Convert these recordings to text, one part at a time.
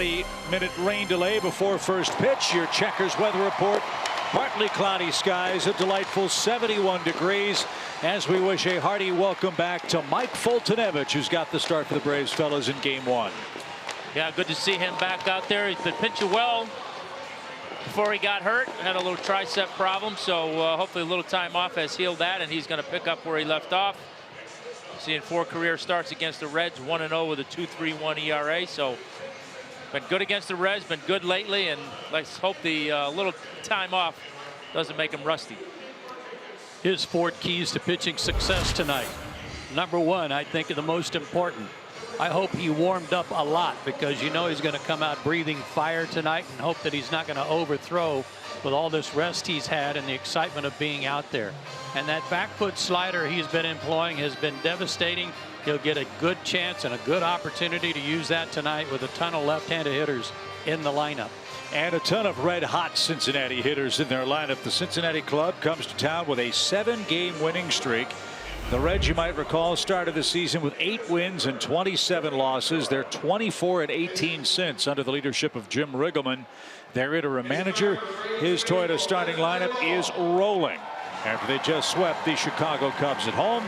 20-minute rain delay before first pitch. Your Checkers weather report. Partly cloudy skies, a delightful 71 degrees. As we wish a hearty welcome back to Mike Foltynewicz, who's got the start for the Braves fellas in game one. Yeah, good to see him back out there. He's been pitching well before he got hurt. Had a little tricep problem, so hopefully a little time off has healed that, and he's going to pick up where he left off. Seeing 4 career starts against the Reds, 1-0 with a 2.31 ERA. So been good against the Reds, been good lately, and let's hope the little time off doesn't make him rusty. His 4 keys to pitching success tonight. Number 1, I think, the most important. I hope he warmed up a lot, because you know he's going to come out breathing fire tonight, and hope that he's not going to overthrow with all this rest he's had and the excitement of being out there. And that back foot slider he's been employing has been devastating. He'll get a good chance and a good opportunity to use that tonight with a ton of left-handed hitters in the lineup. And a ton of red-hot Cincinnati hitters in their lineup. The Cincinnati club comes to town with a 7-game winning streak. The Reds, you might recall, started the season with 8 wins and 27 losses. They're 24-18 since under the leadership of Jim Riggleman, their interim manager. His Toyota starting lineup is rolling after they just swept the Chicago Cubs at home.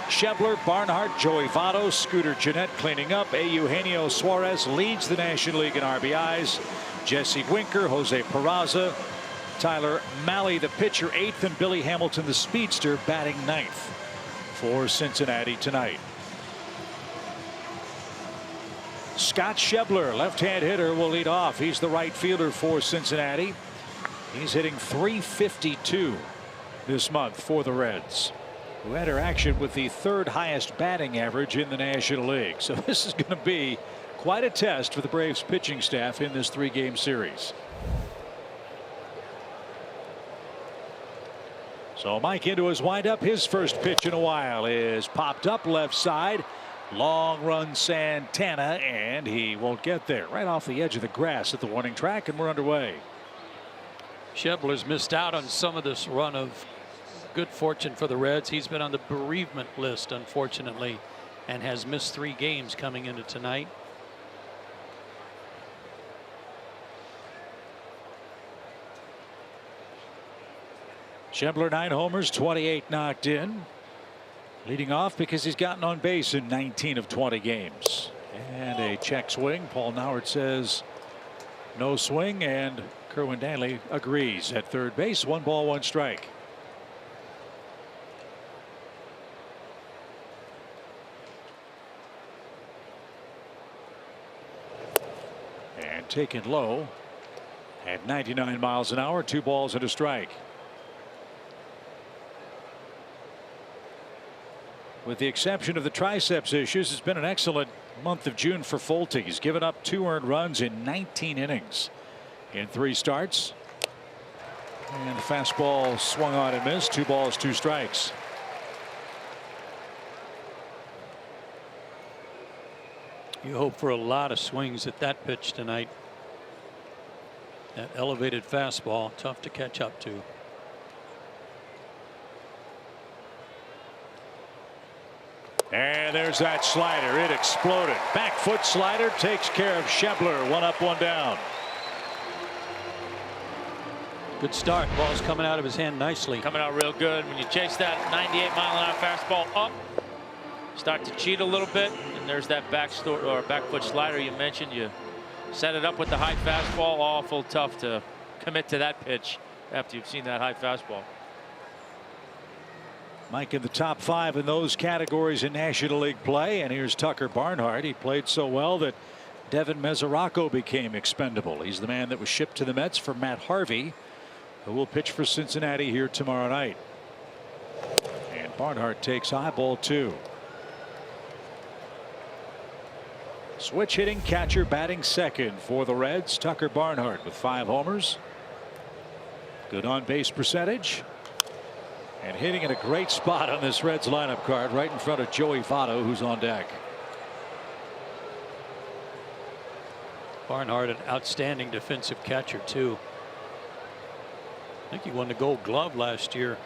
Schebler, Barnhart, Joey Votto, Scooter Gennett cleaning up. Eugenio Suarez leads the National League in RBIs. Jesse Winker, Jose Peraza, Tyler Mahle, the pitcher, 8th, and Billy Hamilton, the speedster, batting 9th for Cincinnati tonight. Scott Schebler, left-hand hitter, will lead off. He's the right fielder for Cincinnati. He's hitting .352 this month for the Reds, who enter action with the 3rd highest batting average in the National League. So this is going to be quite a test for the Braves pitching staff in this 3-game series. So Mike into his windup. His first pitch in a while is popped up left side. Long run Santana, and he won't get there. Right off the edge of the grass at the warning track, and we're underway. Schebler's missed out on some of this run of good fortune for the Reds. He's been on the bereavement list, unfortunately, and has missed 3 games coming into tonight. Schebler 9 homers, 28 knocked in. Leading off because he's gotten on base in 19 of 20 games. And a check swing. Paul Nauert says no swing, and Kerwin Danley agrees at third base. 1 ball, 1 strike. And taken low at 99 miles an hour. 2 balls and a strike. With the exception of the triceps issues, it's been an excellent month of June for Folty. He's given up 2 earned runs in 19 innings in 3 starts. And the fastball swung on and missed. 2 balls, 2 strikes. You hope for a lot of swings at that pitch tonight. That elevated fastball, tough to catch up to. And there's that slider. It exploded. Back foot slider takes care of Schebler. 1 up, 1 down. Good start. Ball's coming out of his hand nicely. Coming out real good. When you chase that 98-mile-an-hour fastball up, start to cheat a little bit, and there's that back foot slider you mentioned. You set it up with the high fastball. Awful tough to commit to that pitch after you've seen that high fastball. Mike in the top 5 in those categories in National League play. And here's Tucker Barnhart. He played so well that Devin Mesoraco became expendable. He's the man that was shipped to the Mets for Matt Harvey, who will pitch for Cincinnati here tomorrow night. And Barnhart takes high, ball 2. Switch hitting catcher batting second for the Reds. Tucker Barnhart with 5 homers. Good on base percentage. And hitting in a great spot on this Reds lineup card, right in front of Joey Votto, who's on deck. Barnhart, an outstanding defensive catcher, too. I think he won the Gold Glove last year.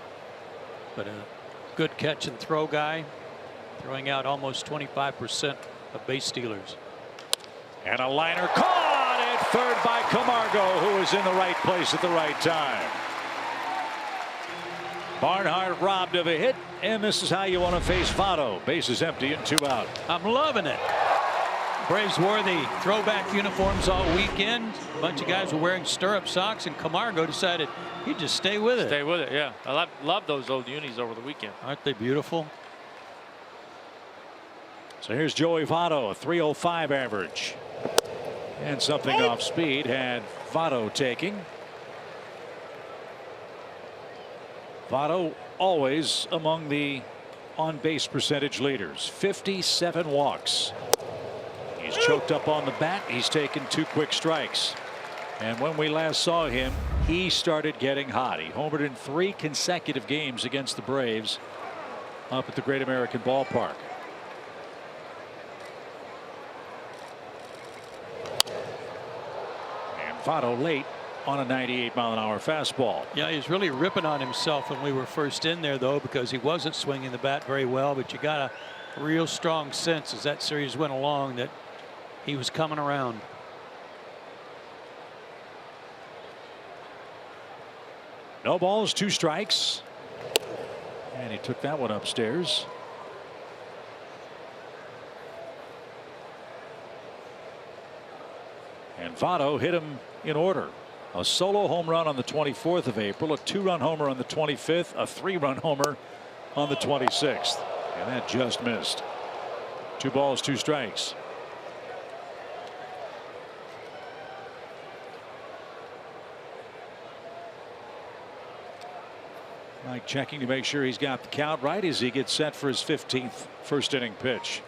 But a good catch and throw guy, throwing out almost 25% of base stealers. And a liner caught. third by Camargo, who is in the right place at the right time. Barnhart robbed of a hit, and this is how you want to face Votto. Bases empty and 2 out. I'm loving it. Braves wore the throwback uniforms all weekend. A bunch of guys were wearing stirrup socks, and Camargo decided he'd just stay with it. Stay with it, yeah. I love those old unis over the weekend. Aren't they beautiful? So here's Joey Votto, a 305 average. And something off speed had Votto taking. Votto always among the on-base percentage leaders. 57 walks. He's choked up on the bat. He's taken 2 quick strikes. And when we last saw him, he started getting hot. He homered in 3 consecutive games against the Braves up at the Great American Ballpark. And Votto late on a 98-mile-an-hour fastball. Yeah, he's really ripping on himself when we were first in there, though, because he wasn't swinging the bat very well. But you got a real strong sense as that series went along that he was coming around. No balls, 2 strikes. And he took that one upstairs. And Votto hit him in order. A solo home run on the 24th of April, a 2-run homer on the 25th, a 3-run homer on the 26th. And that just missed. 2 balls, 2 strikes. Mike checking to make sure he's got the count right as he gets set for his 15th first inning pitch.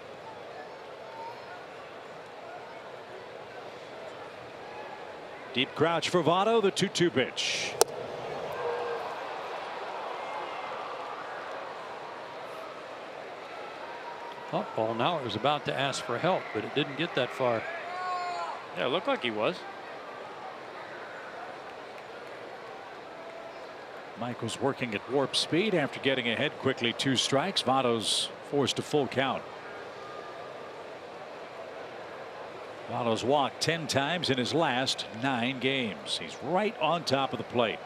Deep crouch for Votto, the 2-2 pitch. Oh, Paul Nauer was about to ask for help, but it didn't get that far. Yeah, it looked like he was. Mike was working at warp speed after getting ahead quickly. 2 strikes. Votto's forced to full count. Votto's walked 10 times in his last 9 games. He's right on top of the plate.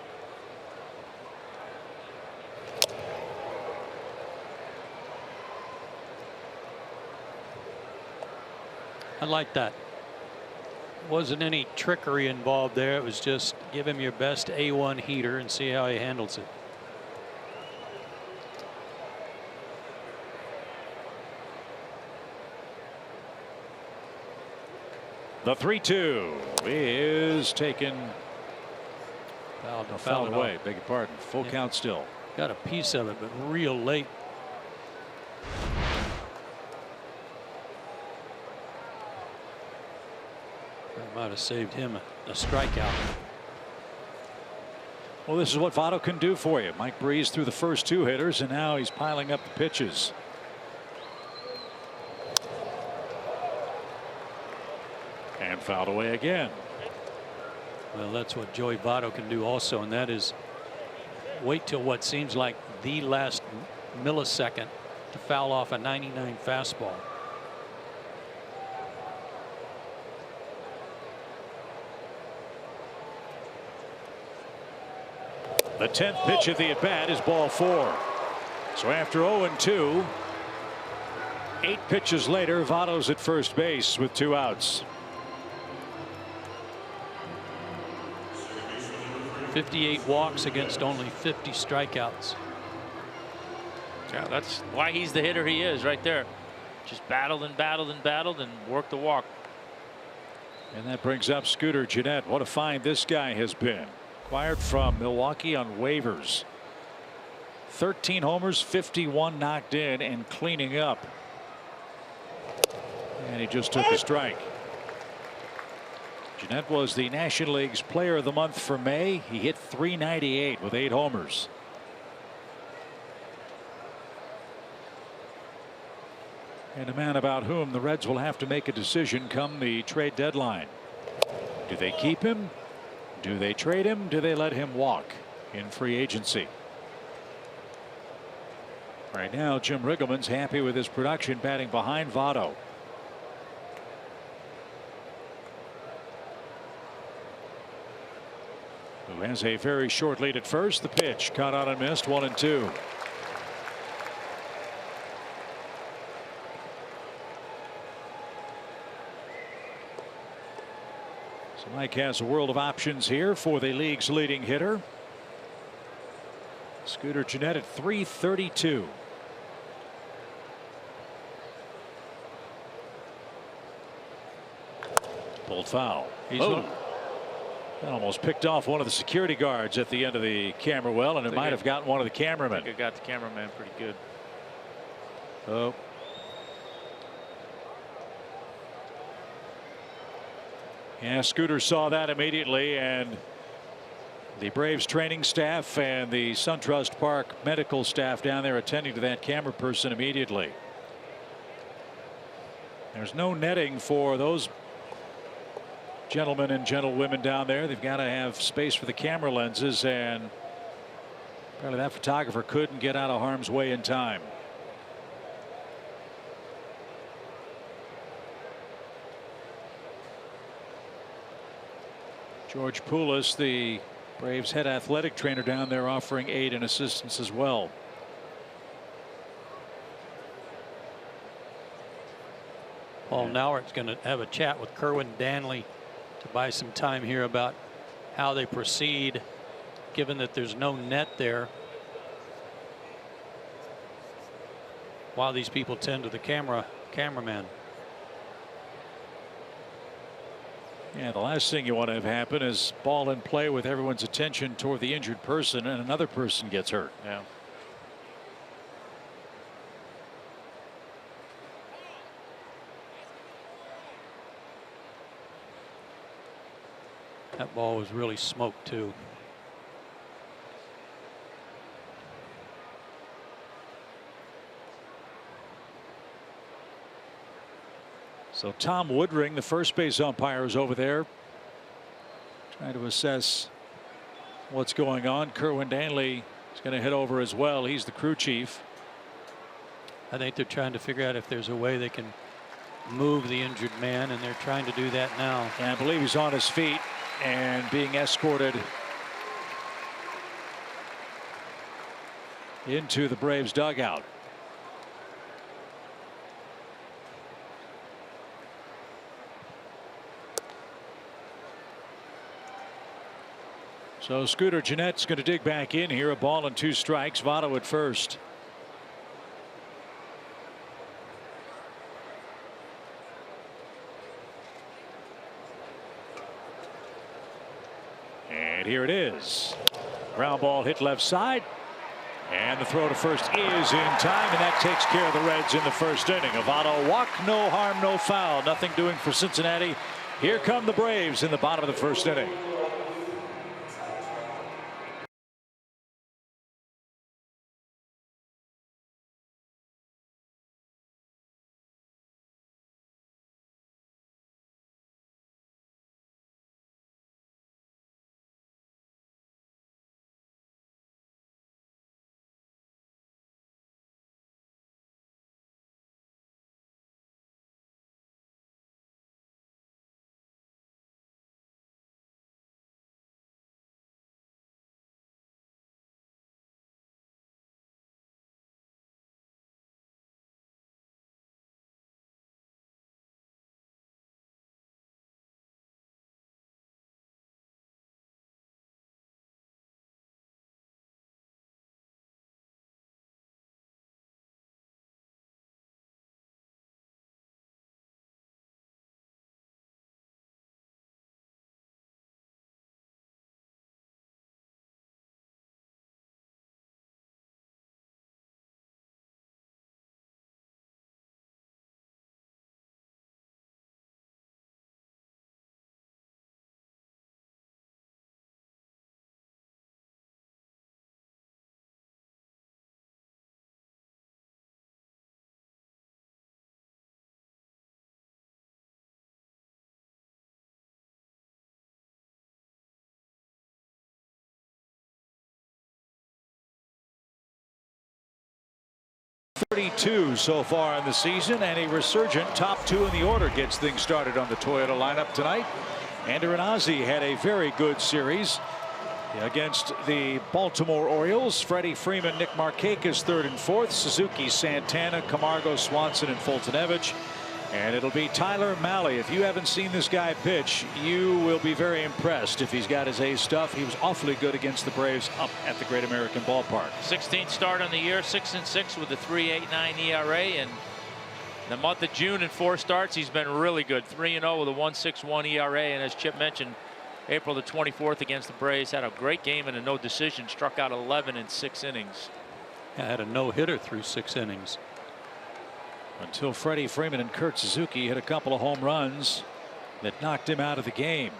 I like that. Wasn't any trickery involved there. It was just give him your best A1 heater and see how he handles it. The 3-2 is taken. Fouled away. Beg your pardon. Full count still. Got a piece of it, but real late. That might have saved him a strikeout. Well, this is what Votto can do for you. Mike breezed through the first 2 hitters, and now he's piling up the pitches. And fouled away again. Well, that's what Joey Votto can do also, and that is wait till what seems like the last millisecond to foul off a 99 fastball. The 10th pitch of the at bat is ball 4. So after 0-2, 8 pitches later, Votto's at first base with 2 outs. 58 walks against only 50 strikeouts. Yeah, that's why he's the hitter he is right there. Just battled and battled and battled and worked the walk. And that brings up Scooter Gennett. What a find this guy has been. Acquired from Milwaukee on waivers. 13 homers, 51 knocked in and cleaning up. And he just took a strike. Gennett was the National League's Player of the Month for May. He hit .398 with 8 homers. And a man about whom the Reds will have to make a decision come the trade deadline. Do they keep him? Do they trade him? Do they let him walk in free agency? Right now, Jim Riggleman's happy with his production, batting behind Votto. who has a very short lead at first. The pitch caught on and missed, 1-2. So Mike has a world of options here for the league's leading hitter. Scooter Gennett at .332. Pulled foul. That almost picked off one of the security guards at the end of the camera well, and it might have gotten one of the cameramen. I think it got the cameraman pretty good. Oh. Yeah, Scooter saw that immediately, and the Braves training staff and the SunTrust Park medical staff down there attending to that camera person immediately. There's no netting for those gentlemen and gentlewomen down there. They've got to have space for the camera lenses, and apparently that photographer couldn't get out of harm's way in time. George Poulos, the Braves head athletic trainer down there, offering aid and assistance as well. Paul Nauert's going to have a chat with Kerwin Danley to buy some time here about how they proceed, given that there's no net there, while these people tend to the cameraman. Yeah, the last thing you want to have happen is ball in play with everyone's attention toward the injured person and another person gets hurt. Yeah. That ball was really smoked too. So Tom Woodring, the first base umpire, is over there trying to assess what's going on. Kerwin Danley is going to head over as well. He's the crew chief. I think they're trying to figure out if there's a way they can move the injured man, and they're trying to do that now. And I believe he's on his feet and being escorted into the Braves dugout. So Scooter Gennett's going to dig back in here. A ball and 2 strikes. Votto at first. And here it is. Ground ball hit left side. And the throw to first is in time, and that takes care of the Reds in the first inning. A Votto walk, no harm, no foul. Nothing doing for Cincinnati. Here come the Braves in the bottom of the first inning. .32 so far in the season, and a resurgent top 2 in the order gets things started on the Toyota lineup tonight. Ender and Ozzie had a very good series. Against the Baltimore Orioles, Freddie Freeman, Nick Markakis third and fourth, Suzuki, Santana, Camargo, Swanson, and Fultonevich. And it'll be Tyler Mahle. If you haven't seen this guy pitch, you will be very impressed if he's got his A stuff. He was awfully good against the Braves up at the Great American Ballpark. 16th start on the year, 6-6 with a 3.89 ERA, and the month of June in 4 starts, he's been really good. 3-0 with a 1.61 ERA, and as Chip mentioned, April the 24th against the Braves, had a great game and a no decision, struck out 11 in 6 innings. Yeah, had a no-hitter through 6 innings. Until Freddie Freeman and Kurt Suzuki hit a couple of home runs that knocked him out of the game.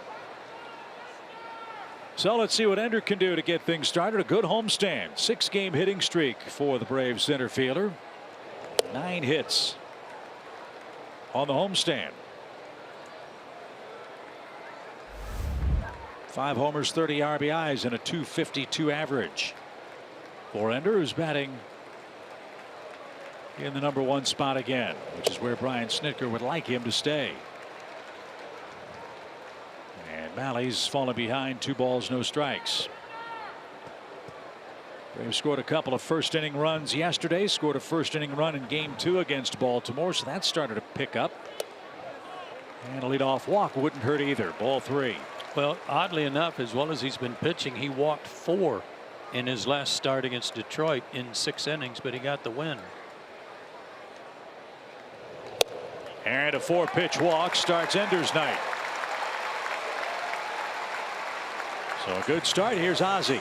So let's see what Ender can do to get things started. A good homestand. 6-game hitting streak for the Braves center fielder. 9 hits on the homestand. 5 homers, 30 RBIs, and a .252 average for Ender, who's batting in the #1 spot again, which is where Brian Snitker would like him to stay. And Mahle's fallen behind, 2 balls, no strikes. Braves scored a couple of first-inning runs yesterday, scored a first-inning run in Game 2 against Baltimore, so that started to pick up. And a leadoff walk wouldn't hurt either. Ball 3. Well, oddly enough, as well as he's been pitching, he walked 4 in his last start against Detroit in 6 innings, but he got the win. And a 4-pitch walk starts Ender's night. So a good start. Here's Ozzie.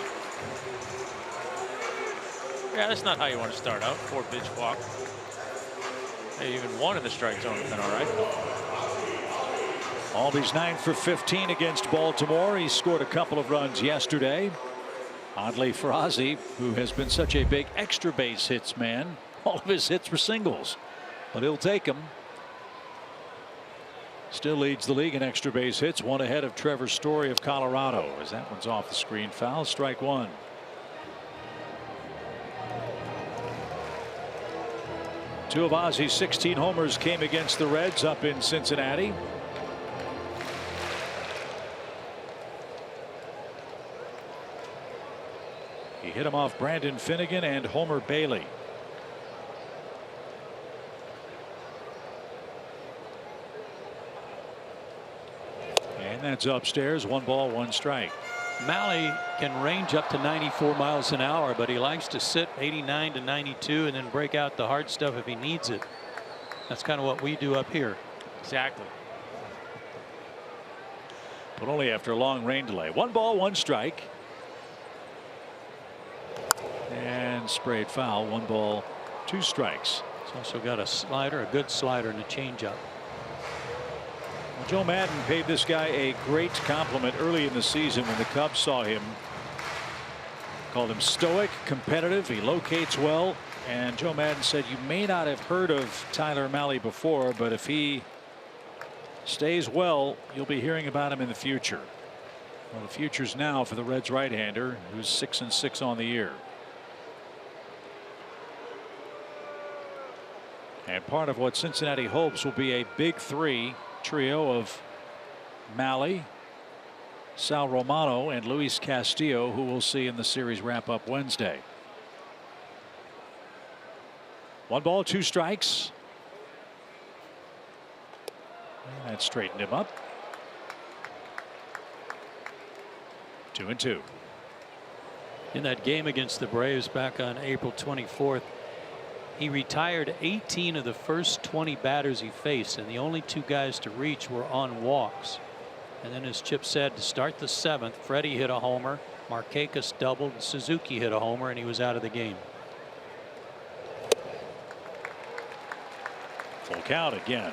Yeah, that's not how you want to start out. 4-pitch walk. Hey, even 1 in the strike zone has been all right. Albies 9 for 15 against Baltimore. He scored a couple of runs yesterday. Oddly for Ozzie, who has been such a big extra base hits man, all of his hits were singles, but he'll take them. Still leads the league in extra base hits, 1 ahead of Trevor Story of Colorado, as that one's off the screen. Foul, strike 1. Two of Ozzie's 16 homers came against the Reds up in Cincinnati. He hit him off Brandon Finnegan and Homer Bailey. And that's upstairs. 1 ball, 1 strike. Mahle can range up to 94 miles an hour, but he likes to sit 89 to 92 and then break out the hard stuff if he needs it. That's kind of what we do up here. Exactly. But only after a long rain delay. 1 ball, 1 strike. And sprayed foul. 1 ball, 2 strikes. He's also got a slider, a good slider, and a changeup. Well, Joe Madden paid this guy a great compliment early in the season when the Cubs saw him. Called him stoic, competitive. He locates well. And Joe Madden said, you may not have heard of Tyler Mahle before, but if he stays well, you'll be hearing about him in the future. Well, the future's now for the Reds right-hander, who's 6-6 on the year. And part of what Cincinnati hopes will be a big 3 trio of Mahle, Sal Romano, and Luis Castillo, who we'll see in the series wrap up Wednesday. 1 ball, 2 strikes. And that straightened him up. 2-2. In that game against the Braves back on April 24th, he retired 18 of the first 20 batters he faced, and the only 2 guys to reach were on walks. And then, as Chip said, to start the 7th, Freddie hit a homer, Markakis doubled, and Suzuki hit a homer, and he was out of the game. Full count again.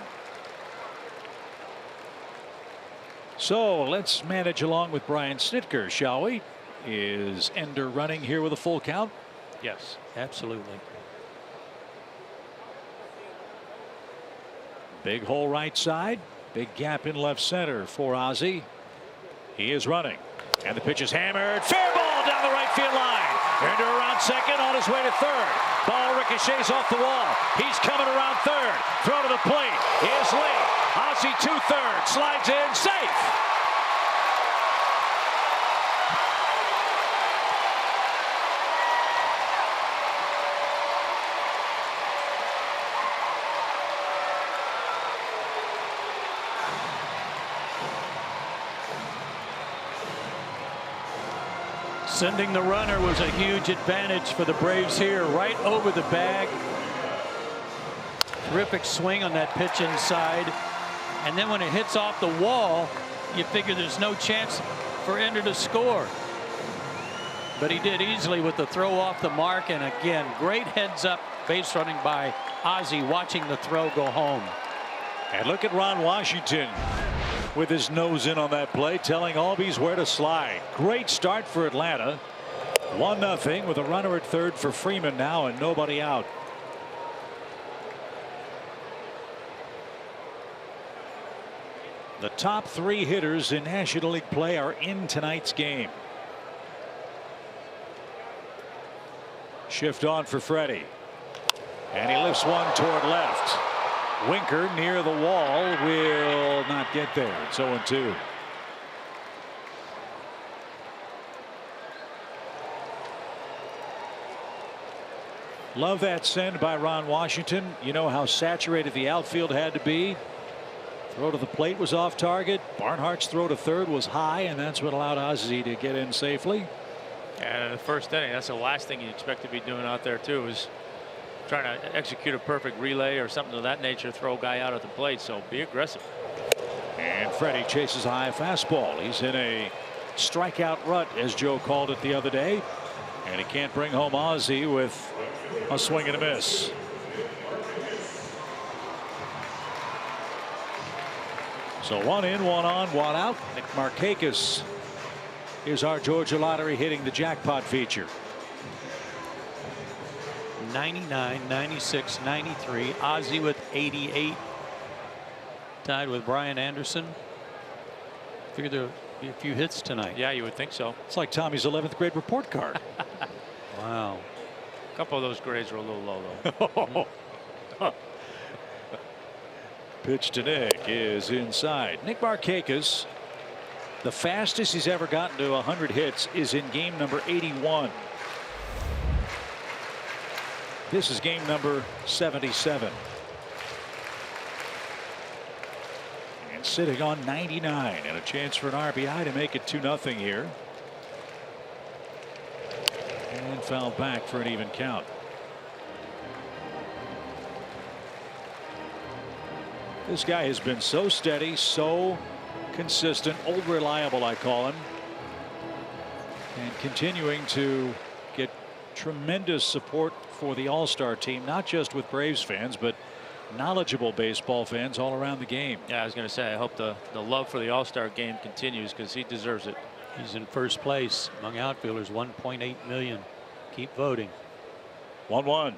So let's manage along with Brian Snitker, shall we? Is Ender running here with a full count? Yes, absolutely. Big hole right side, big gap in left center for Ozzie. He is running, and the pitch is hammered. Fair ball down the right field line. Ender around second, on his way to third. Ball ricochets off the wall. He's coming around third. Throw to the plate is late. Ozzie 2/3 slides in, safe. Sending the runner was a huge advantage for the Braves here, right over the bag. Terrific swing on that pitch inside. And then when it hits off the wall, you figure there's no chance for Ender to score. But he did easily with the throw off the mark. And again, great heads up base running by Ozzie, watching the throw go home. And look at Ron Washington with his nose in on that play, telling Albies where to slide. Great start for Atlanta. 1-0 with a runner at third for Freeman now and nobody out. The top 3 hitters in National League play are in tonight's game. Shift on for Freddie. And he lifts one toward left. Winker near the wall will not get there. It's 0-2. Love that send by Ron Washington. You know how saturated the outfield had to be. Throw to the plate was off target. Barnhart's throw to third was high, and that's what allowed Ozzie to get in safely. And in the first inning, that's the last thing you expect to be doing out there too, is trying to execute a perfect relay or something of that nature, throw a guy out at the plate. So be aggressive. And Freddie chases a high fastball. He's in a strikeout rut, as Joe called it the other day, and he can't bring home Ozzie with a swing and a miss. So 1 in, 1 on, 1 out. Nick Markakis is our Georgia Lottery hitting the jackpot feature. 99, 96, 93. Ozzie with 88. Tied with Brian Anderson. Figure there'll be a few hits tonight. Yeah, you would think so. It's like Tommy's 11th grade report card. Wow. A couple of those grades were a little low, though. Pitch to Nick is inside. Nick Markakis, the fastest he's ever gotten to 100 hits is in game number 81. This is game number 77. And sitting on 99 and a chance for an RBI to make it 2-0 here. And fouled back for an even count. This guy has been so steady, so consistent, old reliable, I call him, and continuing to get tremendous support for the All-Star team, not just with Braves fans, but knowledgeable baseball fans all around the game. Yeah, I was going to say, I hope the love for the All-Star game continues, because he deserves it. He's in first place among outfielders, 1.8 million. Keep voting. 1-1.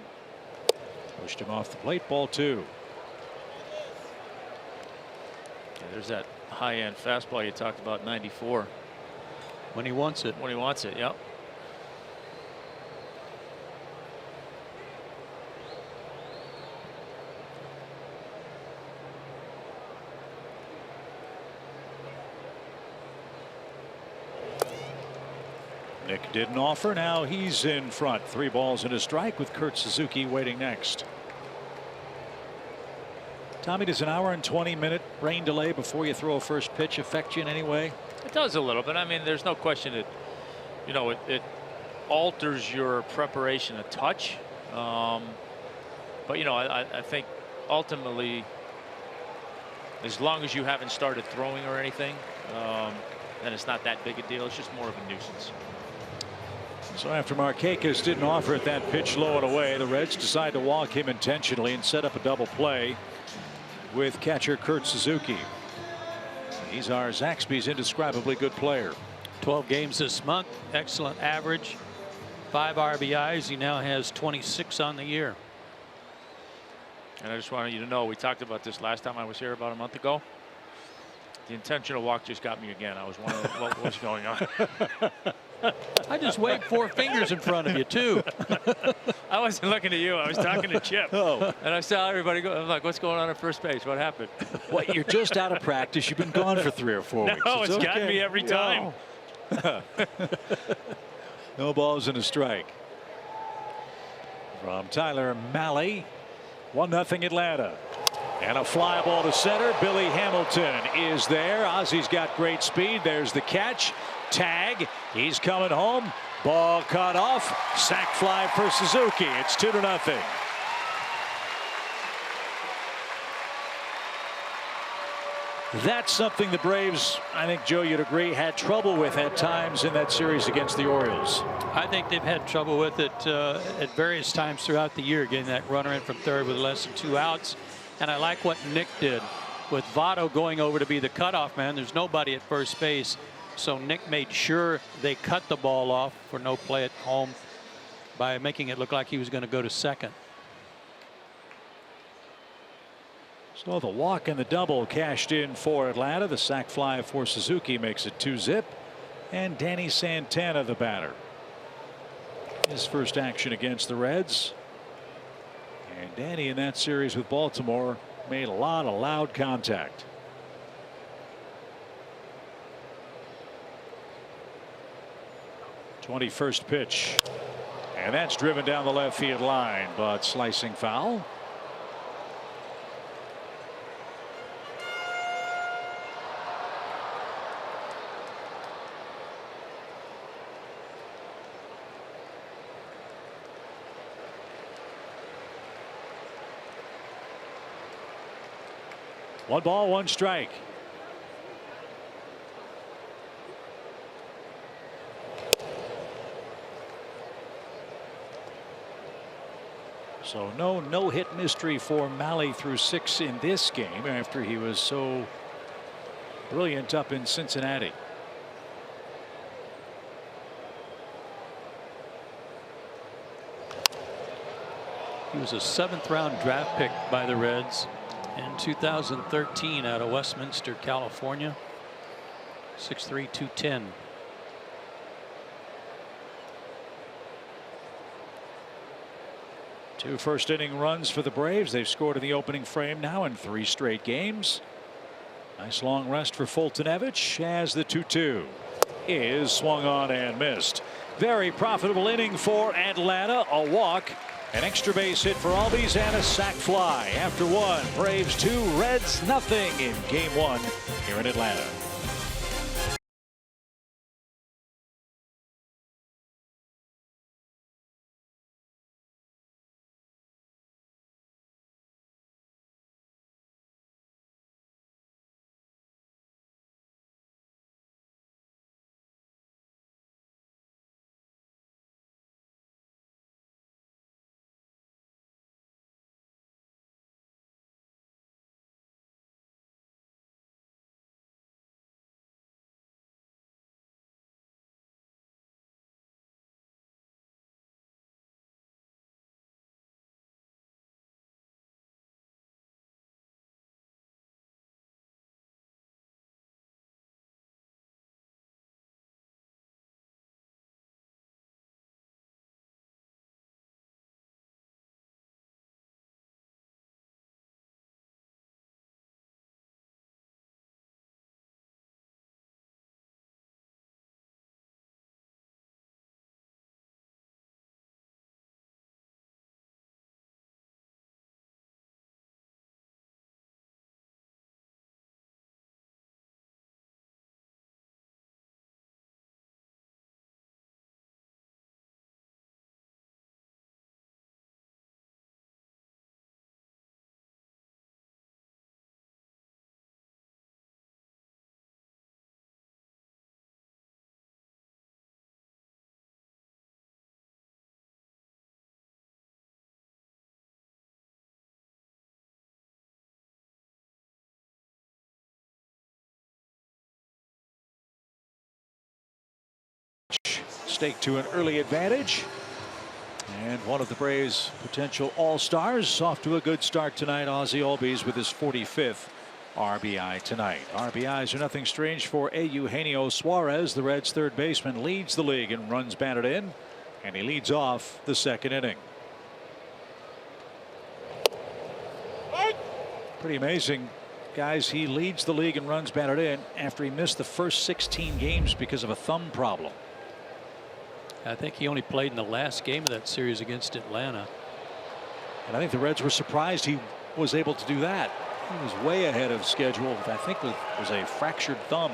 Pushed him off the plate, ball 2. Yeah, there's that high-end fastball you talked about, 94. When he wants it. When he wants it, yep. Nick didn't offer. Now he's in front. 3 balls and a strike with Kurt Suzuki waiting next. Tommy, does an hour and 20-minute rain delay before you throw a first pitch affect you in any way? It does a little bit. I mean, there's no question that, you know, it alters your preparation a touch. But, you know, I think ultimately, as long as you haven't started throwing or anything, then it's not that big a deal. It's just more of a nuisance. So after Markakis didn't offer it that pitch low and away, the Reds decide to walk him intentionally and set up a double play with catcher Kurt Suzuki. He's our Zaxby's indescribably good player. 12 games this month, excellent average, 5 RBIs. He now has 26 on the year. And I just wanted you to know, we talked about this last time I was here about a month ago. The intentional walk just got me again. I was wondering what was going on. I just waved 4 fingers in front of you too. I wasn't looking at you. I was talking to Chip. Oh. And I saw everybody go. I'm like, what's going on at first base? What happened? What, you're just out of practice. You've been gone for 3 or 4 weeks. No, it's gotten me every time. No balls and a strike. From Tyler Malley. 1-0 Atlanta. And a fly ball to center. Billy Hamilton is there. Ozzie's got great speed. There's the catch. tag. He's coming home. Ball cut off. Sac fly for Suzuki. It's 2-0. That's something the Braves, I think, Joe, you'd agree, had trouble with at times in that series against the Orioles. I think they've had trouble with it at various times throughout the year, getting that runner in from third with less than 2 outs. And I like what Nick did with Votto going over to be the cutoff man. There's nobody at first base, so Nick made sure they cut the ball off for no play at home by making it look like he was going to go to second. So the walk and the double cashed in for Atlanta. The sac fly for Suzuki makes it 2-zip. And Danny Santana, the batter. His first action against the Reds. And Danny in that series with Baltimore made a lot of loud contact. '21st pitch. And that's driven down the left field line, but slicing foul. One ball, one strike. So no hit mystery for Mahle through 6 in this game after he was so brilliant up in Cincinnati. He was a 7th round draft pick by the Reds in 2013 out of Westminster, California. 6'3", 210. Two first inning runs for the Braves. They've scored in the opening frame now in 3 straight games. Nice long rest for Fultonevich as the 2-2 is swung on and missed. Very profitable inning for Atlanta. A walk, an extra base hit for Albies, and a sac fly. After 1, Braves 2, Reds nothing in Game 1 here in Atlanta. Stake to an early advantage. And one of the Braves' potential all-stars off to a good start tonight. Ozzie Albies with his 45th RBI tonight. RBIs are nothing strange for Eugenio Suarez. The Reds' third baseman leads the league in runs batted in, and he leads off the 2nd inning. Pretty amazing, guys. He leads the league in runs batted in after he missed the first 16 games because of a thumb problem. I think he only played in the last game of that series against Atlanta. And I think the Reds were surprised he was able to do that. He was way ahead of schedule. I think it was a fractured thumb.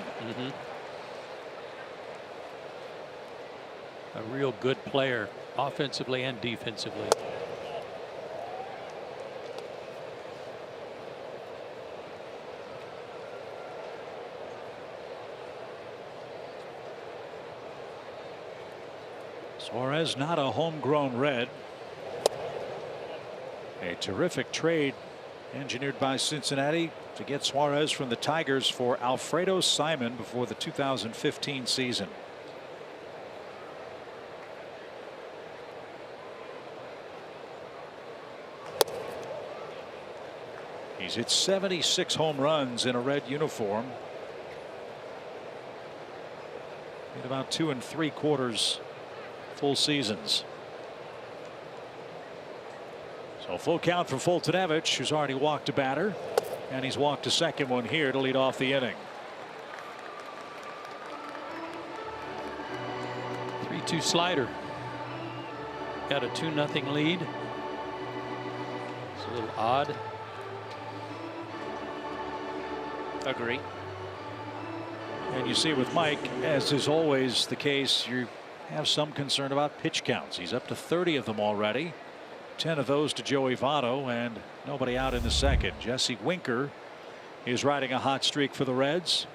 A real good player, offensively and defensively. Suarez not a homegrown Red. A terrific trade engineered by Cincinnati to get Suarez from the Tigers for Alfredo Simon before the 2015 season. He's hit 76 home runs in a Red uniform. In about 2 3/4 full seasons. So full count for Fultonevich, who's already walked a batter, and he's walked a second one here to lead off the inning. 3-2 slider. Got a 2-0 lead. It's a little odd. Agree. And you see with Mike, as is always the case, you have some concern about pitch counts. He's up to 30 of them already. 10 of those to Joey Votto, and nobody out in the second. Jesse Winker is riding a hot streak for the Reds.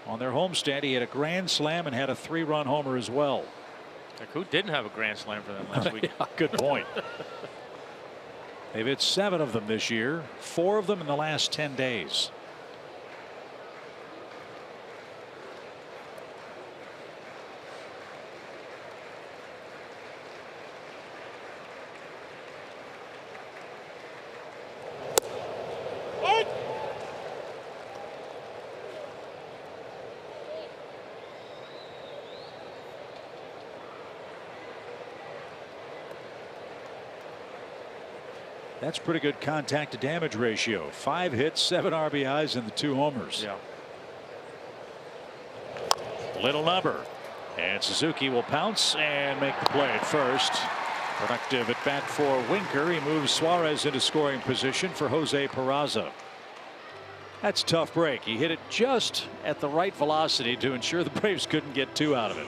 On their homestand, he had a grand slam and had a 3-run homer as well. Like, who didn't have a grand slam for them last week? Yeah, good point. They've hit 7 of them this year, 4 of them in the last 10 days. That's pretty good contact to damage ratio. 5 hits, 7 RBIs, and the 2 homers. Yeah. Little number. And Suzuki will pounce and make the play at first. Productive at bat for Winker. He moves Suarez into scoring position for Jose Peraza. That's a tough break. He hit it just at the right velocity to ensure the Braves couldn't get 2 out of it.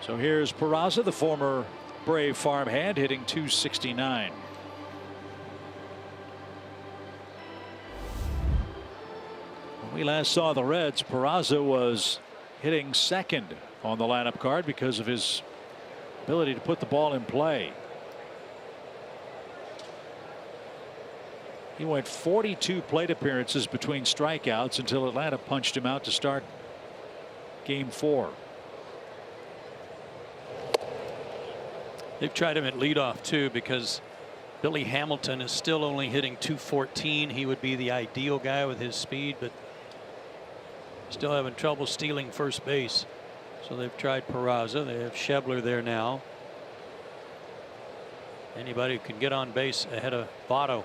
So here's Peraza, the former Brave farmhand, hitting .269. When we last saw the Reds, Peraza was hitting second on the lineup card because of his ability to put the ball in play. He went 42 plate appearances between strikeouts until Atlanta punched him out to start Game 4. They've tried him at leadoff too, because Billy Hamilton is still only hitting .214. He would be the ideal guy with his speed, but still having trouble stealing first base. So they've tried Peraza. They have Schebler there now. Anybody who can get on base ahead of Votto.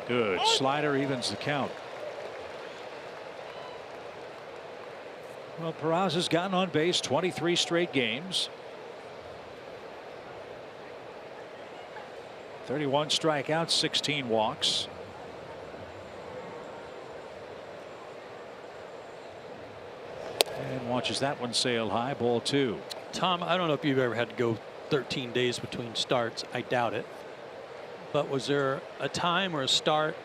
Good slider, evens the count. Well, Peraza's gotten on base 23 straight games. 31 strikeouts, 16 walks. And watches that one sail high, ball 2. Tom, I don't know if you've ever had to go 13 days between starts. I doubt it. But was there a time or a start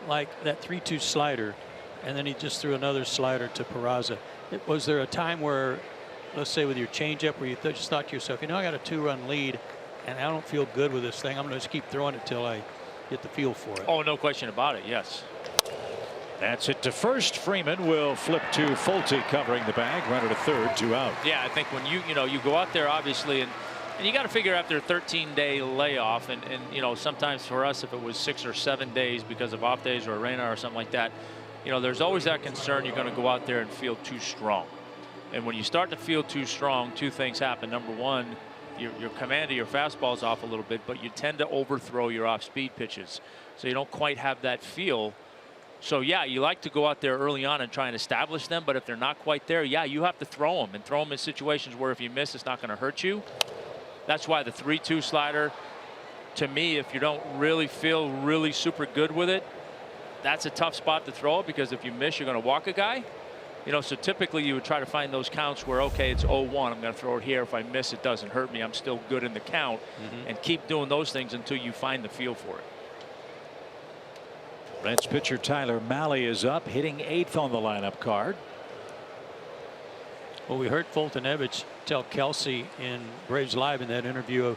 like that 3-2 slider, and then he just threw another slider to Peraza? Was there a time where, let's say with your changeup, where you just thought to yourself, you know, I got a 2-run lead and I don't feel good with this thing, I'm going to just keep throwing it till I get the feel for it? Oh, no question about it. Yes. That's it to first. Freeman will flip to Fulte covering the bag. Runner to third, 2 out. Yeah, I think when you go out there, obviously, and you got to figure after a 13-day layoff, and sometimes for us, if it was 6 or 7 days because of off days or a rain or something like that, there's always that concern you're going to go out there and feel too strong. And when you start to feel too strong, 2 things happen. Number one, your command of your fastball is off a little bit, but you tend to overthrow your off-speed pitches, so you don't quite have that feel. So yeah, you like to go out there early on and try and establish them, but if they're not quite there, yeah, you have to throw them, and throw them in situations where if you miss, it's not going to hurt you. That's why the 3-2 slider, to me, if you don't really feel really super good with it, that's a tough spot to throw it, because if you miss, you're going to walk a guy. You know, so typically you would try to find those counts where, okay, it's 0-1. I'm going to throw it here. If I miss, it doesn't hurt me. I'm still good in the count. And keep doing those things until you find the feel for it. Reds pitcher Tyler Mahle is up, hitting 8th on the lineup card. Well, we heard Fultonevich tell Kelsey in Braves Live in that interview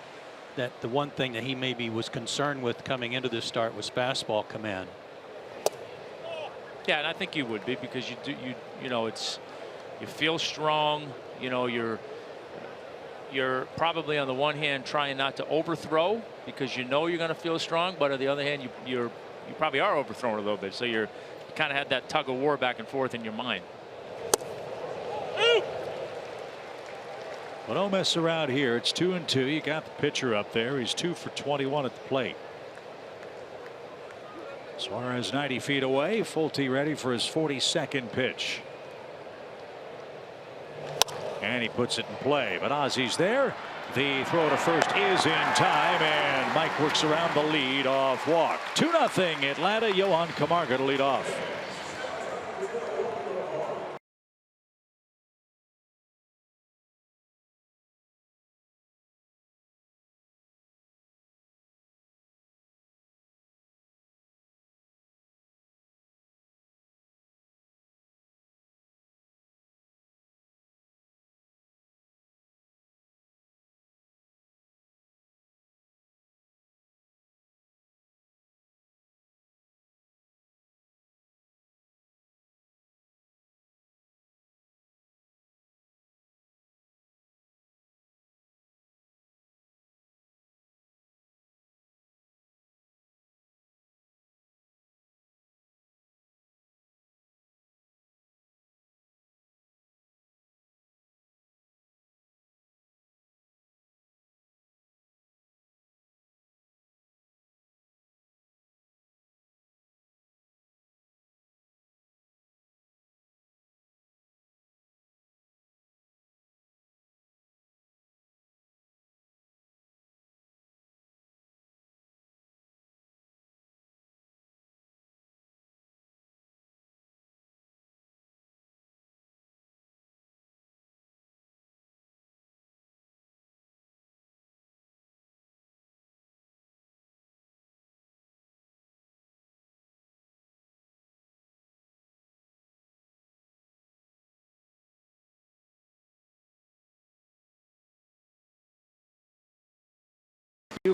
that the one thing that he maybe was concerned with coming into this start was fastball command. Yeah, and I think you would be, because you know, it's, you feel strong. You know, you're probably on the one hand trying not to overthrow, because you know you're going to feel strong, but on the other hand, you probably are overthrowing a little bit, so you kind of had that tug of war back and forth in your mind. Well, don't mess around here. It's 2-2. You got the pitcher up there. He's 2 for 21 at the plate. Suarez 90 feet away. Fulte ready for his 42nd pitch. And he puts it in play. But Ozzy's there. The throw to first is in time, and Mike works around the lead off walk. 2-0 Atlanta. Johan Camargo to lead off.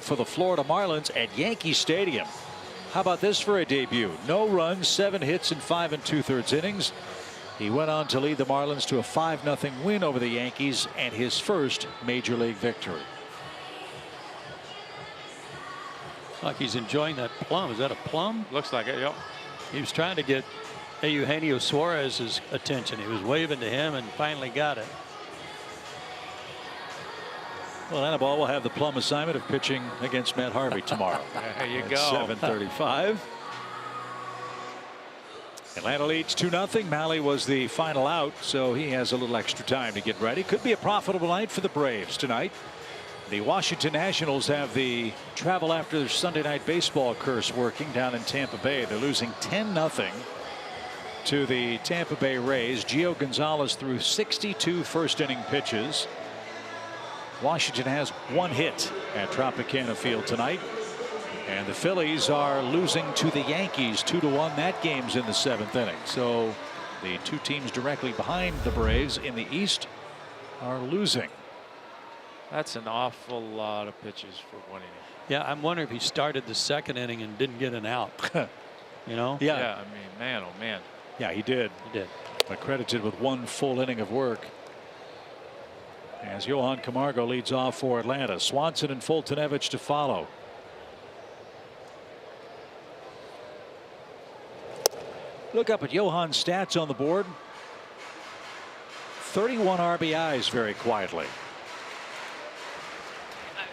For the Florida Marlins at Yankee Stadium. How about this for a debut? No runs, 7 hits in 5 2/3 innings. He went on to lead the Marlins to a 5-0 win over the Yankees and his first major league victory. Like he's enjoying that plum. Is that a plum? Looks like it. Yep. He was trying to get Eugenio Suarez's attention. He was waving to him and finally got it. Well, Anibal will have the plum assignment of pitching against Matt Harvey tomorrow. There you go. 7:35. Atlanta leads 2-0. Mahle was the final out, so he has a little extra time to get ready. Could be a profitable night for the Braves tonight. The Washington Nationals have the travel after their Sunday night baseball curse working down in Tampa Bay. They're losing 10-0 to the Tampa Bay Rays. Gio Gonzalez threw 62 first inning pitches. Washington has 1 hit at Tropicana Field tonight. And the Phillies are losing to the Yankees 2-1. That game's in the 7th inning. So the two teams directly behind the Braves in the East are losing. That's an awful lot of pitches for 1 inning. Yeah, I'm wondering if he started the 2nd inning and didn't get an out. You know? Yeah, I mean, man, oh man. Yeah, he did. He did. But credited with 1 full inning of work. As Johan Camargo leads off for Atlanta. Swanson and Fultonevich to follow. Look up at Johan's stats on the board. 31 RBIs very quietly.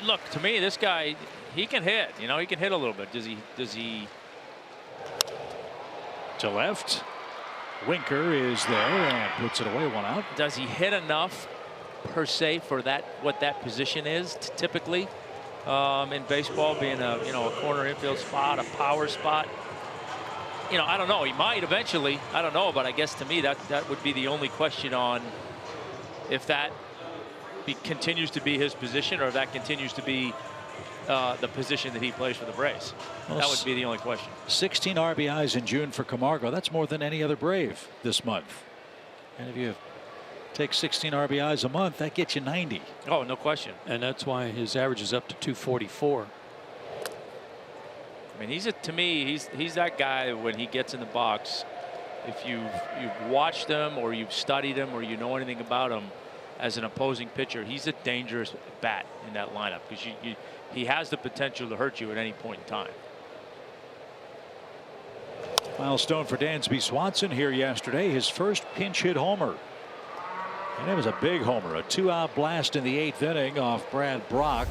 Look, to me, this guy, he can hit. You know, he can hit a little bit. Does he? To left. Winker is there and puts it away, 1 out. Does he hit enough per se for that, what that position is typically in baseball, being a, you know, a corner infield spot, a power spot? you know, I don't know. He might eventually. I don't know, but I guess to me that would be the only question on if that continues to be his position or if that continues to be the position that he plays for the Braves. Well, that would be the only question. 16 RBIs in June for Camargo. That's more than any other Brave this month. And if you take 16 RBIs a month, that gets you 90. Oh, no question. And that's why his average is up to 244. I mean, to me, he's that guy when he gets in the box. If you've watched him or you've studied him or you know anything about him as an opposing pitcher, he's a dangerous bat in that lineup because he has the potential to hurt you at any point in time. Milestone for Dansby Swanson here yesterday, his first pinch hit homer. And it was a big homer, a 2-out blast in the 8th inning off Brad Brock.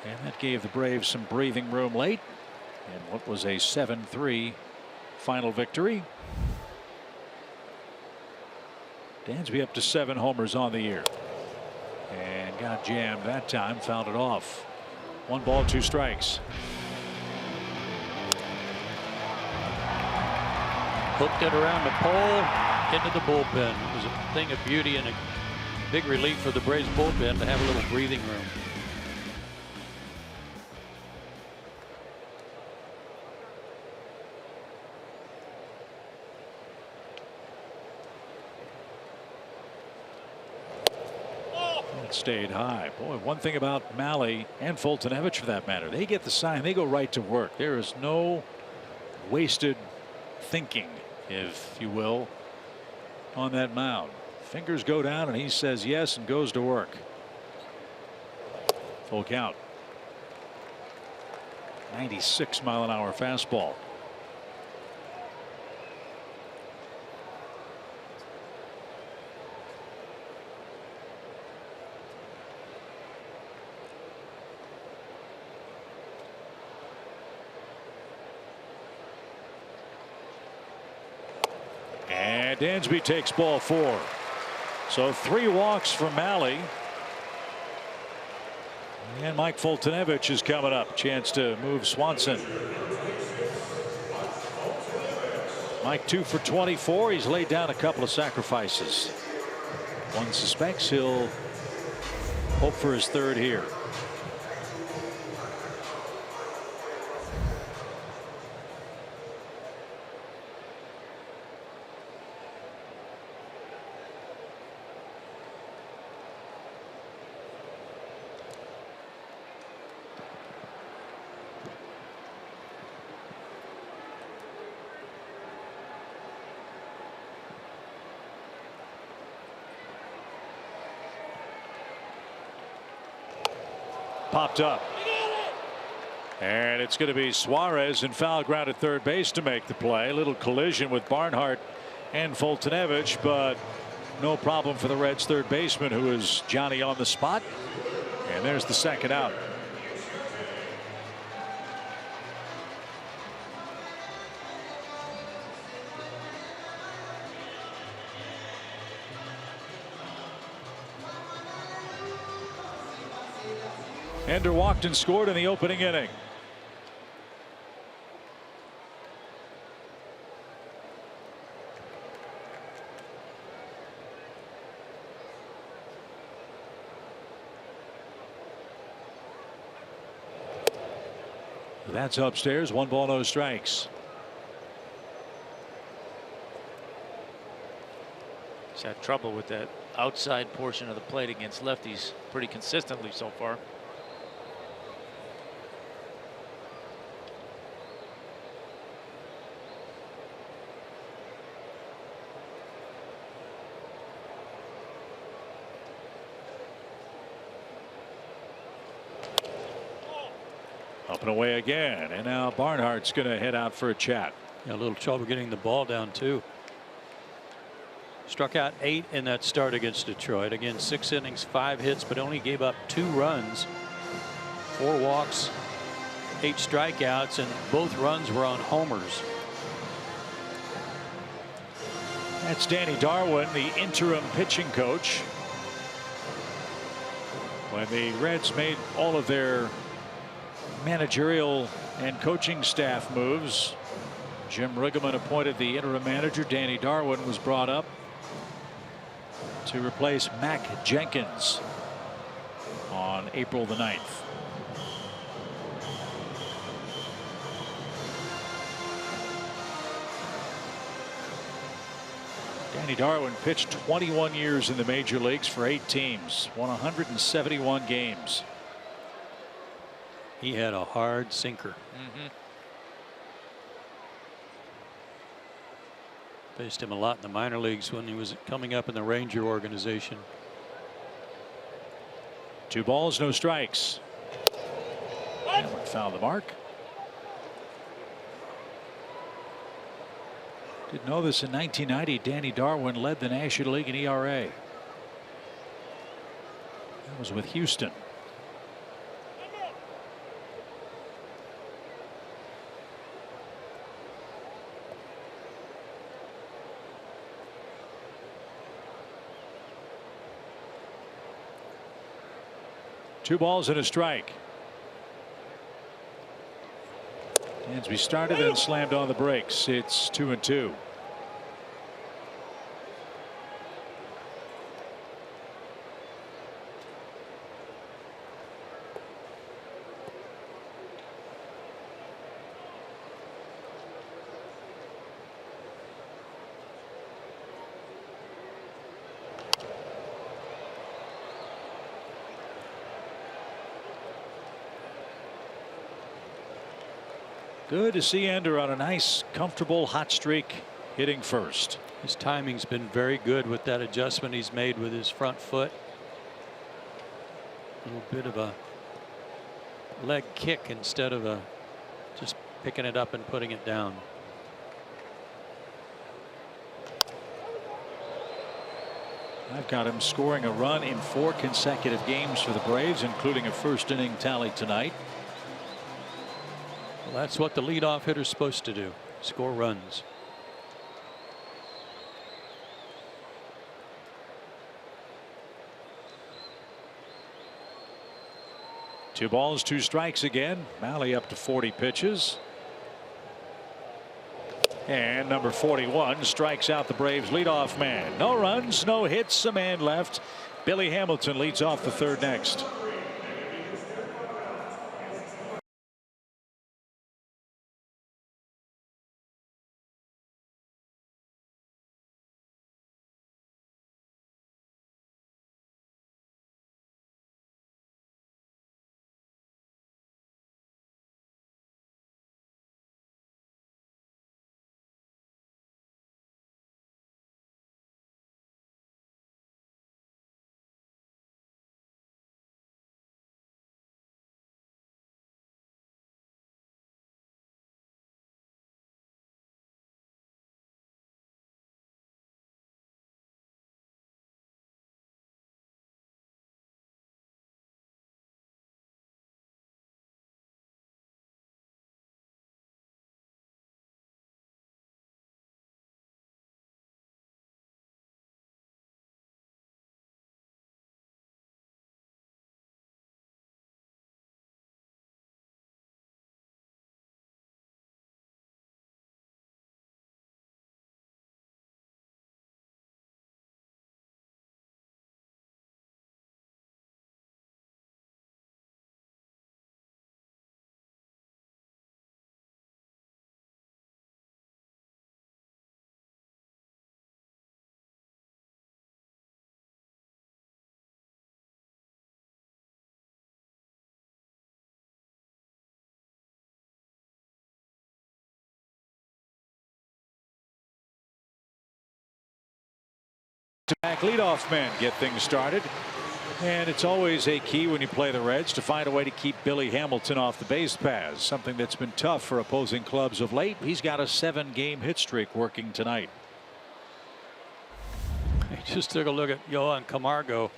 And that gave the Braves some breathing room late in what was a 7-3 final victory. Dansby up to 7 homers on the year. And got jammed that time, fouled it off. 1 ball, 2 strikes. Hooked it around the pole into the bullpen. It was a thing of beauty and a big relief for the Braves bullpen to have a little breathing room. It stayed high. Boy, one thing about Malley and Fultonevich for that matter, they get the sign, they go right to work. There is no wasted thinking, if you will, on that mound. Fingers go down and he says yes and goes to work. Full count. 96-mile-an-hour fastball. And Dansby takes ball 4. So 3 walks for Malley. And Mike Fultonevich is coming up. Chance to move Swanson. Mike 2 for 24. He's laid down a couple of sacrifices. One suspects he'll hope for his 3rd here. Popped up. And it's going to be Suarez in foul ground at 3rd base to make the play. A little collision with Barnhart and Fultonevich, but no problem for the Reds' 3rd baseman, who is Johnny on the spot. And there's the 2nd out. Ender walked and scored in the opening inning. That's upstairs. 1 ball, no strikes. He's had trouble with that outside portion of the plate against lefties pretty consistently so far. Up and away again, and now Barnhart's going to head out for a chat. Yeah, a little trouble getting the ball down too. Struck out 8 in that start against Detroit. Again, 6 innings, 5 hits, but only gave up 2 runs, 4 walks, 8 strikeouts, and both runs were on homers. That's Danny Darwin, the interim pitching coach. When the Reds made all of their managerial and coaching staff moves, Jim Riggleman appointed the interim manager. Danny Darwin was brought up to replace Mac Jenkins on April the 9th. Danny Darwin pitched 21 years in the major leagues for 8 teams, won 171 games. He had a hard sinker. Faced him a lot in the minor leagues when he was coming up in the Ranger organization. 2 balls, no strikes. Hamlin fouled the mark. Didn't know this in 1990. Danny Darwin led the National League in ERA. That was with Houston. Two balls and a strike. Dansby started and slammed on the brakes. It's 2-2. Good to see Ender on a nice, comfortable, hot streak, hitting first. His timing's been very good with that adjustment he's made with his front foot. A little bit of a leg kick instead of just picking it up and putting it down. I've got him scoring a run in 4 consecutive games for the Braves, including a first inning tally tonight. Well, that's what the leadoff hitter's supposed to do, score runs. Two balls, 2 strikes again. Malley up to 40 pitches. And number 41 strikes out the Braves leadoff man. No runs, no hits, a man left. Billy Hamilton leads off the 3rd next. Back leadoff men get things started. And it's always a key when you play the Reds to find a way to keep Billy Hamilton off the base paths, something that's been tough for opposing clubs of late. He's got a 7-game hit streak working tonight. I just took a look at Johan Camargo,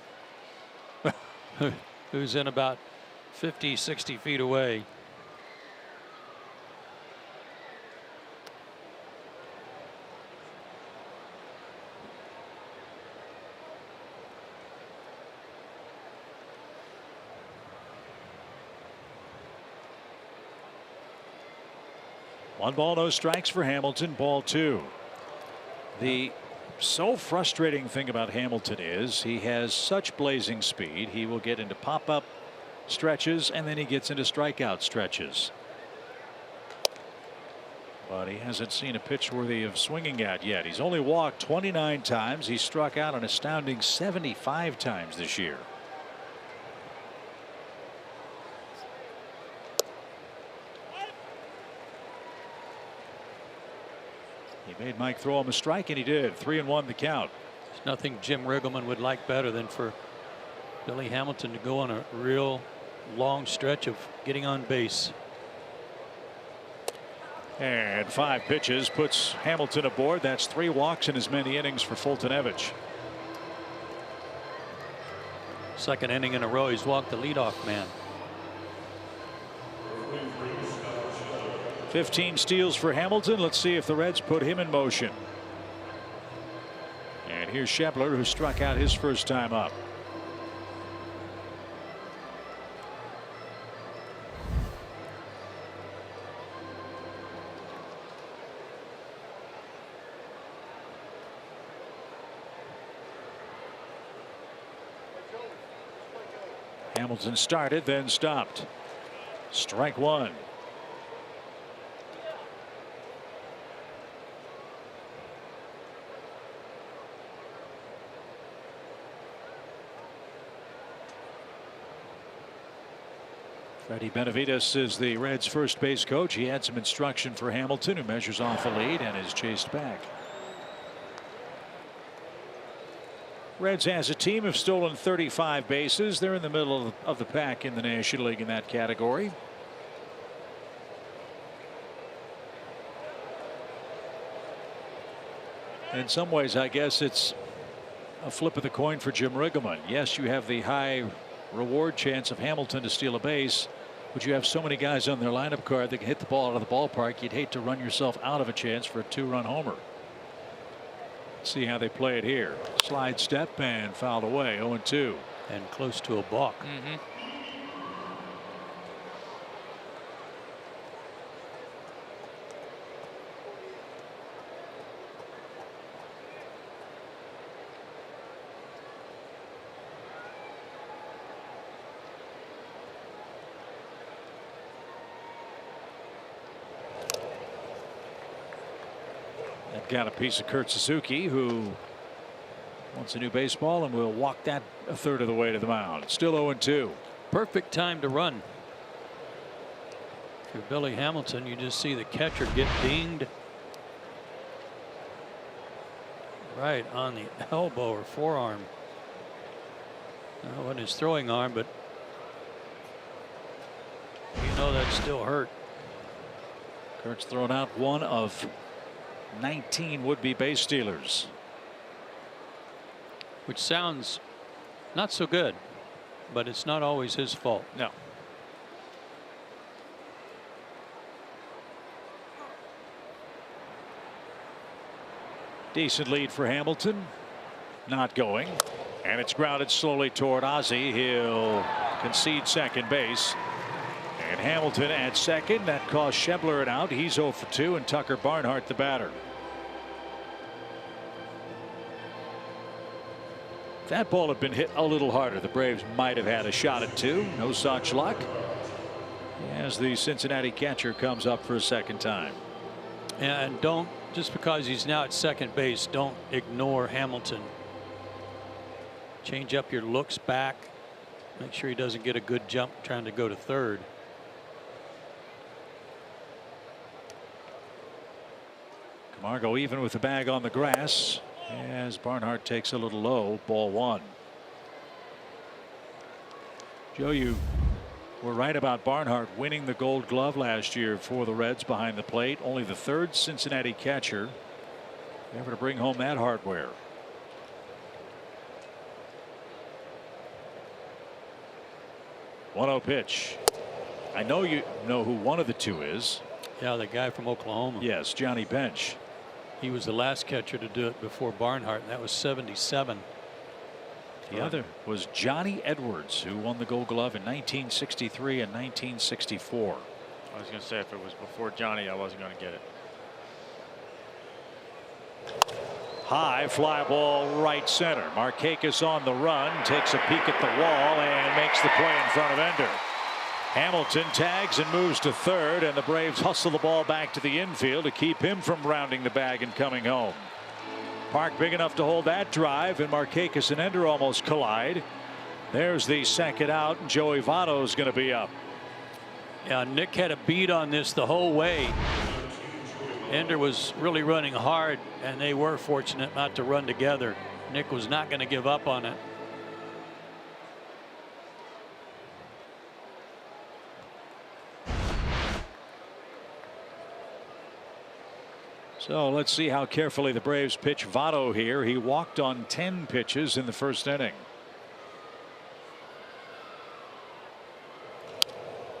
who's in about 50-60 feet away. 1 ball, no strikes for Hamilton. Ball 2. The so frustrating thing about Hamilton is he has such blazing speed. He will get into pop-up stretches and then he gets into strikeout stretches. But he hasn't seen a pitch worthy of swinging at yet. He's only walked 29 times. He's struck out an astounding 75 times this year. He made Mike throw him a strike, and he did. 3-1 the count. There's nothing Jim Riggleman would like better than for Billy Hamilton to go on a real long stretch of getting on base. And 5 pitches puts Hamilton aboard. That's 3 walks in as many innings for Fultonevich. Second inning in a row, he's walked the leadoff man. 15 steals for Hamilton. Let's see if the Reds put him in motion. And here's Shepler, who struck out his first time up. Hamilton started, then stopped. Strike 1. Freddie Benavides is the Reds' first base coach. He had some instruction for Hamilton, who measures off a lead and is chased back. Reds as a team have stolen 35 bases. They're in the middle of the pack in the National League in that category. In some ways, I guess it's a flip of the coin for Jim Riggleman. Yes, you have the high reward chance of Hamilton to steal a base, but you have so many guys on their lineup card that can hit the ball out of the ballpark. You'd hate to run yourself out of a chance for a 2-run homer. See how they play it here. Slide step and fouled away. 0-2. And close to a balk. Got a piece of Kurt Suzuki, who wants a new baseball and will walk that a third of the way to the mound. Still 0-2. Perfect time to run. If you're Billy Hamilton, you just see the catcher get dinged right on the elbow or forearm. That wasn't his throwing arm, but you know that still hurt. Kurt's thrown out one of 19 would-be base stealers, which sounds not so good, but it's not always his fault. No. Decent lead for Hamilton. Not going, and it's grounded slowly toward Ozzie. He'll concede second base. And Hamilton at second. That cost Shepler an out. He's 0 for 2, and Tucker Barnhart the batter. If that ball had been hit a little harder, the Braves might have had a shot at 2. No such luck, as the Cincinnati catcher comes up for a second time. And don't, just because he's now at second base, don't ignore Hamilton. Change up your looks back. Make sure he doesn't get a good jump trying to go to third. Camargo even with the bag on the grass as Barnhart takes a little low. Ball 1. Joe, you were right about Barnhart winning the Gold Glove last year for the Reds behind the plate. Only the 3rd Cincinnati catcher ever to bring home that hardware. One-0 pitch. I know you know who one of the two is. Yeah, the guy from Oklahoma. Yes, Johnny Bench. He was the last catcher to do it before Barnhart, and that was 77. The other was Johnny Edwards, who won the Gold Glove in 1963 and 1964. I was going to say if it was before Johnny, I wasn't going to get it. High fly ball right center. Markakis on the run, takes a peek at the wall and makes the play in front of Ender. Hamilton tags and moves to third, and the Braves hustle the ball back to the infield to keep him from rounding the bag and coming home. Park big enough to hold that drive, and Markakis and Ender almost collide. There's the second out, and Joey Votto's going to be up. Yeah, Nick had a beat on this the whole way. Ender was really running hard, and they were fortunate not to run together. Nick was not going to give up on it. So let's see how carefully the Braves pitch Votto here. He walked on 10 pitches in the first inning.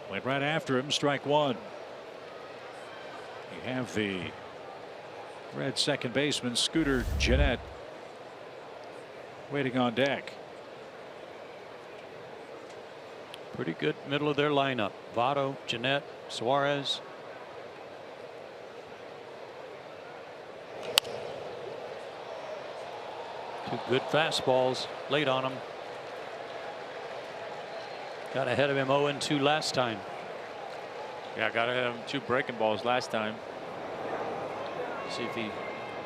Went right after him, strike one. You have the Red second baseman Scooter Gennett waiting on deck. Pretty good middle of their lineup. Votto, Gennett, Suarez. Two good fastballs late on him. Got ahead of him 0-2 last time. Yeah, got ahead of him 2 breaking balls last time. See if he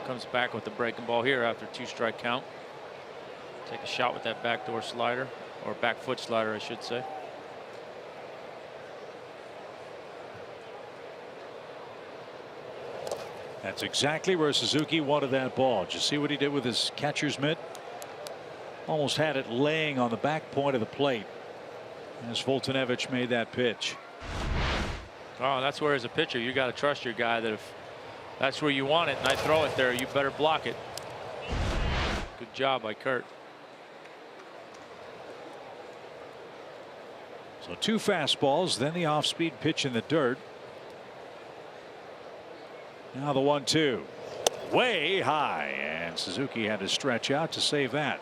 comes back with the breaking ball here after 2-strike count. Take a shot with that backdoor slider, or back foot slider, I should say. That's exactly where Suzuki wanted that ball. Did you see what he did with his catcher's mitt? Almost had it laying on the back point of the plate as Foltynewicz made that pitch. Oh, that's where as a pitcher you got to trust your guy that if that's where you want it and I throw it there, you better block it. Good job by Kurt. So 2 fastballs, then the off-speed pitch in the dirt. Now the 1-2 way high, and Suzuki had to stretch out to save that.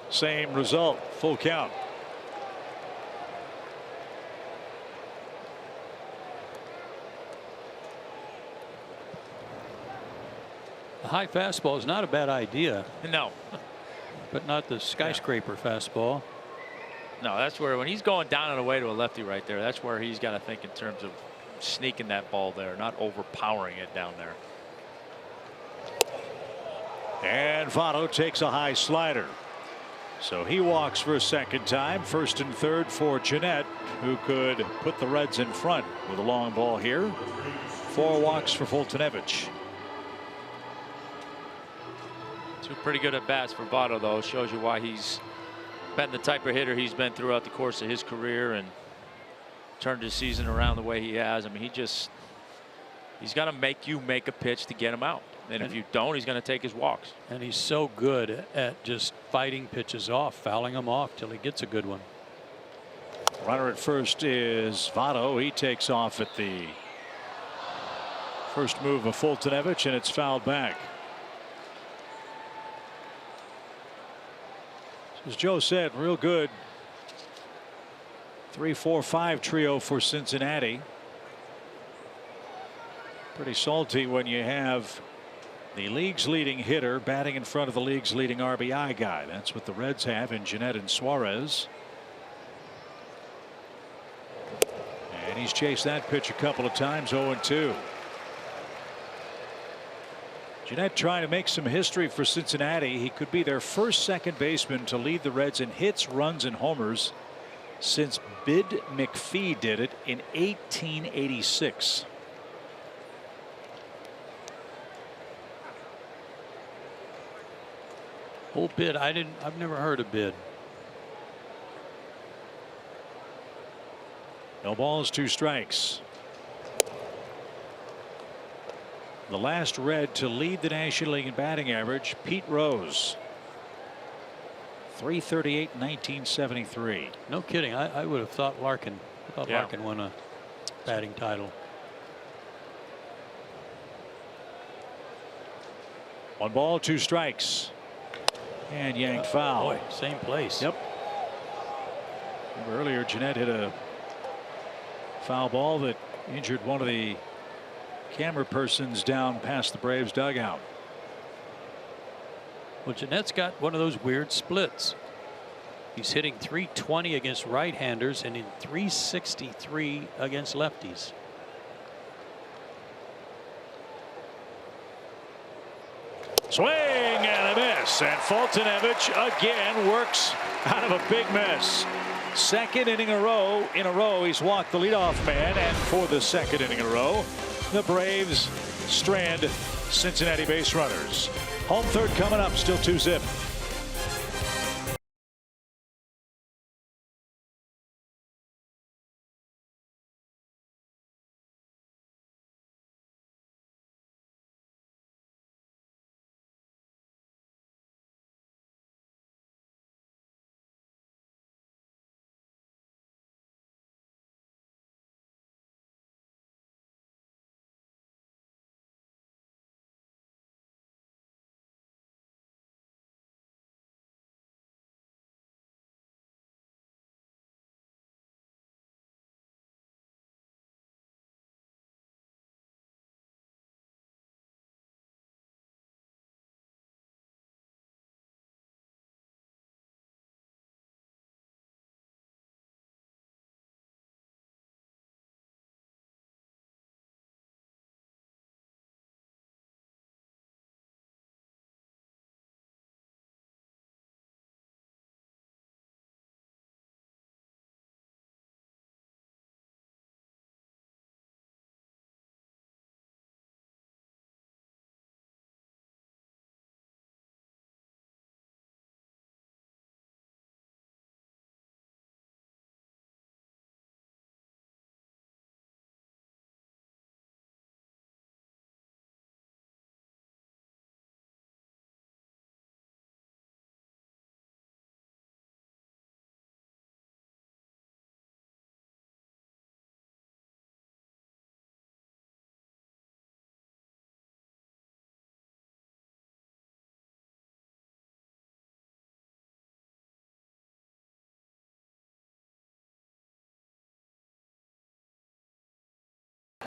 Same result, full count. The high fastball is not a bad idea. No. But not the skyscraper fastball. No, that's where when he's going down and away to a lefty right there, that's where he's got to think in terms of sneaking that ball there, not overpowering it down there. And Votto takes a high slider. So he walks for a second time. First and third for Gennett, who could put the Reds in front with a long ball here. 4 walks for Foltynewicz. 2 pretty good at bats for Votto, though. Shows you why he's been the type of hitter he's been throughout the course of his career and turned his season around the way he has. I mean, he's got to make you make a pitch to get him out. And if you don't, he's going to take his walks. And he's so good at just fighting pitches off, fouling them off till he gets a good one. Runner at first is Votto. He takes off at the first move of Foltynewicz, and it's fouled back. As Joe said, real good 3-4-5 trio for Cincinnati. Pretty salty when you have the league's leading hitter batting in front of the league's leading RBI guy. That's what the Reds have in Gennett and Suarez. And he's chased that pitch a couple of times. 0-2. Gennett trying to make some history for Cincinnati. He could be their first second baseman to lead the Reds in hits, runs, and homers since Bid McPhee did it in 1886. Old Bid, I've never heard of Bid. No balls, 2 strikes. The last Red to lead the National League in batting average, Pete Rose. 338 in 1973. No kidding. I would have thought Larkin. Larkin won a batting title. 1 ball, 2 strikes. And yanked foul. Boy, same place. Yep. Remember earlier, Jeanette hit a foul ball that injured one of the camera persons down past the Braves dugout. Well, Jeanette's got one of those weird splits. He's hitting .320 against right-handers and in .363 against lefties. Swing and a miss, and Fultonevich again works out of a big miss. Second inning in a row, he's walked the leadoff man, and for the second inning in a row, the Braves strand Cincinnati base runners. Home third coming up, still 2-zip.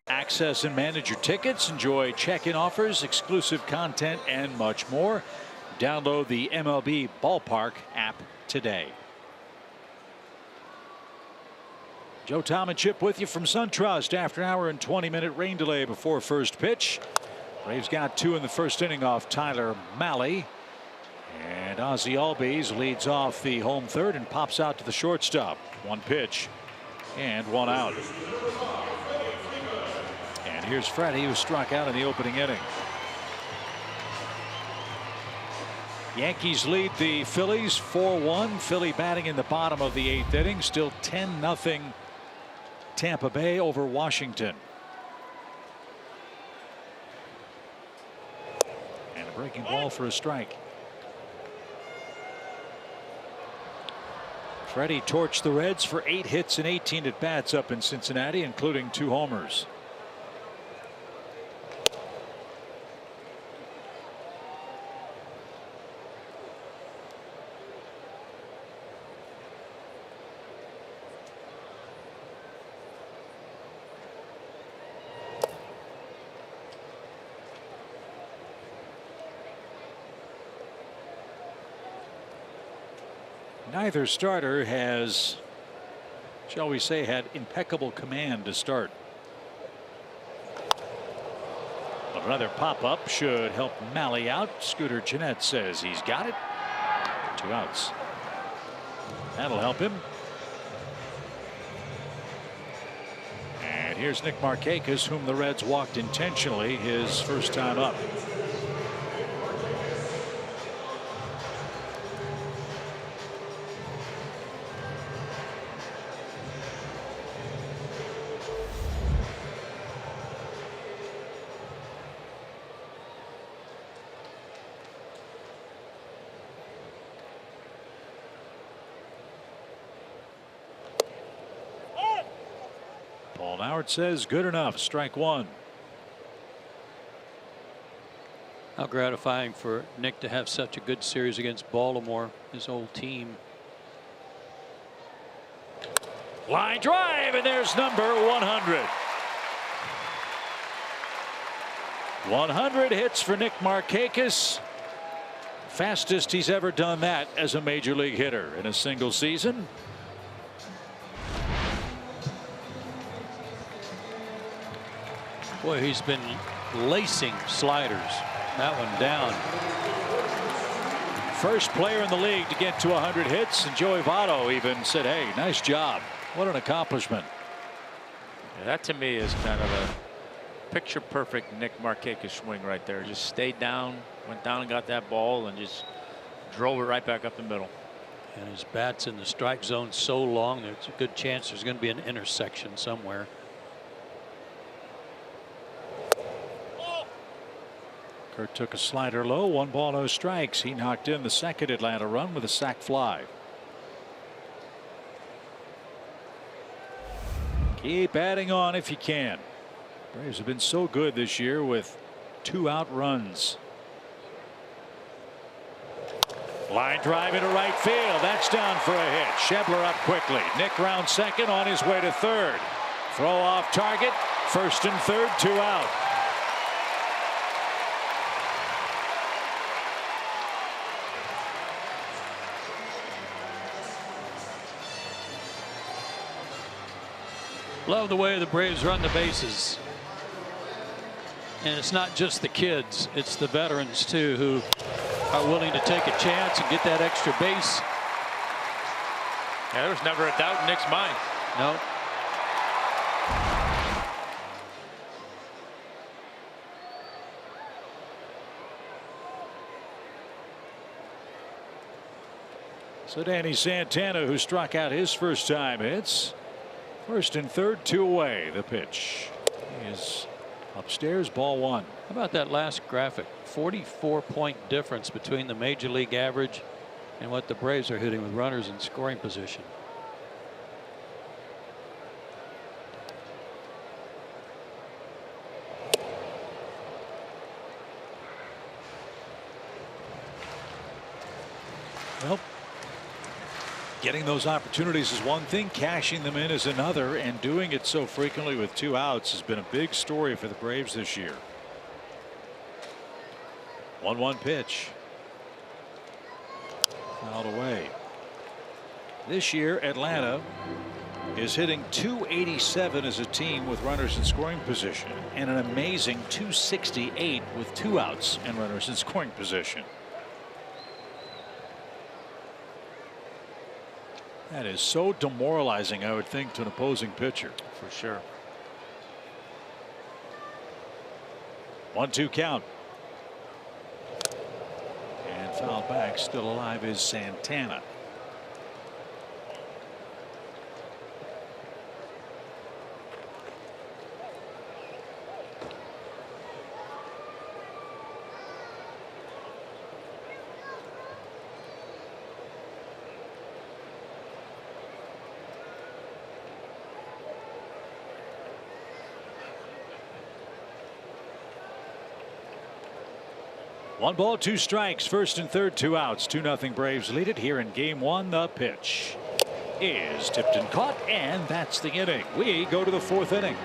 Access and manage your tickets. Enjoy check-in offers, exclusive content, and much more. Download the MLB Ballpark app today. Joe, Tom, and Chip with you from SunTrust. After an hour and 20-minute rain delay before first pitch. Braves got 2 in the first inning off Tyler Mahle. And Ozzie Albies leads off the home third and pops out to the shortstop. 1 pitch and 1 out. And here's Freddie, who struck out in the opening inning. Yankees lead the Phillies 4-1. Philly batting in the bottom of the 8th inning. Still 10-0 Tampa Bay over Washington. And a breaking ball for a strike. Freddie torched the Reds for 8 hits and 18 at bats up in Cincinnati, including 2 homers. Neither starter has, shall we say, had impeccable command to start. But another pop-up should help Mahle out. Scooter Gennett says he's got it. 2 outs. That'll help him. And here's Nick Markakis, whom the Reds walked intentionally his first time up. Now it says good enough. Strike one. How gratifying for Nick to have such a good series against Baltimore, his old team. Line drive, and there's number 100. 100 hits for Nick Markakis. Fastest he's ever done that as a major league hitter in a single season. Boy, he's been lacing sliders. That one down. First player in the league to get to 100 hits, and Joey Votto even said, hey, nice job. What an accomplishment. Yeah, that to me is kind of a picture perfect Nick Markakis swing right there. Just stayed down, went down and got that ball and just drove it right back up the middle. And his bat's in the strike zone so long, there's a good chance there's going to be an intersection somewhere. Kurt took a slider low, 1 ball, no strikes. He knocked in the second Atlanta run with a sac fly. Keep adding on if you can. Braves have been so good this year with 2 out runs. Line drive into right field. That's down for a hit. Schebler up quickly. Nick round second, on his way to third. Throw off target. First and third, 2 out. Love the way the Braves run the bases. And it's not just the kids, it's the veterans too who are willing to take a chance and get that extra base. Yeah, there was never a doubt in Nick's mind. No. So Danny Santana, who struck out his first time hits. First and third, 2 away. The pitch is upstairs, ball 1. How about that last graphic? 44-point difference between the major league average and what the Braves are hitting with runners in scoring position. Well, getting those opportunities is one thing, cashing them in is another, and doing it so frequently with 2 outs has been a big story for the Braves this year. 1-1 pitch. Fouled away. This year, Atlanta is hitting .287 as a team with runners in scoring position, and an amazing .268 with 2 outs and runners in scoring position. That is so demoralizing, I would think, to an opposing pitcher. For sure. 1-2 count. And foul back. Still alive is Santana. One ball, 2 strikes, first and third, 2 outs. 2-0 Braves lead it here in game 1. The pitch is tipped and caught, and that's the inning. We go to the 4th inning.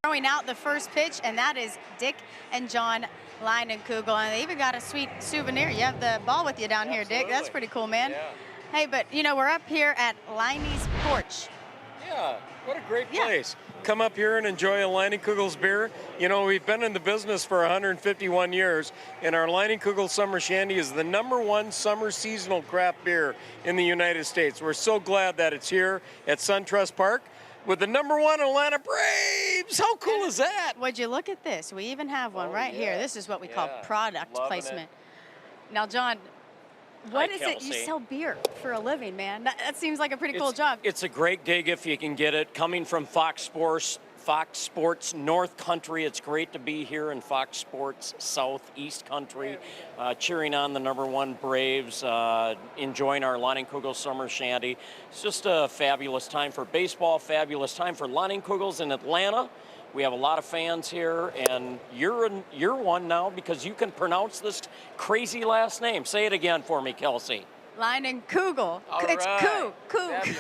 throwing out the first pitch, and that is Dick and John Leinenkugel. And they even got a sweet souvenir. You have the ball with you down here, Dick. That's pretty cool, man. Yeah. Hey, but, you know, we're up here at Liney's Porch. Yeah, what a great place. Come up here and enjoy a Leinenkugel's beer. You know, we've been in the business for 151 years, and our Leinenkugel Summer Shandy is the #1 summer seasonal craft beer in the United States. We're so glad that it's here at SunTrust Park with the #1 Atlanta Braves. How cool is that? Would you look at this? We even have one right here. This is what we call product placement. Now, John, what is it? You sell beer for a living, man. That seems like a pretty cool job. It's a great gig if you can get it. Coming from Fox Sports North Country, it's great to be here in Fox Sports Southeast Country, cheering on the #1 Braves, enjoying our Leinenkugel Summer Shandy. It's just a fabulous time for baseball, fabulous time for Leinenkugels in Atlanta. We have a lot of fans here, and you're one now because you can pronounce this crazy last name. Say it again for me, Kelsey. Leinenkugel. It's right. Koo. Fabulous.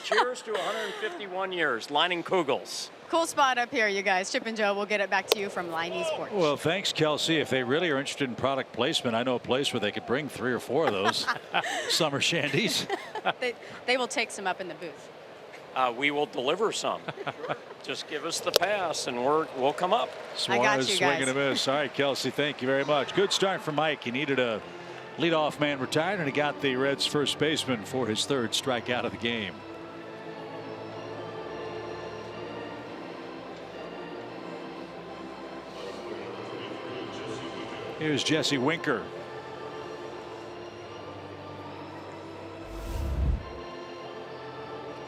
Cheers to 151 years, Leinenkugels. Cool spot up here, you guys. Chip and Joe, we'll get it back to you from Liney's Porch. Well, thanks, Kelsey. If they really are interested in product placement, I know a place where they could bring 3 or 4 of those summer shandies. They will take some up in the booth. We will deliver some. Just give us the pass, and we'll come up. I got you, swing guys. and a miss. All right, Kelsey, thank you very much. Good start for Mike. He needed a leadoff man retired, and he got the Reds' first baseman for his 3rd strikeout of the game. Here's Jesse Winker.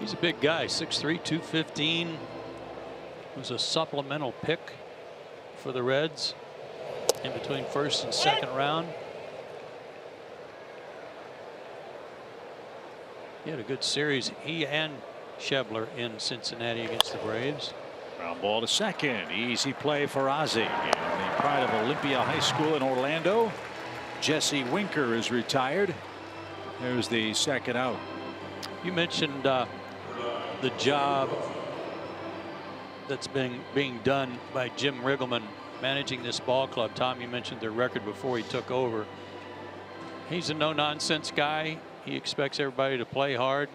He's a big guy, 6'3", 215. Was a supplemental pick for the Reds in between 1st and 2nd round. He had a good series, he and Schebler, in Cincinnati against the Braves. Ground ball to second. Easy play for Ozzie. And the pride of Olympia High School in Orlando. Jesse Winker is retired. There's the 2nd out. You mentioned the job that's being done by Jim Riggleman managing this ball club. Tom, you mentioned their record before he took over. He's a no-nonsense guy. He expects everybody to play hard.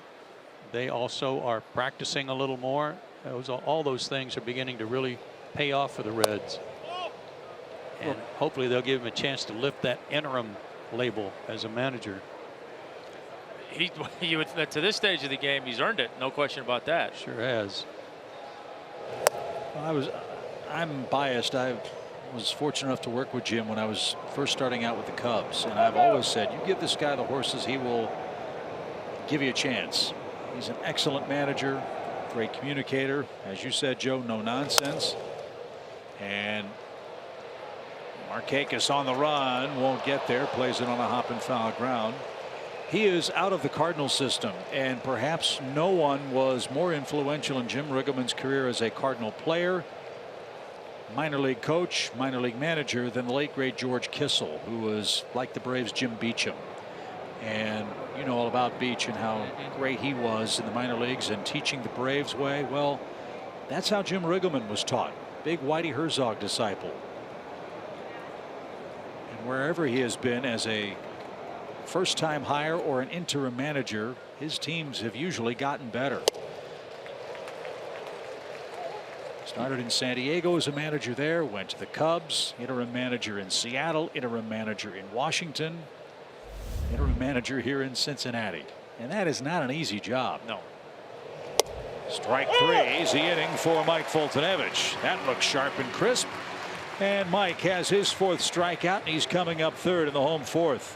They also are practicing a little more. All those things are beginning to really pay off for the Reds. And hopefully they'll give him a chance to lift that interim label as a manager. To this stage of the game, he's earned it. No question about that. Sure has. I'm biased. I was fortunate enough to work with Jim when I was first starting out with the Cubs, and I've always said, you give this guy the horses, he will give you a chance. He's an excellent manager, great communicator, as you said, Joe, no nonsense. And Markakis on the run, won't get there, plays it on a hop and foul ground. He is out of the Cardinals system, and perhaps no one was more influential in Jim Riggleman's career as a Cardinal player, minor league coach, minor league manager than the late great George Kissel, who was like the Braves' Jim Beecham. And you know all about Beach and how great he was in the minor leagues and teaching the Braves way. Well, that's how Jim Riggleman was taught. Big Whitey Herzog disciple. And wherever he has been as a first-time hire or an interim manager, his teams have usually gotten better. Started in San Diego as a manager there, went to the Cubs, interim manager in Seattle, interim manager in Washington, interim manager here in Cincinnati. And that is not an easy job. No. Strike 3, easy inning for Mike Foltynewicz. That looks sharp and crisp. And Mike has his 4th strikeout, and he's coming up 3rd in the home 4th.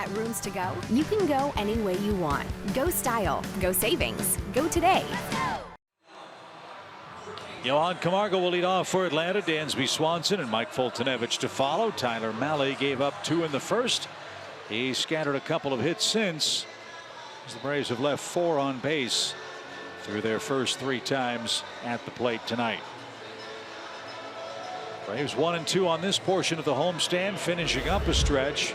get rooms to go? You can go any way you want. Go style, go savings, go today. Johan Camargo will lead off for Atlanta. Dansby Swanson and Mike Foltynewicz to follow. Tyler Mahle gave up 2 in the first. He scattered a couple of hits since, as the Braves have left 4 on base through their first 3 times at the plate tonight. Braves 1-2 on this portion of the homestand, finishing up a stretch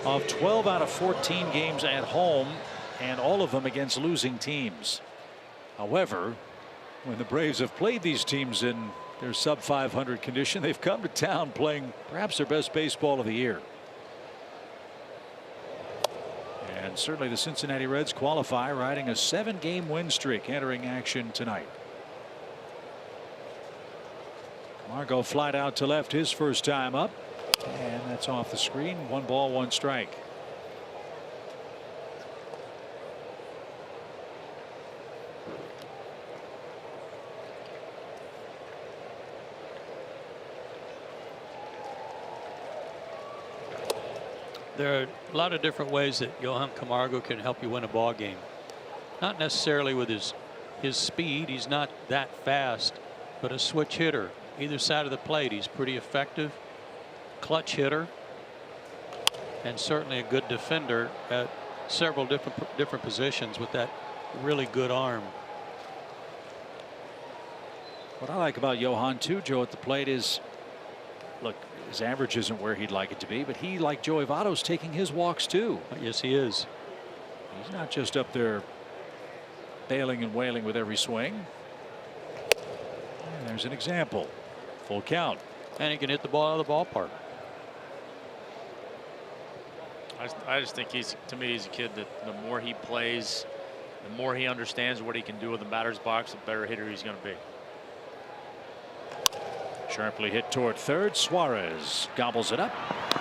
of 12 out of 14 games at home, and all of them against losing teams. However, when the Braves have played these teams in their sub 500 condition, they've come to town playing perhaps their best baseball of the year. And certainly the Cincinnati Reds qualify, riding a 7-game win streak entering action tonight. Camargo flied out to left his first time up, and that's off the screen. 1 ball, 1 strike. There are a lot of different ways that Johan Camargo can help you win a ball game. Not necessarily with his speed. He's not that fast, but a switch hitter. Either side of the plate, he's pretty effective. Clutch hitter, and certainly a good defender at several different positions with that really good arm. What I like about Johan too, Joe, at the plate is, look, his average isn't where he'd like it to be, but he, like Joey Votto's, taking his walks too. Yes, he is. He's not just up there bailing and wailing with every swing. And there's an example. Full count. And he can hit the ball out of the ballpark. I just think to me, he's a kid that the more he plays, the more he understands what he can do with the batter's box, the better hitter he's going to be. Sharply hit toward third. Suarez gobbles it up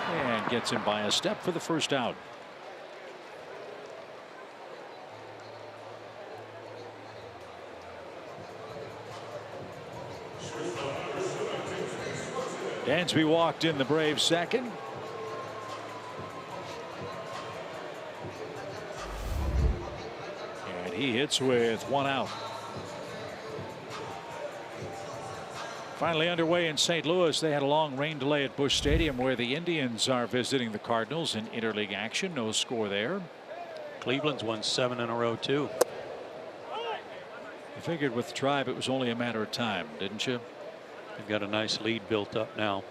and gets him by a step for the first out. Dansby walked in the Braves second. And he hits with 1 out. Finally underway in St. Louis. They had a long rain delay at Busch Stadium, where the Indians are visiting the Cardinals in interleague action. No score there. Cleveland's won 7 in a row too. You figured with the Tribe it was only a matter of time, didn't you? They've got a nice lead built up now.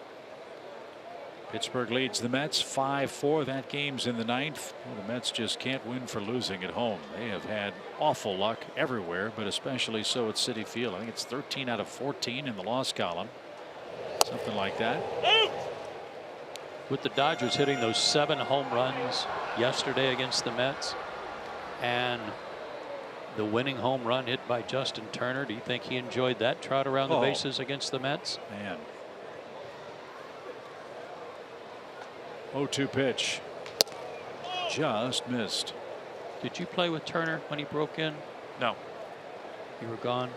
Pittsburgh leads the Mets 5-4. That game's in the 9th. Well, the Mets just can't win for losing at home. They have had awful luck everywhere, but especially so at Citi Field. I think it's 13 out of 14 in the loss column. Something like that. With the Dodgers hitting those 7 home runs yesterday against the Mets, and the winning home run hit by Justin Turner, do you think he enjoyed that trot around the bases against the Mets? Man. 0-2 pitch. Just missed. Did you play with Turner when he broke in? No. You were gone.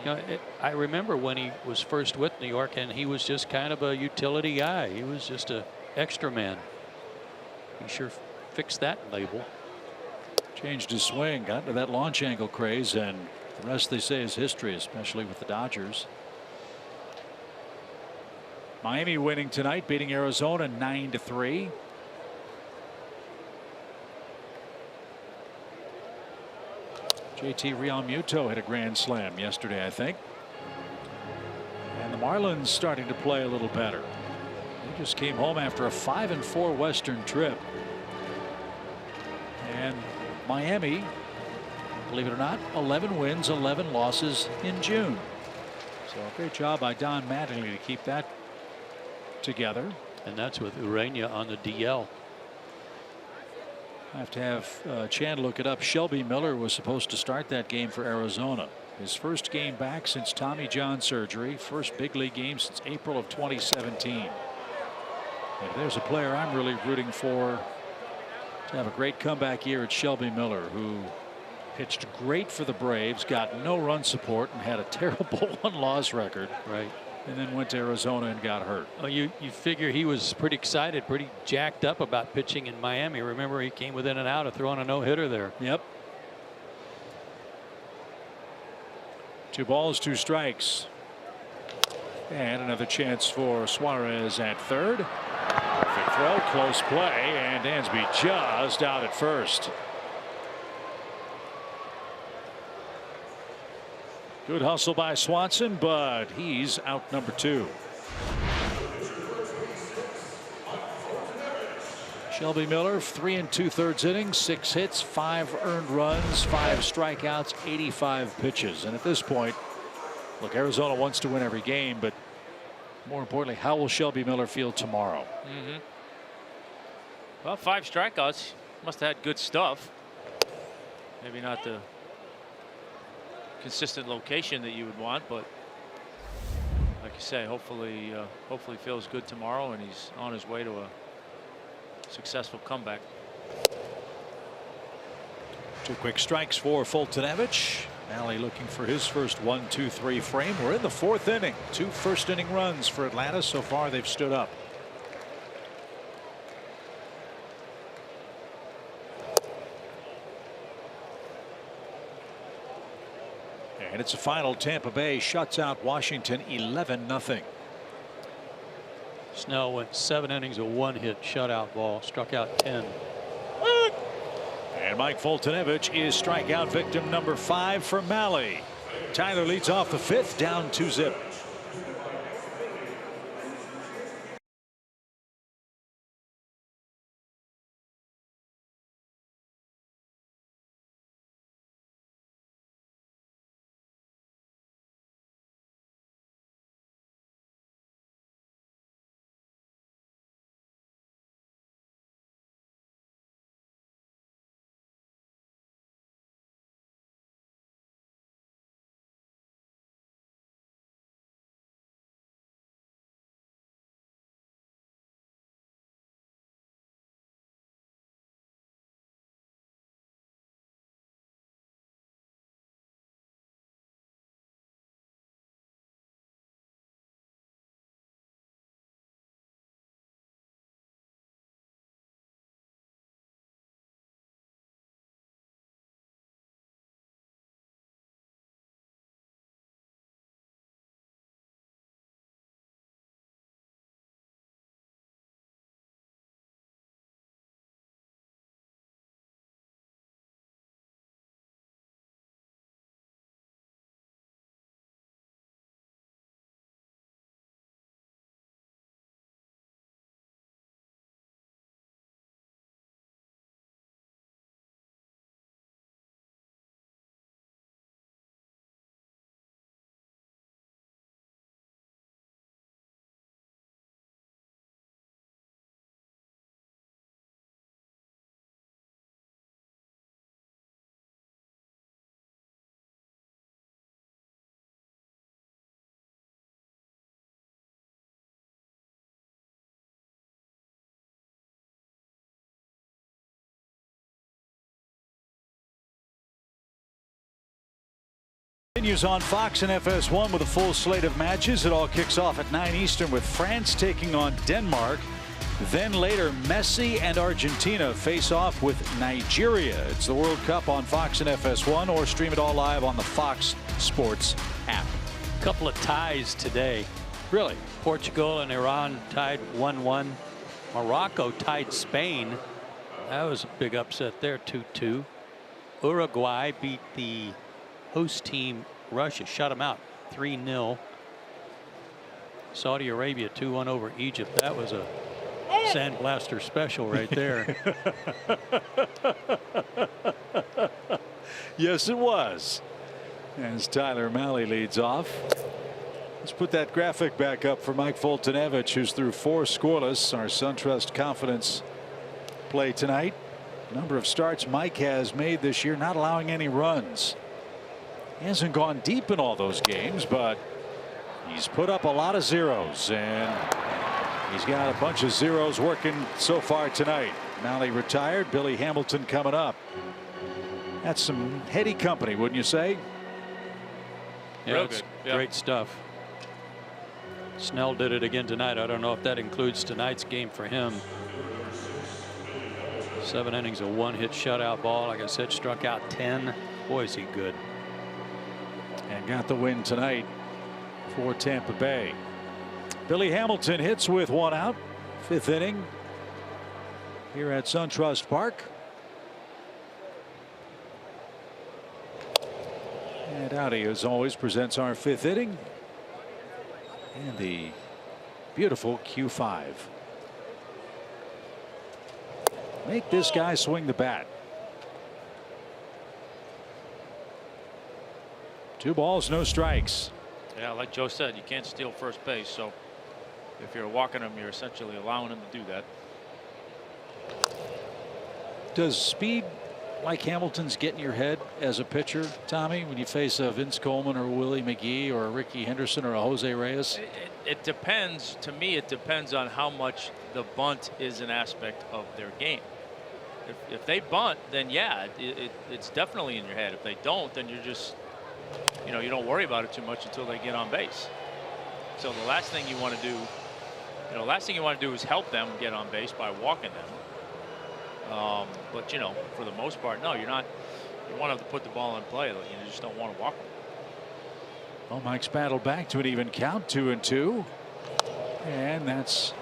You know, I remember when he was first with New York, and he was just kind of a utility guy. He was just a extra man. He sure fixed that label. Changed his swing, got into that launch angle craze, and the rest, they say, is history, especially with the Dodgers. Miami winning tonight, beating Arizona 9-3. JT Realmuto hit a grand slam yesterday, I think. And the Marlins starting to play a little better. They just came home after a 5-4 Western trip. And Miami, believe it or not, 11 wins, 11 losses in June. So a great job by Don Mattingly to keep that together. And that's with Urania on the DL. I have to have Chan look it up. Shelby Miller was supposed to start that game for Arizona. His first game back since Tommy John surgery. First big league game since April of 2017. If there's a player I'm really rooting for to have a great comeback year, it's Shelby Miller, who pitched great for the Braves, got no run support, and had a terrible 1-loss record. Right. and then went to Arizona and got hurt. Well, you figure he was pretty excited, pretty jacked up about pitching in Miami. Remember, he came within an out of throwing a no-hitter there. Yep. 2 balls, 2 strikes. And another chance for Suarez at third. Perfect throw, close play, and Dansby just out at first. Good hustle by Swanson, but he's out number 2. Shelby Miller, 3 2/3 innings, 6 hits, 5 earned runs, 5 strikeouts, 85 pitches. And at this point, look, Arizona wants to win every game, but more importantly, how will Shelby Miller feel tomorrow? Well, 5 strikeouts. Must have had good stuff. Maybe not the consistent location that you would want, but like you say, hopefully feels good tomorrow, and he's on his way to a successful comeback. 2 quick strikes for Fultonevich. Malley looking for his first 1-2-3 frame. We're in the 4th inning. 2 first-inning runs for Atlanta. So far, they've stood up. And it's a final. Tampa Bay shuts out Washington 11-0. Snell went 7 innings of 1 hit shutout ball, struck out 10. And Mike Fultonevich is strikeout victim number 5 for Malley. Tyler leads off the 5th, down 2-0. Continues on Fox and FS1 with a full slate of matches. It all kicks off at 9 Eastern with France taking on Denmark. Then later, Messi and Argentina face off with Nigeria. It's the World Cup on Fox and FS1, or stream it all live on the Fox Sports app. A couple of ties today. Really? Portugal and Iran tied 1-1. Morocco tied Spain. That was a big upset there, 2-2. Uruguay beat the host team Russia, shut them out 3-0. Saudi Arabia 2-1 over Egypt. That was a sandblaster special right there. Yes, it was. As Tyler Malley leads off. Let's put that graphic back up for Mike Fultonevich, who's through 4 scoreless. Our SunTrust Confidence play tonight. Number of starts Mike has made this year, not allowing any runs. He hasn't gone deep in all those games, but he's put up a lot of zeros, and he's got a bunch of zeros working so far tonight. Malley retired. Billy Hamilton coming up. That's some heady company, wouldn't you say? Yeah, Real it's good. Yeah. great stuff. Snell did it again tonight. I don't know if that includes tonight's game for him. 7 innings, a 1-hit shutout ball. Like I said, struck out 10. Boy, is he good. And got the win tonight for Tampa Bay. Billy Hamilton hits with 1 out. 5th inning here at SunTrust Park. And Audi, as always, presents our 5th inning. And the beautiful Q5. Make this guy swing the bat. 2 balls, no strikes. Yeah, like Joe said, you can't steal first base. So if you're walking him, you're essentially allowing him to do that. Does speed like Hamilton's get in your head as a pitcher, Tommy, when you face a Vince Coleman or Willie McGee or a Ricky Henderson or a Jose Reyes? It depends. To me, it depends on how much the bunt is an aspect of their game. If they bunt, then yeah, it's definitely in your head. If they don't, then you're just, you don't worry about it too much until they get on base. So the last thing you want to do, is help them get on base by walking them. But for the most part, no, you're not. You want to put the ball in play. You just don't want to walk them. Well, Mike's battled back to an even count, 2-2, and that's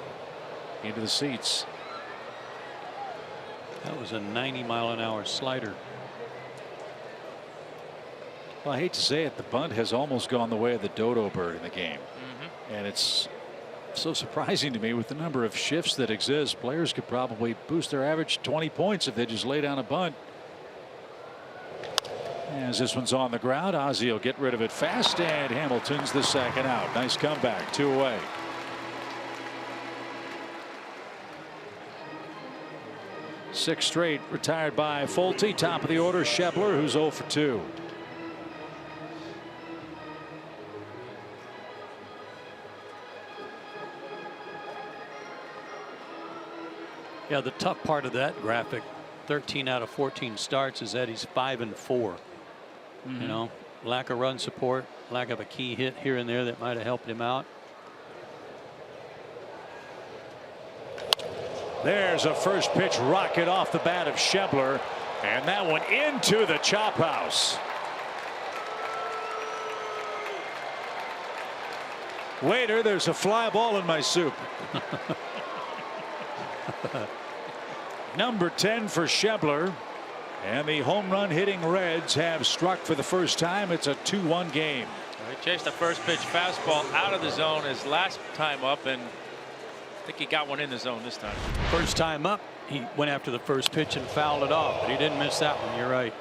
into the seats. That was a 90-mile-an-hour slider. Well, I hate to say it, the bunt has almost gone the way of the dodo bird in the game. And it's so surprising to me with the number of shifts that exist. Players could probably boost their average 20 points if they just lay down a bunt. As this one's on the ground, Ozzie will get rid of it fast, and Hamilton's the 2nd out. Nice comeback, 2 away. Six straight retired by Fulte. Top of the order, Schebler, who's 0 for 2. Yeah, the tough part of that graphic, 13 out of 14 starts, is that he's 5-4. Lack of run support, lack of a key hit here and there that might have helped him out. There's a first pitch rocket off the bat of Schebler, and that one into the chop house. Waiter, there's a fly ball in my soup. Number 10 for Schebler, and the home run hitting Reds have struck for the first time. It's a 2-1 game. He chased the first pitch fastball out of the zone his last time up, and I think he got one in the zone this time. First time up, he went after the first pitch and fouled it off, but he didn't miss that one. You're right.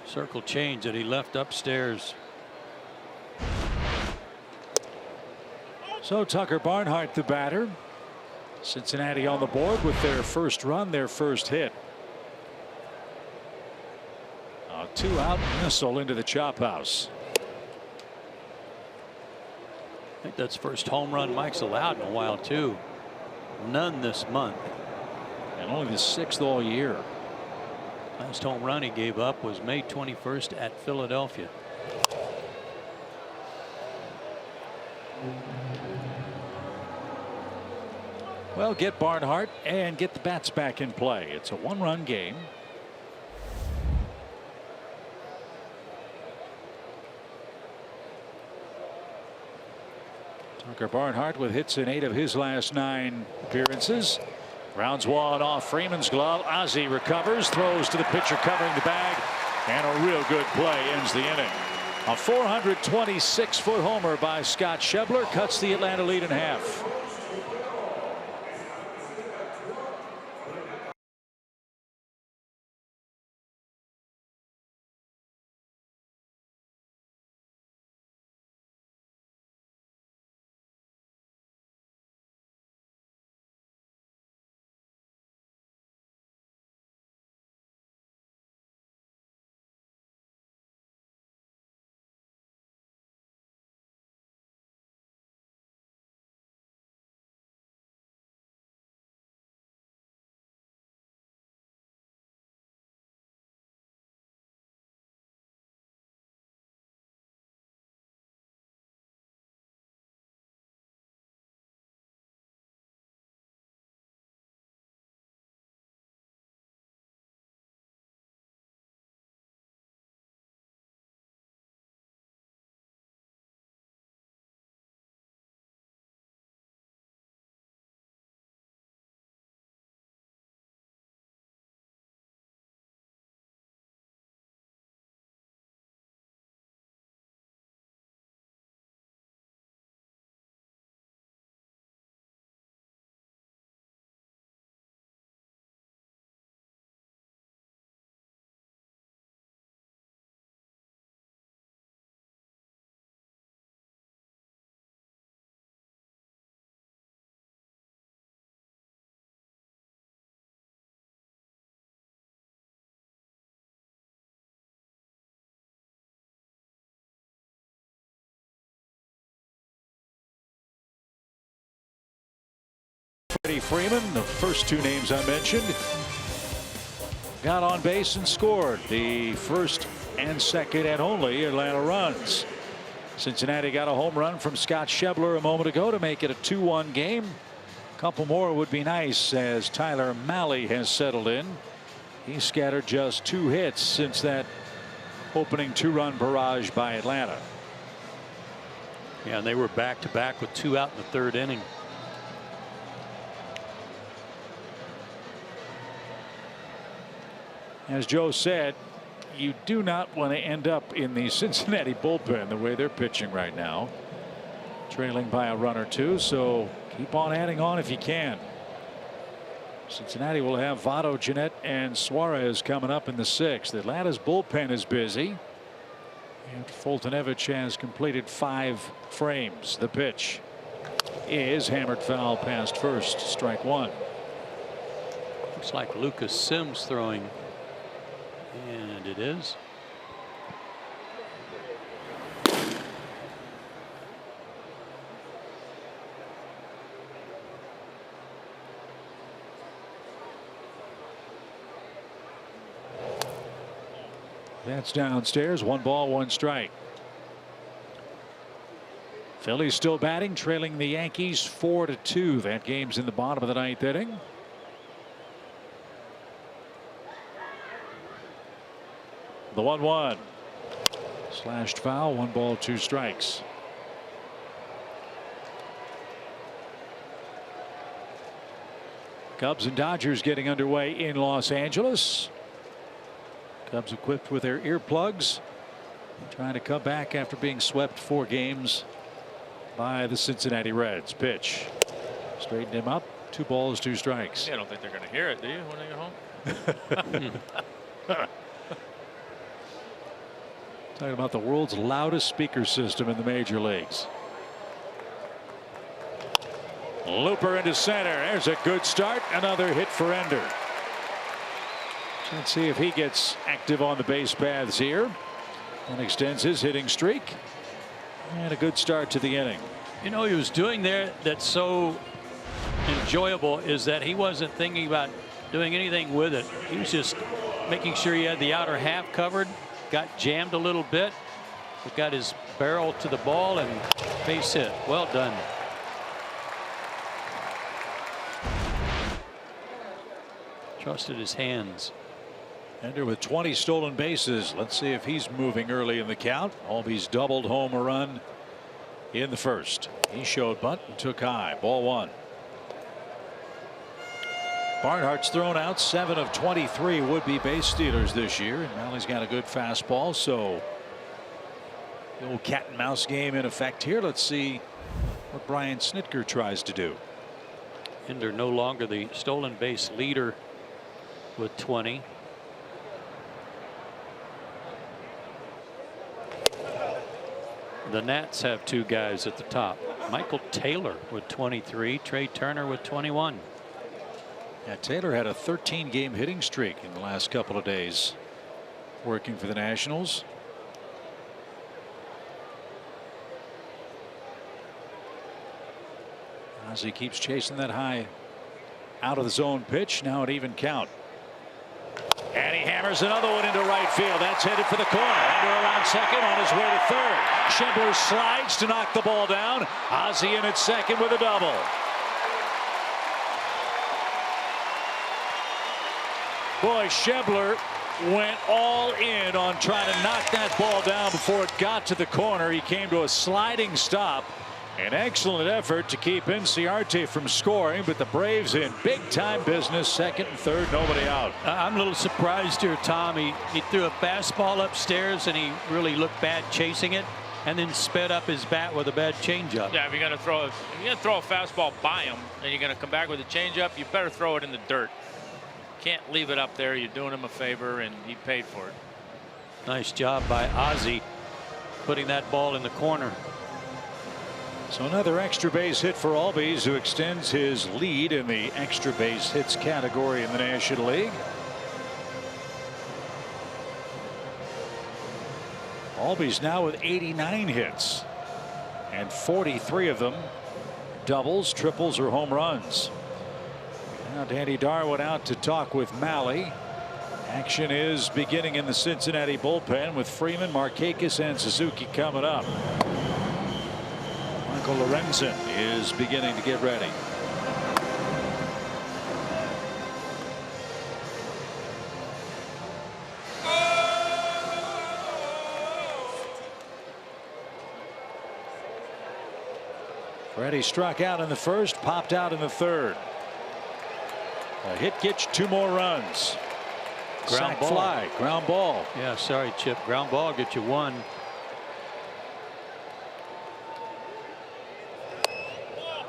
Circle change that he left upstairs. So Tucker Barnhart, the batter. Cincinnati on the board with their first run, their first hit. A 2-out missile into the chop house. I think that's first home run Mike's allowed in a while too. None this month. And only the 6th all year. Last home run he gave up was May 21st at Philadelphia. Well, get Barnhart and get the bats back in play. It's a 1-run game. Tucker Barnhart with hits in 8 of his last 9 appearances. Rounds one off Freeman's glove. Ozzie recovers, throws to the pitcher covering the bag, and a real good play ends the inning. A 426-foot homer by Scott Schebler cuts the Atlanta lead in half. Freddie Freeman, the first two names I mentioned, got on base and scored the first and second and only Atlanta runs. Cincinnati got a home run from Scott Schebler a moment ago to make it a 2-1 game. A couple more would be nice as Tyler Mahle has settled in. He scattered just 2 hits since that opening 2-run barrage by Atlanta. Yeah, and they were back to back with 2 out in the 3rd inning. As Joe said, you do not want to end up in the Cincinnati bullpen the way they're pitching right now, trailing by a run or 2, so keep on adding on if you can. Cincinnati will have Votto, Jeanette, and Suarez coming up in the 6th. Atlanta's bullpen is busy, and Foltynewicz has completed 5 frames. The pitch is hammered foul past first, strike 1. Looks like Lucas Sims throwing, and it is. That's downstairs. 1 ball, 1 strike. Phillies still batting, trailing the Yankees 4-2. That game's in the bottom of the 9th inning. The 1-1. Slashed foul. 1 ball, 2 strikes. Cubs and Dodgers getting underway in Los Angeles. Cubs equipped with their earplugs, trying to come back after being swept 4 games by the Cincinnati Reds. Pitch. Straightened him up. 2 balls, 2 strikes. Yeah, I don't think they're going to hear it, do you, when they get home? Talking about the world's loudest speaker system in the major leagues. Looper into center. There's a good start. Another hit for Ender. Let's see if he gets active on the base paths here and extends his hitting streak. And a good start to the inning. You know, he was doing there that's so enjoyable is that he wasn't thinking about doing anything with it. He was just making sure he had the outer half covered, got jammed a little bit, but got his barrel to the ball and base hit. Well done. Trusted his hands. Ender with 20 stolen bases. Let's see if he's moving early in the count. Albies doubled home a run in the first. He showed bunt and took high. Ball 1. Barnhart's thrown out 7 of 23 would-be base stealers this year, and Mally's got a good fastball, so the old cat and mouse game in effect here. Let's see what Brian Snitker tries to do. Ender no longer the stolen base leader with 20. The Nats have 2 guys at the top. Michael Taylor with 23, Trey Turner with 21. Yeah, Taylor had a 13-game hitting streak in the last couple of days working for the Nationals. As he keeps chasing that high out of the zone pitch, now at even count. And he hammers another one into right field. That's headed for the corner. Ender around second, on his way to third. Schebler slides to knock the ball down. Ozzie in at second with a double. Boy, Schebler went all in on trying to knock that ball down before it got to the corner. He came to a sliding stop. An excellent effort to keep Inciarte from scoring, but the Braves in big-time business. Second and third, nobody out. I'm a little surprised here, Tom. He threw a fastball upstairs, and he really looked bad chasing it, and then sped up his bat with a bad changeup. Yeah, if you're going to throw a fastball by him, and you're going to come back with a changeup, you better throw it in the dirt. Can't leave it up there. You're doing him a favor, and he paid for it. Nice job by Ozzie putting that ball in the corner. So another extra base hit for Albies, who extends his lead in the extra base hits category in the National League. Albies now with 89 hits, and 43 of them doubles, triples, or home runs. Now Danny Darwin out to talk with Malley. Action is beginning in the Cincinnati bullpen with Freeman, Markakis, and Suzuki coming up. Michael Lorenzen is beginning to get ready. Freddie struck out in the first, popped out in the third. A hit gets 2 more runs. Ground Sac ball. fly, ground ball. Yeah, sorry, Chip. Ground ball get you 1.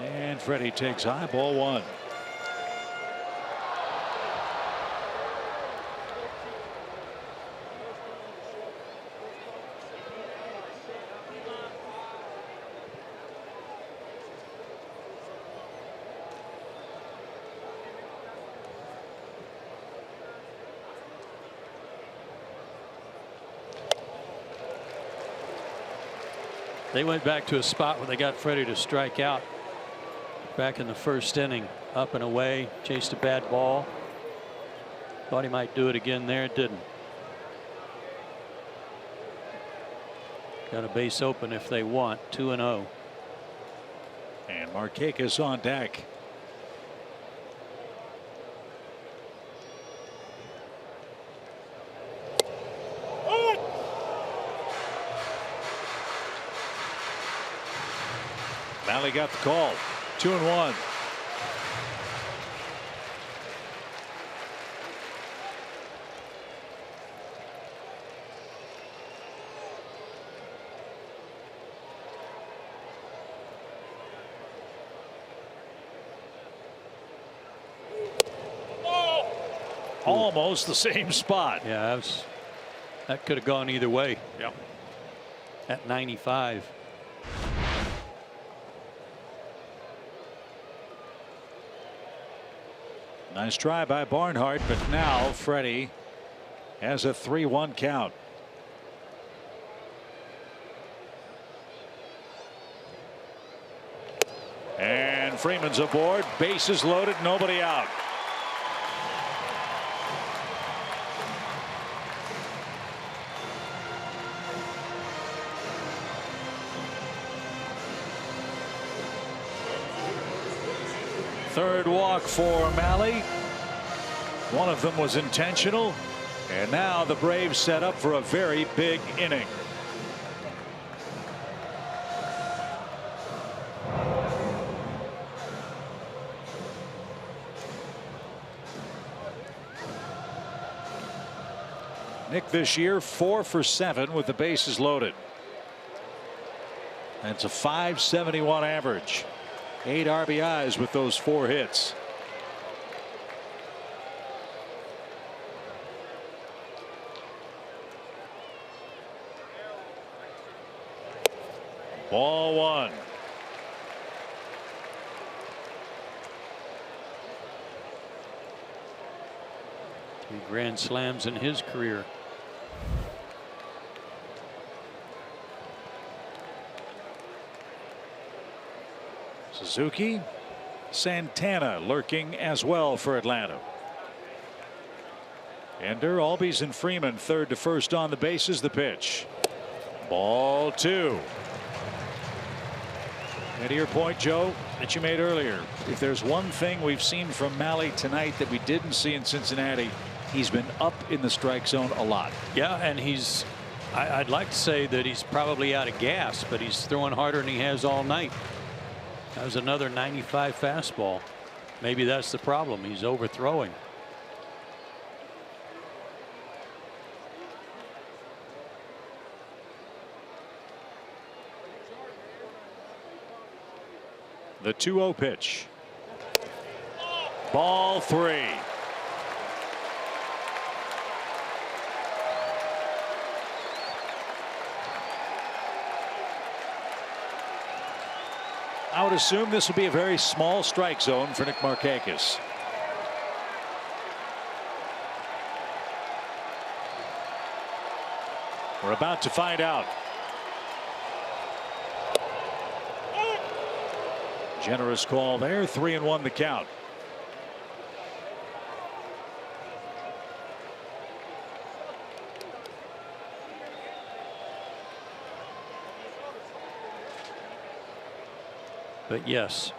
And Freddie takes high, ball 1. They went back to a spot where they got Freddie to strike out back in the first inning. Up and away, chased a bad ball. Thought he might do it again there, didn't. Got a base open if they want. 2-0. And Markakis on deck. Malley got the call. 2-1. Almost the same spot. Yeah, that could have gone either way. Yep. At 95. Nice try by Barnhart, but now Freddie has a 3-1 count. And Freeman's aboard, bases loaded, nobody out. Third walk for Malley. One of them was intentional. And now the Braves set up for a very big inning. Nick this year 4 for 7 with the bases loaded. That's a .571 average. 8 RBIs with those 4 hits. Ball 1. Three grand slams in his career. Suzuki, Santana lurking as well for Atlanta. Ender, Albies, and Freeman third to first on the bases. The pitch. Ball 2. And to your point, Joe, that you made earlier, if there's one thing we've seen from Malley tonight that we didn't see in Cincinnati, he's been up in the strike zone a lot. Yeah, and I'd like to say that he's probably out of gas, but he's throwing harder than he has all night. That was another 95 fastball. Maybe that's the problem. He's overthrowing. The 2-0 pitch. Ball 3. I would assume this would be a very small strike zone for Nick Markakis. We're about to find out. Generous call there. 3-1 the count. But yes,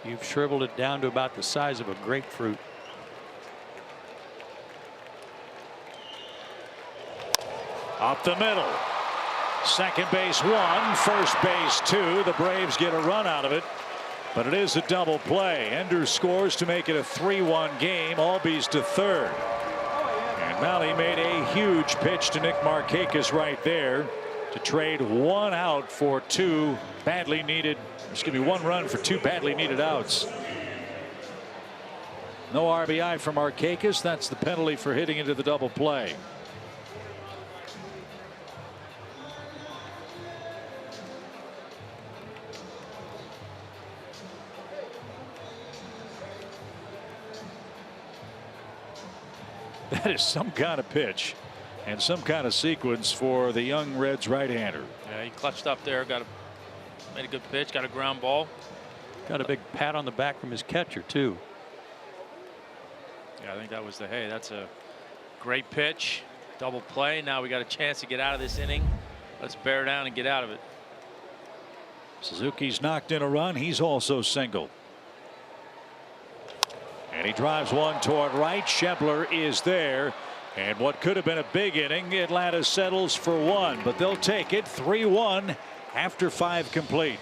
you've shriveled it down to about the size of a grapefruit. Up the middle. Second base 1, first base 2. The Braves get a run out of it, but it is a double play. Ender scores to make it a 3-1 game. Albies to third. And Malley made a huge pitch to Nick Markakis right there to trade 1 out for 2 badly needed. Excuse me, 1 run for 2 badly needed outs. No RBI for Markakis. That's the penalty for hitting into the double play. That is some kind of pitch and some kind of sequence for the young Reds right-hander. Yeah, he clutched up there, made a good pitch, got a ground ball. Got a big pat on the back from his catcher too. Yeah, I think that was that's a great pitch. Double play. Now we got a chance to get out of this inning. Let's bear down and get out of it. Suzuki's knocked in a run. He's also singled. And he drives one toward right. Schebler is there. And what could have been a big inning, Atlanta settles for 1, but they'll take it 3-1 after 5 complete.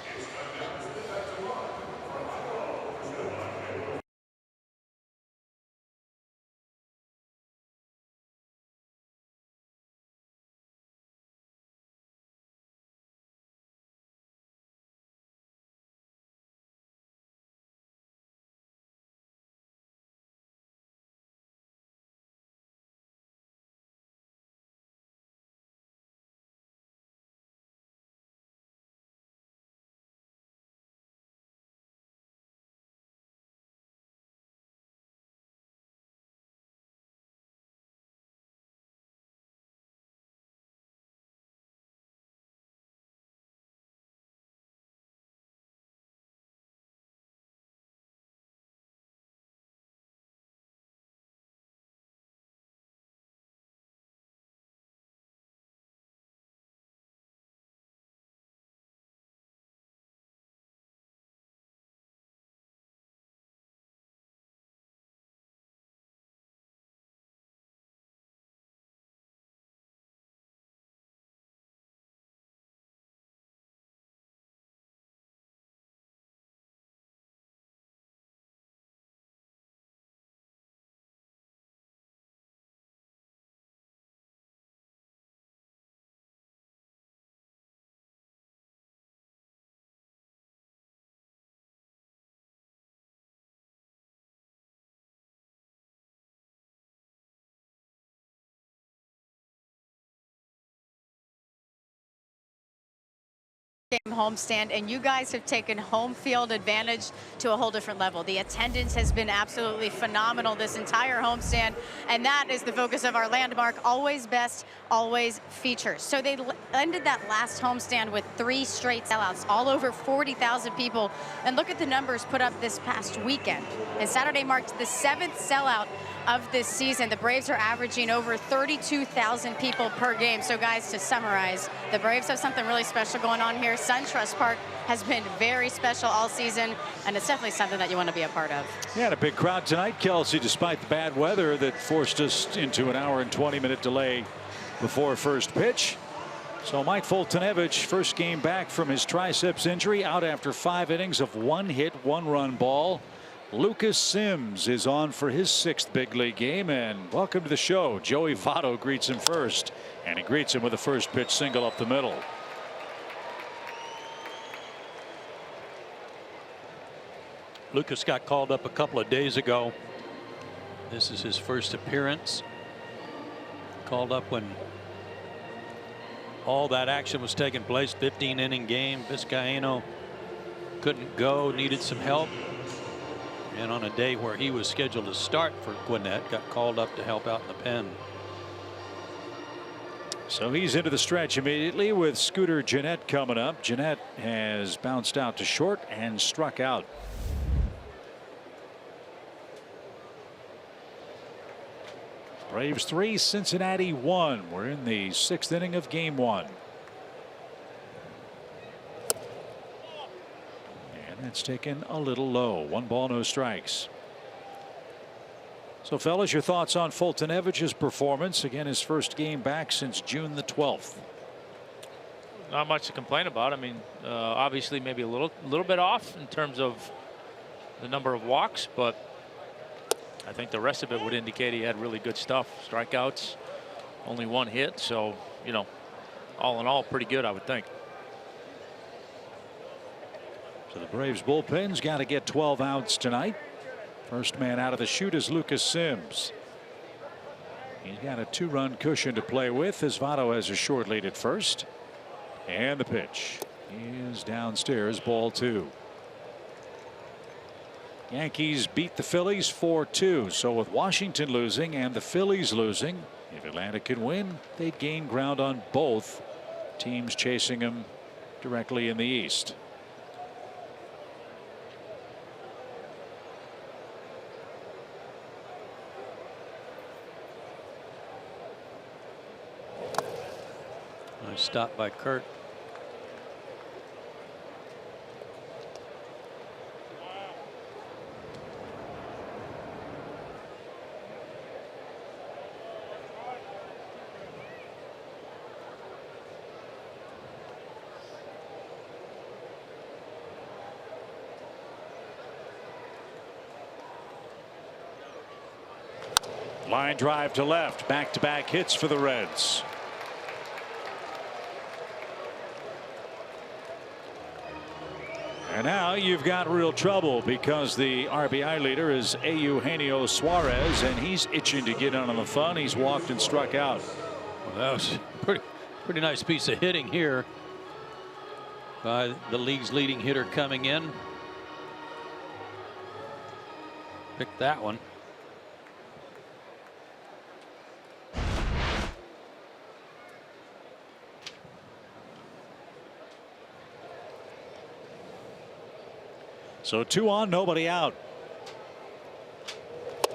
Game homestand, and you guys have taken home field advantage to a whole different level. The attendance has been absolutely phenomenal this entire homestand, and that is the focus of our landmark. Always best, always features. So they ended that last homestand with 3 straight sellouts, all over 40,000 people. And look at the numbers put up this past weekend. And Saturday marked the 7th sellout of this season. The Braves are averaging over 32,000 people per game. So guys, to summarize, the Braves have something really special going on here. SunTrust Park has been very special all season, and it's definitely something that you want to be a part of. Yeah, a big crowd tonight, Kelsey, despite the bad weather that forced us into an hour and 20-minute delay before first pitch. So Mike Foltynewicz, first game back from his triceps injury, out after 5 innings of 1 hit, 1 run ball. Lucas Sims is on for his 6th big league game, and welcome to the show. Joey Votto greets him first, and he greets him with a first pitch single up the middle. Lucas got called up a couple of days ago. This is his first appearance. Called up when all that action was taking place. 15-inning game. Vizcaíno couldn't go, needed some help. And on a day where he was scheduled to start for Gwinnett, got called up to help out in the pen. So he's into the stretch immediately with Scooter Gennett coming up. Gennett has bounced out to short and struck out. Braves 3, Cincinnati 1. We're in the 6th inning of game 1. And that's taken a little low. 1 ball, no strikes. So, fellas, your thoughts on Foltynevich's performance? Again, his first game back since June the 12th. Not much to complain about. I mean, obviously maybe a little bit off in terms of the number of walks, but I think the rest of it would indicate he had really good stuff. Strikeouts, only 1 hit. So, you know, all in all, pretty good, I would think. So the Braves bullpen's got to get 12 outs tonight. First man out of the chute is Lucas Sims. He's got a 2-run cushion to play with as Votto has a short lead at first. And the pitch is downstairs, ball 2. Yankees beat the Phillies 4-2. So with Washington losing and the Phillies losing, if Atlanta can win, they'd gain ground on both teams chasing them directly in the East. Nice stop by Kurt. Line drive to left. Back-to-back hits for the Reds. And now you've got real trouble because the RBI leader is Eugenio Suarez, and he's itching to get in on the fun. He's walked and struck out. Well, that was pretty nice piece of hitting here by the league's leading hitter coming in. Picked that one. So 2 on, nobody out.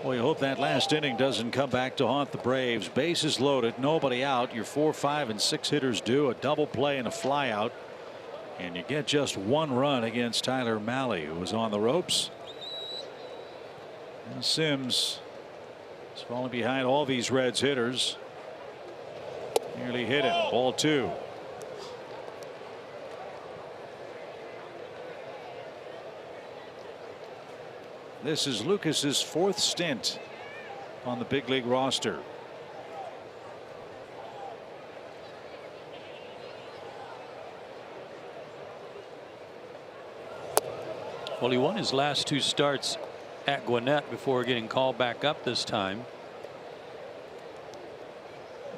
Well, you hope that last inning doesn't come back to haunt the Braves. Bases loaded, nobody out. Your 4, 5, and 6 hitters do a double play and a fly out. And you get just 1 run against Tyler Mahle, who was on the ropes. And Sims is falling behind all these Reds hitters. Nearly hit him. Ball 2. This is Lucas's 4th stint on the big league roster. Well, he won his last 2 starts at Gwinnett before getting called back up this time.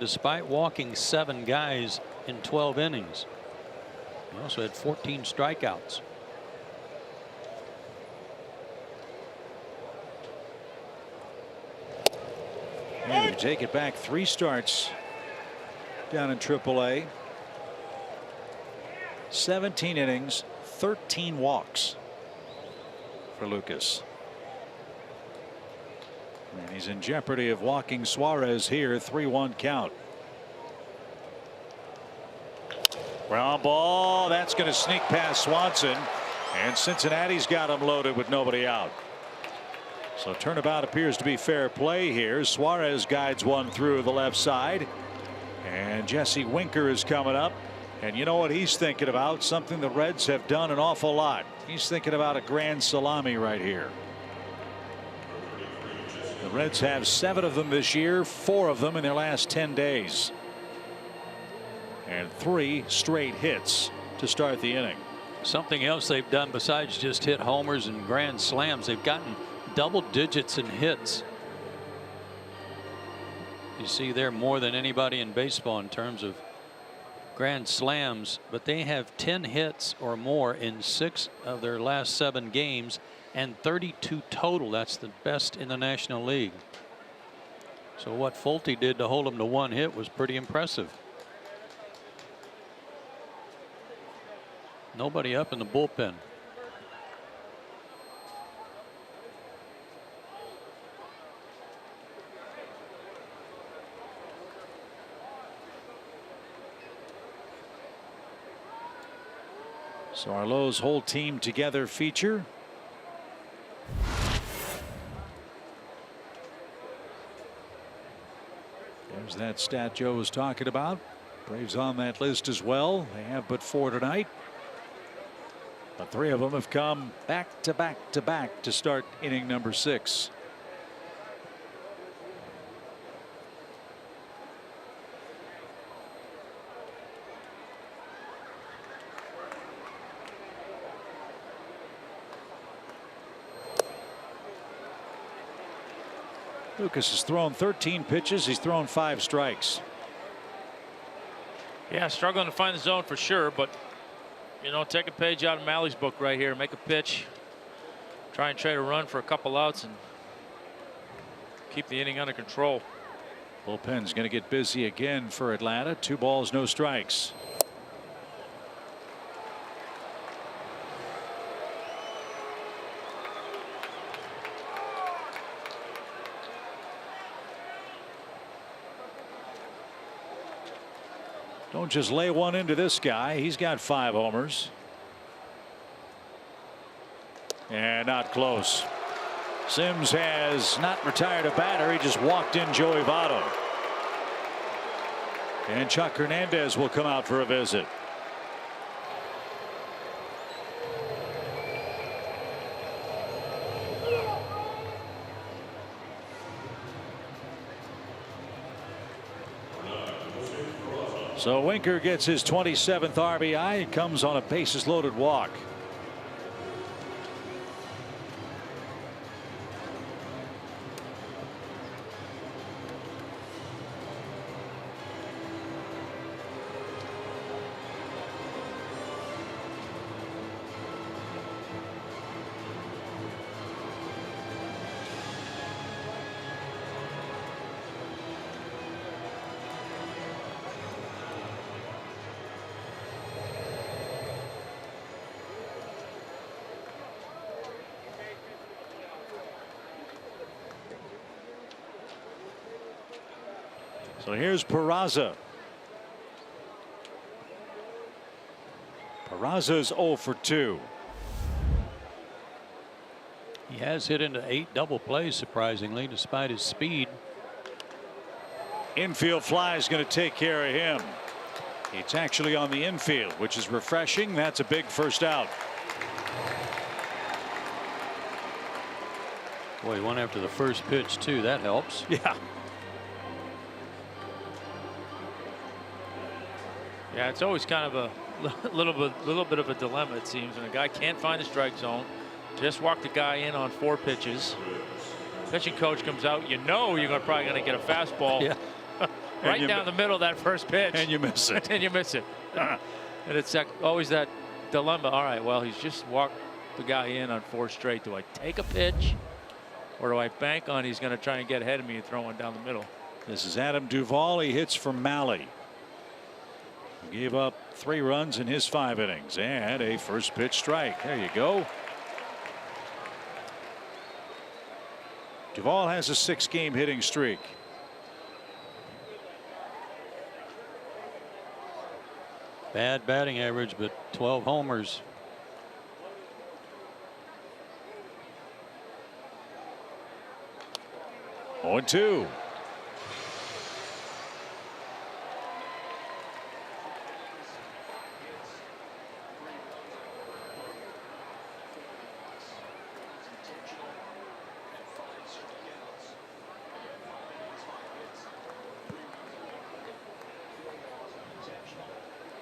Despite walking 7 guys in 12 innings. He also had 14 strikeouts. And you take it back 3 starts down in AAA. 17 innings, 13 walks for Lucas. And he's in jeopardy of walking Suarez here. 3-1 count. Ground ball. That's going to sneak past Swanson. And Cincinnati's got him loaded with nobody out. So turnabout appears to be fair play here. Suarez guides one through the left side. And Jesse Winker is coming up. And you know what he's thinking about? Something the Reds have done an awful lot. He's thinking about a grand salami right here. The Reds have 7 of them this year, 4 of them in their last 10 days. And 3 straight hits to start the inning. Something else they've done besides just hit homers and grand slams, they've gotten double digits in hits. You see there more than anybody in baseball in terms of grand slams, but they have 10 hits or more in 6 of their last 7 games and 32 total. That's the best in the National League. So what Folty did to hold them to 1 hit was pretty impressive. Nobody up in the bullpen. So our Lowe's whole team together feature. There's that stat Joe was talking about. Braves on that list as well. They have but 4 tonight. But 3 of them have come back to back to back to start inning number 6. Lucas has thrown 13 pitches. He's thrown 5 strikes. Yeah, struggling to find the zone for sure, but you know, take a page out of Malley's book right here. Make a pitch, try and trade a run for a couple outs, and keep the inning under control. Bullpen's going to get busy again for Atlanta. 2 balls, no strikes. Don't just lay one into this guy. He's got 5 homers. And not close. Sims has not retired a batter. He just walked in Joey Votto. And Chuck Hernandez will come out for a visit. So Winker gets his 27th RBI. It comes on a bases loaded walk. So here's Peraza. Peraza's 0 for 2. He has hit into 8 double plays, surprisingly, despite his speed. Infield fly is going to take care of him. It's actually on the infield, which is refreshing. That's a big first out. Boy, he went after the first pitch, too. That helps. Yeah. Yeah, it's always kind of a little bit of a dilemma, it seems, when a guy can't find the strike zone. Just walk the guy in on 4 pitches. Pitching coach comes out, you know you're probably going to get a fastball. Yeah. Right down the middle of that first pitch. And you miss it. And you miss it. And it's always that dilemma. All right, well, he's just walked the guy in on 4 straight. Do I take a pitch, or do I bank on he's going to try and get ahead of me and throw one down the middle? This is Adam Duvall. He hits for Malley. He gave up 3 runs in his 5 innings and a first pitch strike. There you go. Duvall has a 6-game hitting streak. Bad batting average, but 12 homers. Oh, 2.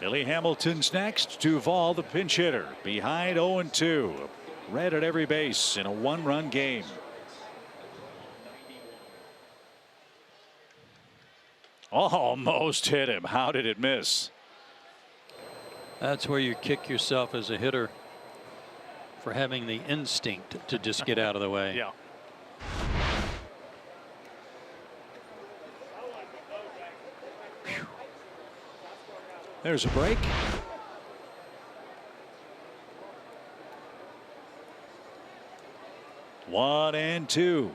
Billy Hamilton's next. Duvall, the pinch hitter, behind 0-2. Red at every base in a 1-run game. Almost hit him. How did it miss? That's where you kick yourself as a hitter for having the instinct to just get out of the way. Yeah. There's a break. One and 2.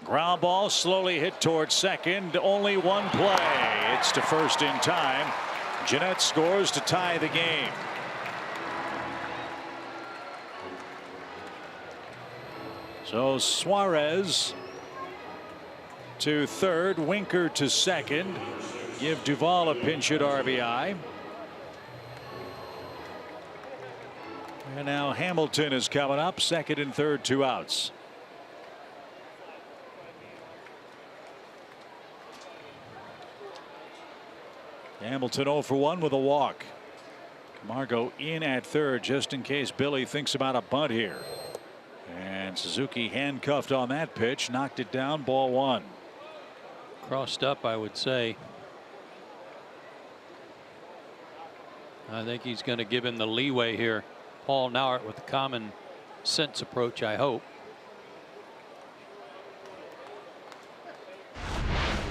Ground ball slowly hit towards second. Only one play. It's to first in time. Jeanette scores to tie the game. So Suarez to third, Winker to second. Give Duvall a pinch hit RBI. And now Hamilton is coming up, second and third, 2 outs. Hamilton 0 for 1 with a walk. Camargo in at third just in case Billy thinks about a bunt here. And Suzuki handcuffed on that pitch, knocked it down, ball 1. Crossed up, I would say. I think he's going to give him the leeway here. Paul Nauert with the common sense approach, I hope.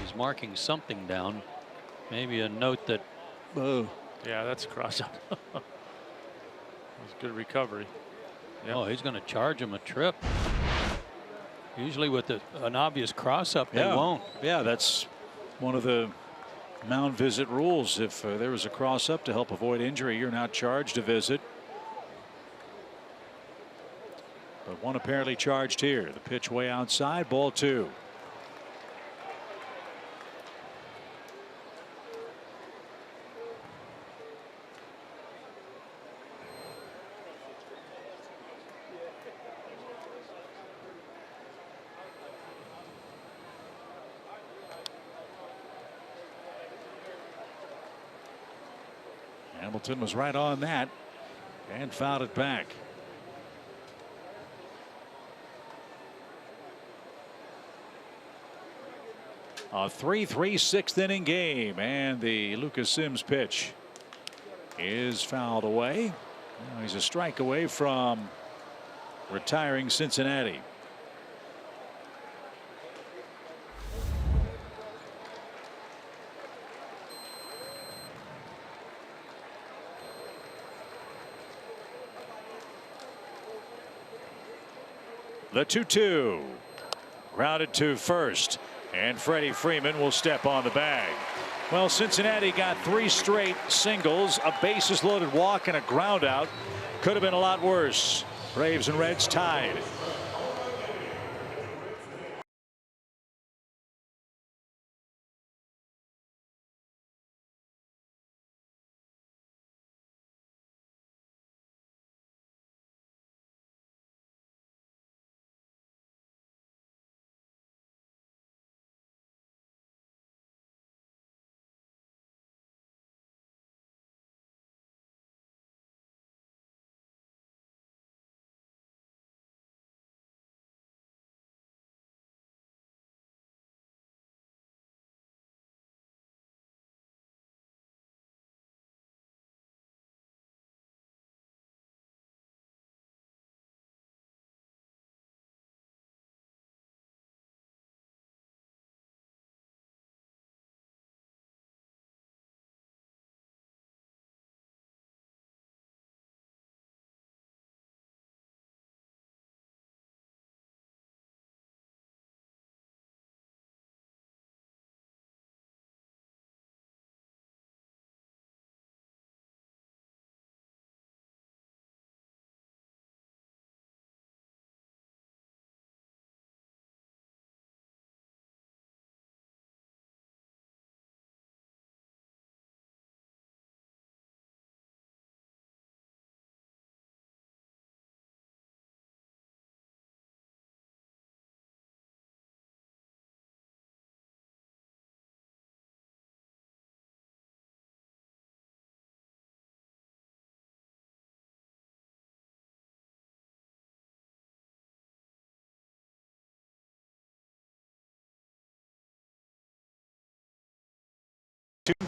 He's marking something down. Maybe a note that. Yeah, that's a cross up. That's good recovery. Yep. Oh, he's going to charge him a trip. Usually with an obvious cross up, they won't. Yeah, that's one of the mound visit rules. If there was a cross up to help avoid injury, you're not charged a visit. But one apparently charged here. The pitch way outside, ball 2. Hamilton was right on that and fouled it back. A 3-3 sixth inning game, and the Lucas Sims pitch is fouled away. Now he's a strike away from retiring Cincinnati. The 2-2 grounded to first, and Freddie Freeman will step on the bag. Well, Cincinnati got 3 straight singles, a bases loaded walk, and a ground out. Could have been a lot worse. Braves and Reds tied.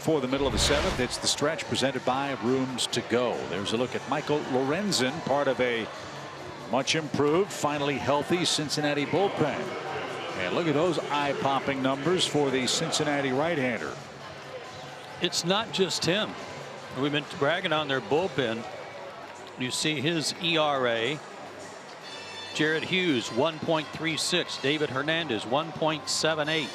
For the middle of the 7th, it's the stretch presented by Rooms to Go. There's a look at Michael Lorenzen, part of a much improved, finally healthy Cincinnati bullpen. And look at those eye-popping numbers for the Cincinnati right-hander. It's not just him. We've been bragging on their bullpen. You see his ERA. Jared Hughes 1.36. David Hernandez 1.78.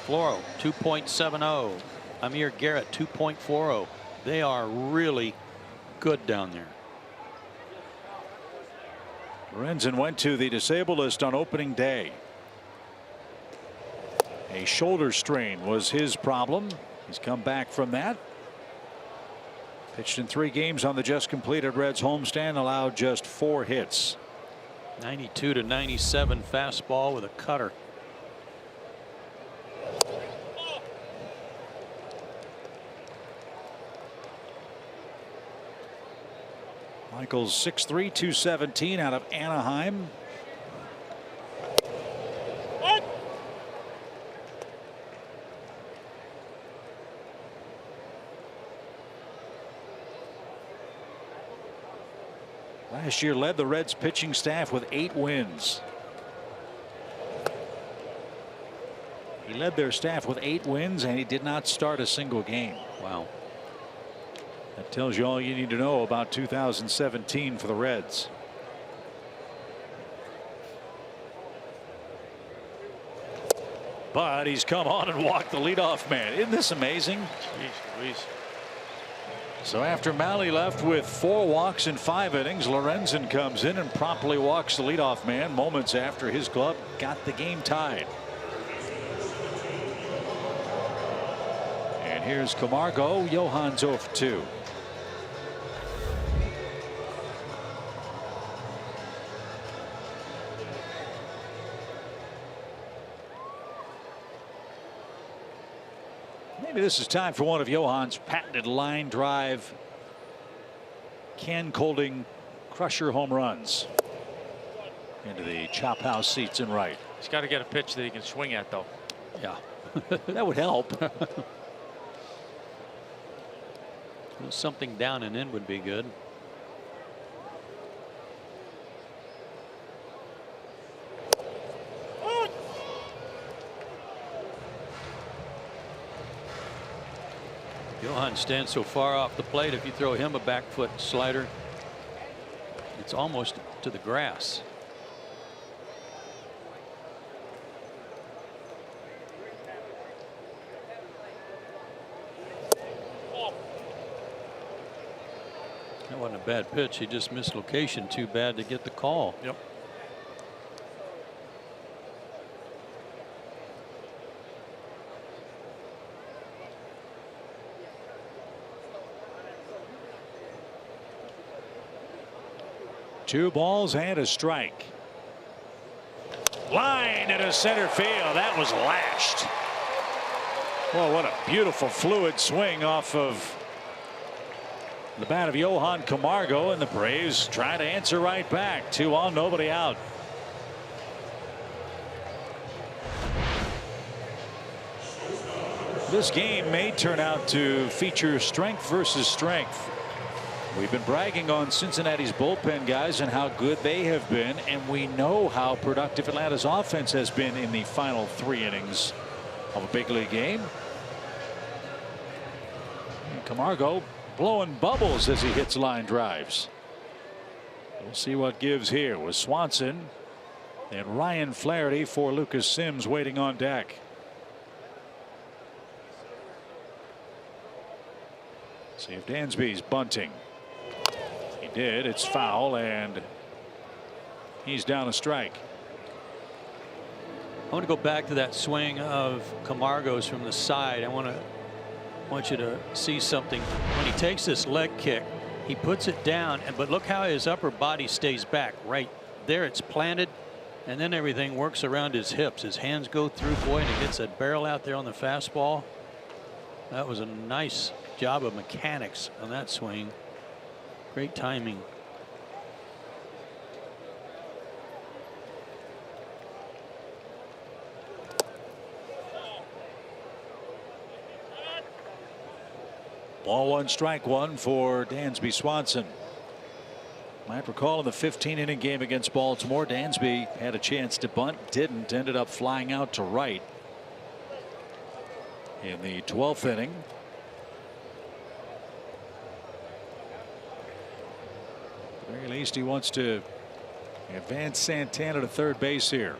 Floro 2.70. Amir Garrett 2.40. They are really good down there. Lorenzen went to the disabled list on opening day. A shoulder strain was his problem. He's come back from that. Pitched in 3 games on the just completed Reds homestand, allowed just 4 hits. 92 to 97 fastball with a cutter. Michaels 6'3", 217 out of Anaheim. Last year led the Reds pitching staff with 8 wins. He led their staff with 8 wins, and he did not start a single game. Wow. That tells you all you need to know about 2017 for the Reds. But he's come on and walked the leadoff man. Isn't this amazing? Jeez Louise. So after Malley left with 4 walks in 5 innings, Lorenzen comes in and promptly walks the leadoff man moments after his club got the game tied. And here's Camargo. Johan's 0 for 2. Maybe this is time for one of Johan's patented line drive can colding crusher home runs into the chop house seats in right. He's got to get a pitch that he can swing at, though. Yeah. That would help. Something down and in would be good. Johan stands so far off the plate, if you throw him a back foot slider, it's almost to the grass. That wasn't a bad pitch. He just missed location too bad to get the call. Yep. Two balls and a strike. Line into center field. That was lashed. Well, what a beautiful fluid swing off of the bat of Johan Camargo, and the Braves trying to answer right back. 2 on, nobody out. This game may turn out to feature strength versus strength. We've been bragging on Cincinnati's bullpen guys and how good they have been, and we know how productive Atlanta's offense has been in the final 3 innings of a big league game. And Camargo blowing bubbles as he hits line drives. We'll see what gives here with Swanson and Ryan Flaherty for Lucas Sims waiting on deck. See if Dansby's bunting. He did. It's foul, and he's down a strike. I want to go back to that swing of Camargo's from the side. I want you to see something. When he takes this leg kick, he puts it down, but look how his upper body stays back. Right there, it's planted, and then everything works around his hips. His hands go through, boy, and he gets that barrel out there on the fastball. That was a nice job of mechanics on that swing. Great timing. Ball 1 strike 1 for Dansby Swanson. Might recall in the 15-inning game against Baltimore, Dansby had a chance to bunt, didn't, ended up flying out to right in the 12th inning. At the very least, he wants to advance Santana to third base here.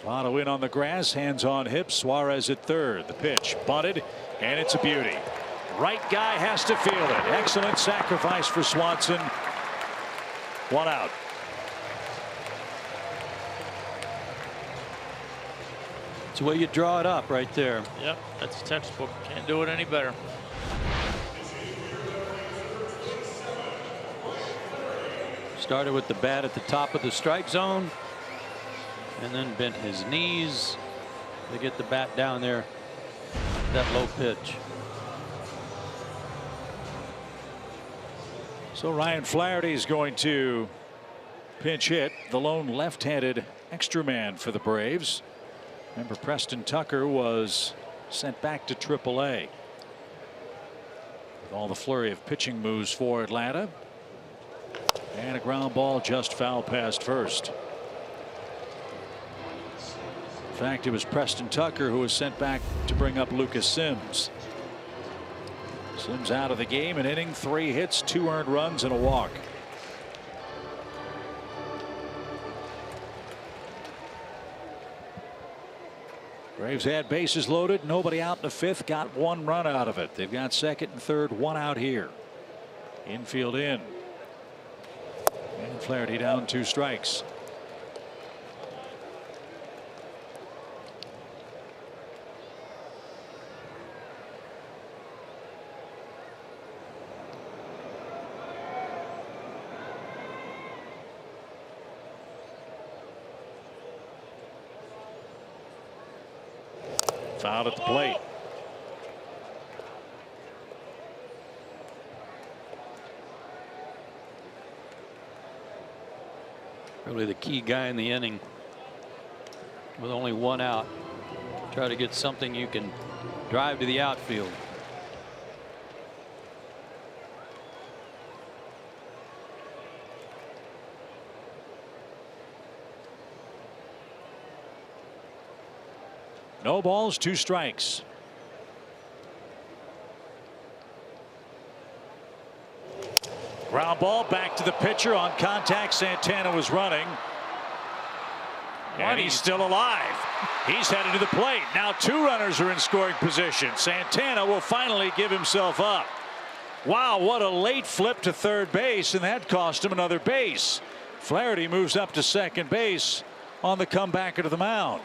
Votto in on the grass, hands on hips. Suarez at third. The pitch bunted, and it's a beauty. Right guy has to field it. Excellent sacrifice for Swanson. 1 out. It's the way you draw it up right there. Yep, that's textbook. Can't do it any better. Started with the bat at the top of the strike zone and then bent his knees to get the bat down there. That low pitch. So Ryan Flaherty is going to pinch hit, the lone left-handed extra man for the Braves. Remember, Preston Tucker was sent back to AAA. With all the flurry of pitching moves for Atlanta. And a ground ball just foul past first. In fact, it was Preston Tucker who was sent back to bring up Lucas Sims. Sims out of the game, an inning, 3 hits, 2 earned runs, and a walk. Braves had bases loaded, nobody out in the 5th, got 1 run out of it. They've got 2nd and 3rd, 1 out here. Infield in. And Flaherty down 2 strikes. Foul at the plate. Really the key guy in the inning with only 1 out. Try to get something you can drive to the outfield. No balls, 2 strikes. Ground ball back to the pitcher on contact. Santana was running. And he's still alive. He's headed to the plate. Now 2 runners are in scoring position. Santana will finally give himself up. Wow, what a late flip to third base, and that cost him another base. Flaherty moves up to 2nd base on the comeback to the mound.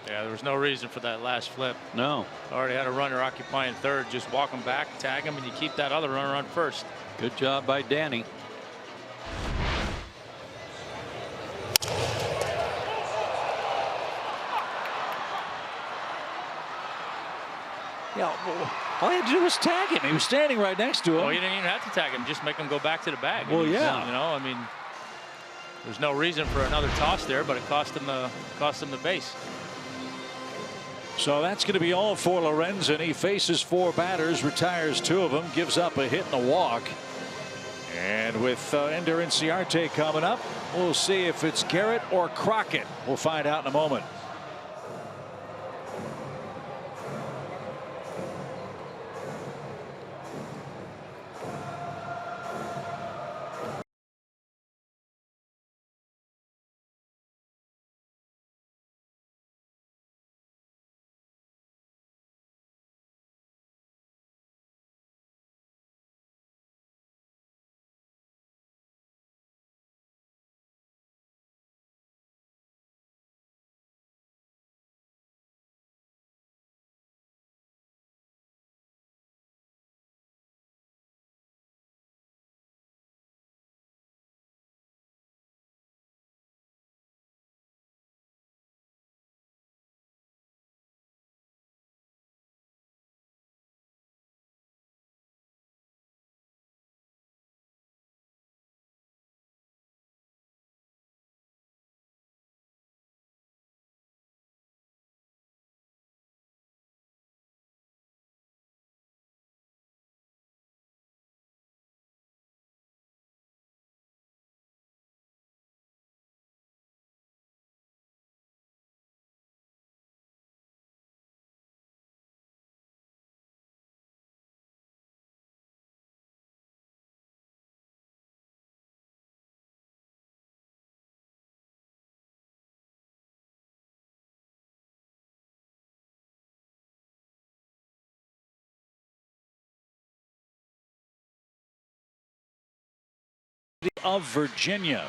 Yeah, there was no reason for that last flip. No. Already had a runner occupying third. Just walk him back, tag him, and you keep that other runner on first. Good job by Danny. Yeah, all he had to do was tag him. He was standing right next to him. Well, you didn't even have to tag him. Just make him go back to the bag. Well, yeah. You know, I mean, there's no reason for another toss there, but it cost him the base. So that's going to be all for Lorenzen. He faces 4 batters, retires 2 of them, gives up a hit and a walk. And with Ender Inciarte coming up, we'll see if it's Garrett or Crockett. We'll find out in a moment. of Virginia.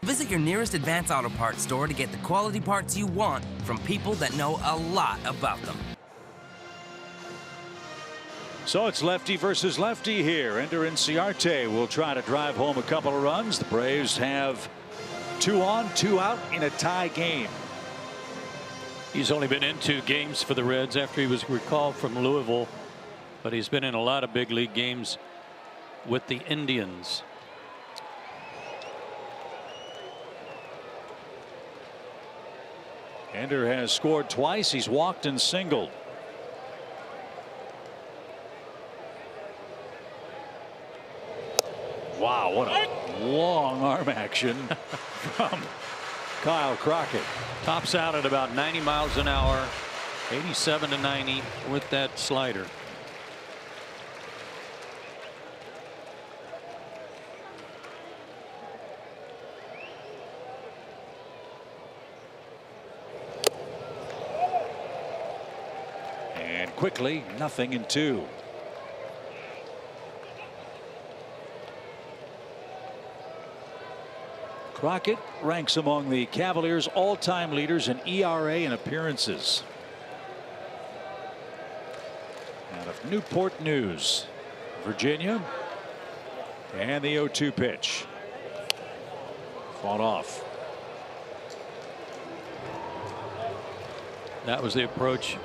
Visit your nearest Advance Auto Parts store to get the quality parts you want from people that know a lot about them. So it's lefty versus lefty here. Ender Inciarte will try to drive home a couple of runs. The Braves have 2 on, 2 out in a tie game. He's only been in 2 games for the Reds after he was recalled from Louisville, but he's been in a lot of big league games with the Indians. Ender has scored twice. He's walked and singled. Wow, what a long arm action from Kyle Crockett. Tops out at about 90 miles an hour, 87 to 90 with that slider. And quickly, 0-2. Crockett ranks among the Cavaliers' all-time leaders in ERA and appearances. Out of Newport News, Virginia. And the 0-2 pitch. Fought off. That was the approach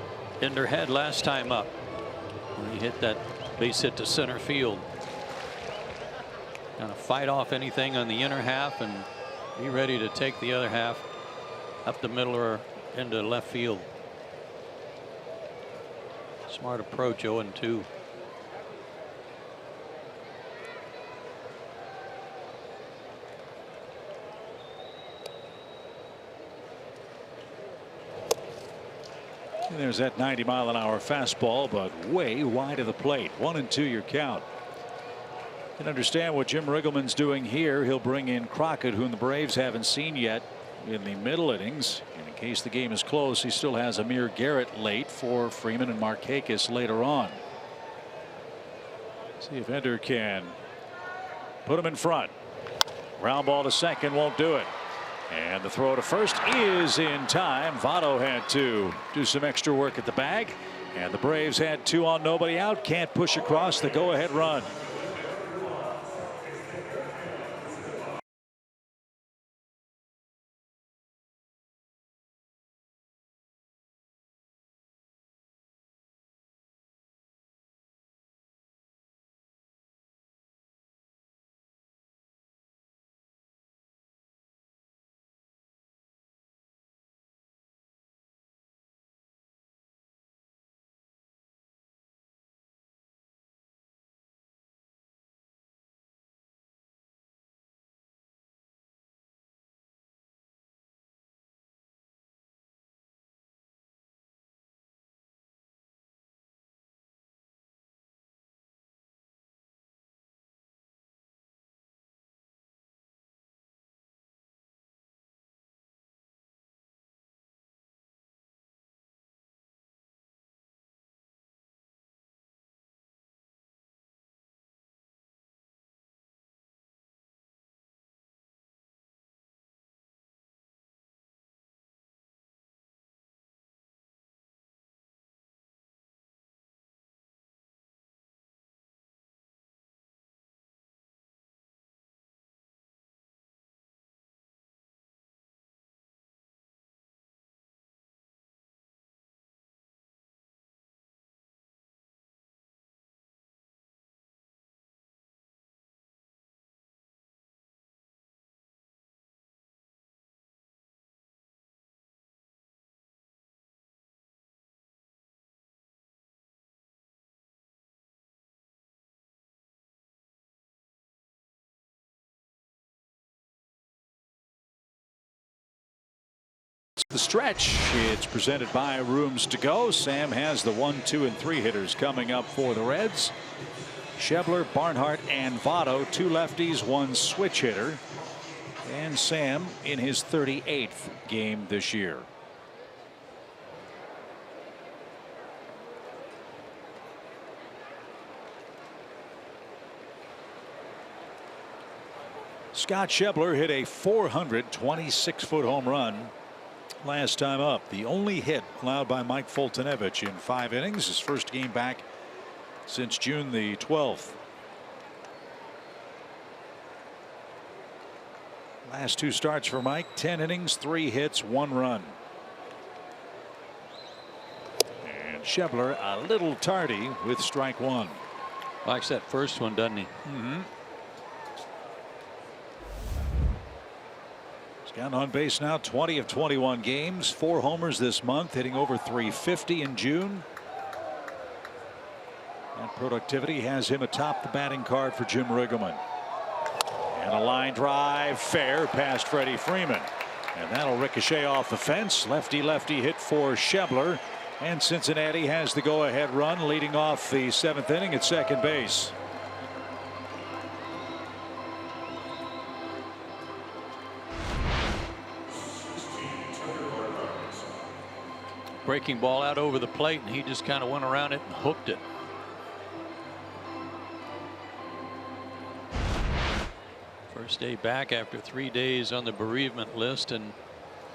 Ender had last time up when he hit that base hit to center field. Kind of fight off anything on the inner half and be ready to take the other half up the middle or into left field. Smart approach. 0-2. And there's that 90-mile-an-hour fastball, but way wide of the plate. 1-2 your count. You can understand what Jim Riggleman's doing here. He'll bring in Crockett, whom the Braves haven't seen yet in the middle innings. And in case the game is close, he still has Amir Garrett late for Freeman and Markakis later on. See if Ender can put him in front. Ground ball to second, won't do it. And the throw to first is in time. Votto had to do some extra work at the bag. And the Braves had 2 on, nobody out. Can't push across the go-ahead run. The stretch. It's presented by Rooms to Go. Sam has the 1, 2, and 3 hitters coming up for the Reds. Schebler, Barnhart, and Votto, 2 lefties, 1 switch hitter. And Sam in his 38th game this year. Scott Schebler hit a 426-foot home run last time up. The only hit allowed by Mike Foltynewicz in 5 innings. His first game back since June the 12th. Last 2 starts for Mike, 10 innings, 3 hits, 1 run. And Schebler a little tardy with strike 1. Likes that first one, doesn't he? He's gotten on base now 20 of 21 games, 4 homers this month, hitting over 350 in June. That productivity has him atop the batting card for Jim Riggleman. And a line drive fair past Freddie Freeman. And that'll ricochet off the fence. Lefty hit for Schebler. And Cincinnati has the go-ahead run leading off the 7th inning at second base. Breaking ball out over the plate, and he just kind of went around it and hooked it. First day back after 3 days on the bereavement list, and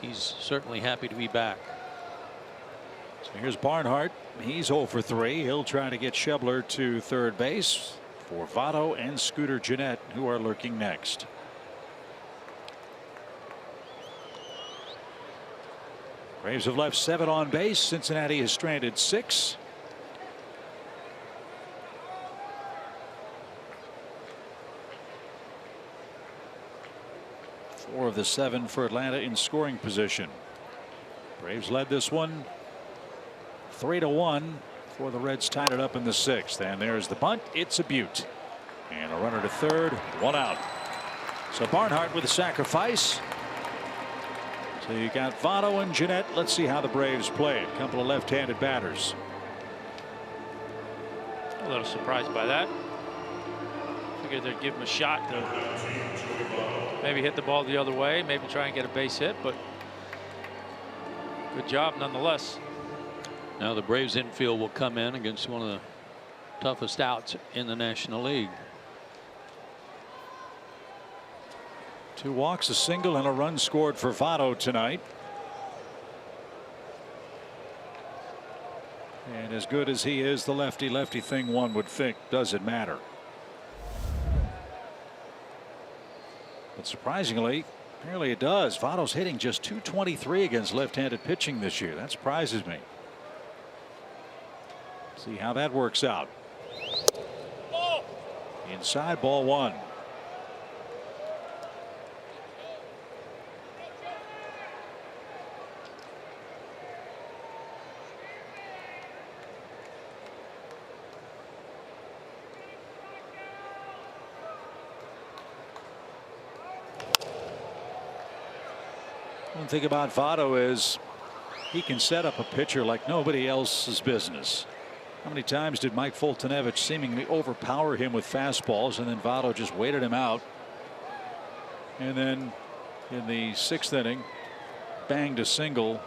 he's certainly happy to be back. So here's Barnhart. He's 0 for 3. He'll try to get Schebler to third base for Votto and Scooter Gennett, who are lurking next. Braves have left 7 on base. Cincinnati has stranded 6. Four of the 7 for Atlanta in scoring position. Braves led this one 3-1 before the Reds tied it up in the 6th. And there's the bunt. It's a beaut. And a runner to third, 1 out. So Barnhart with a sacrifice. So you got Votto and Gennett. Let's see how the Braves play. A couple of left-handed batters. A little surprised by that. Figured they'd give him a shot to maybe hit the ball the other way, maybe try and get a base hit, but good job nonetheless. Now the Braves infield will come in against one of the toughest outs in the National League. 2 walks, a single, and a run scored for Votto tonight. And as good as he is, the lefty thing, one would think, doesn't matter. But surprisingly, apparently it does. Votto's hitting just .223 against left-handed pitching this year. That surprises me. See how that works out. Inside, ball 1. One thing about Votto is he can set up a pitcher like nobody else's business. How many times did Mike Foltynewicz seemingly overpower him with fastballs, and then Votto just waited him out, and then in the 6th inning banged a single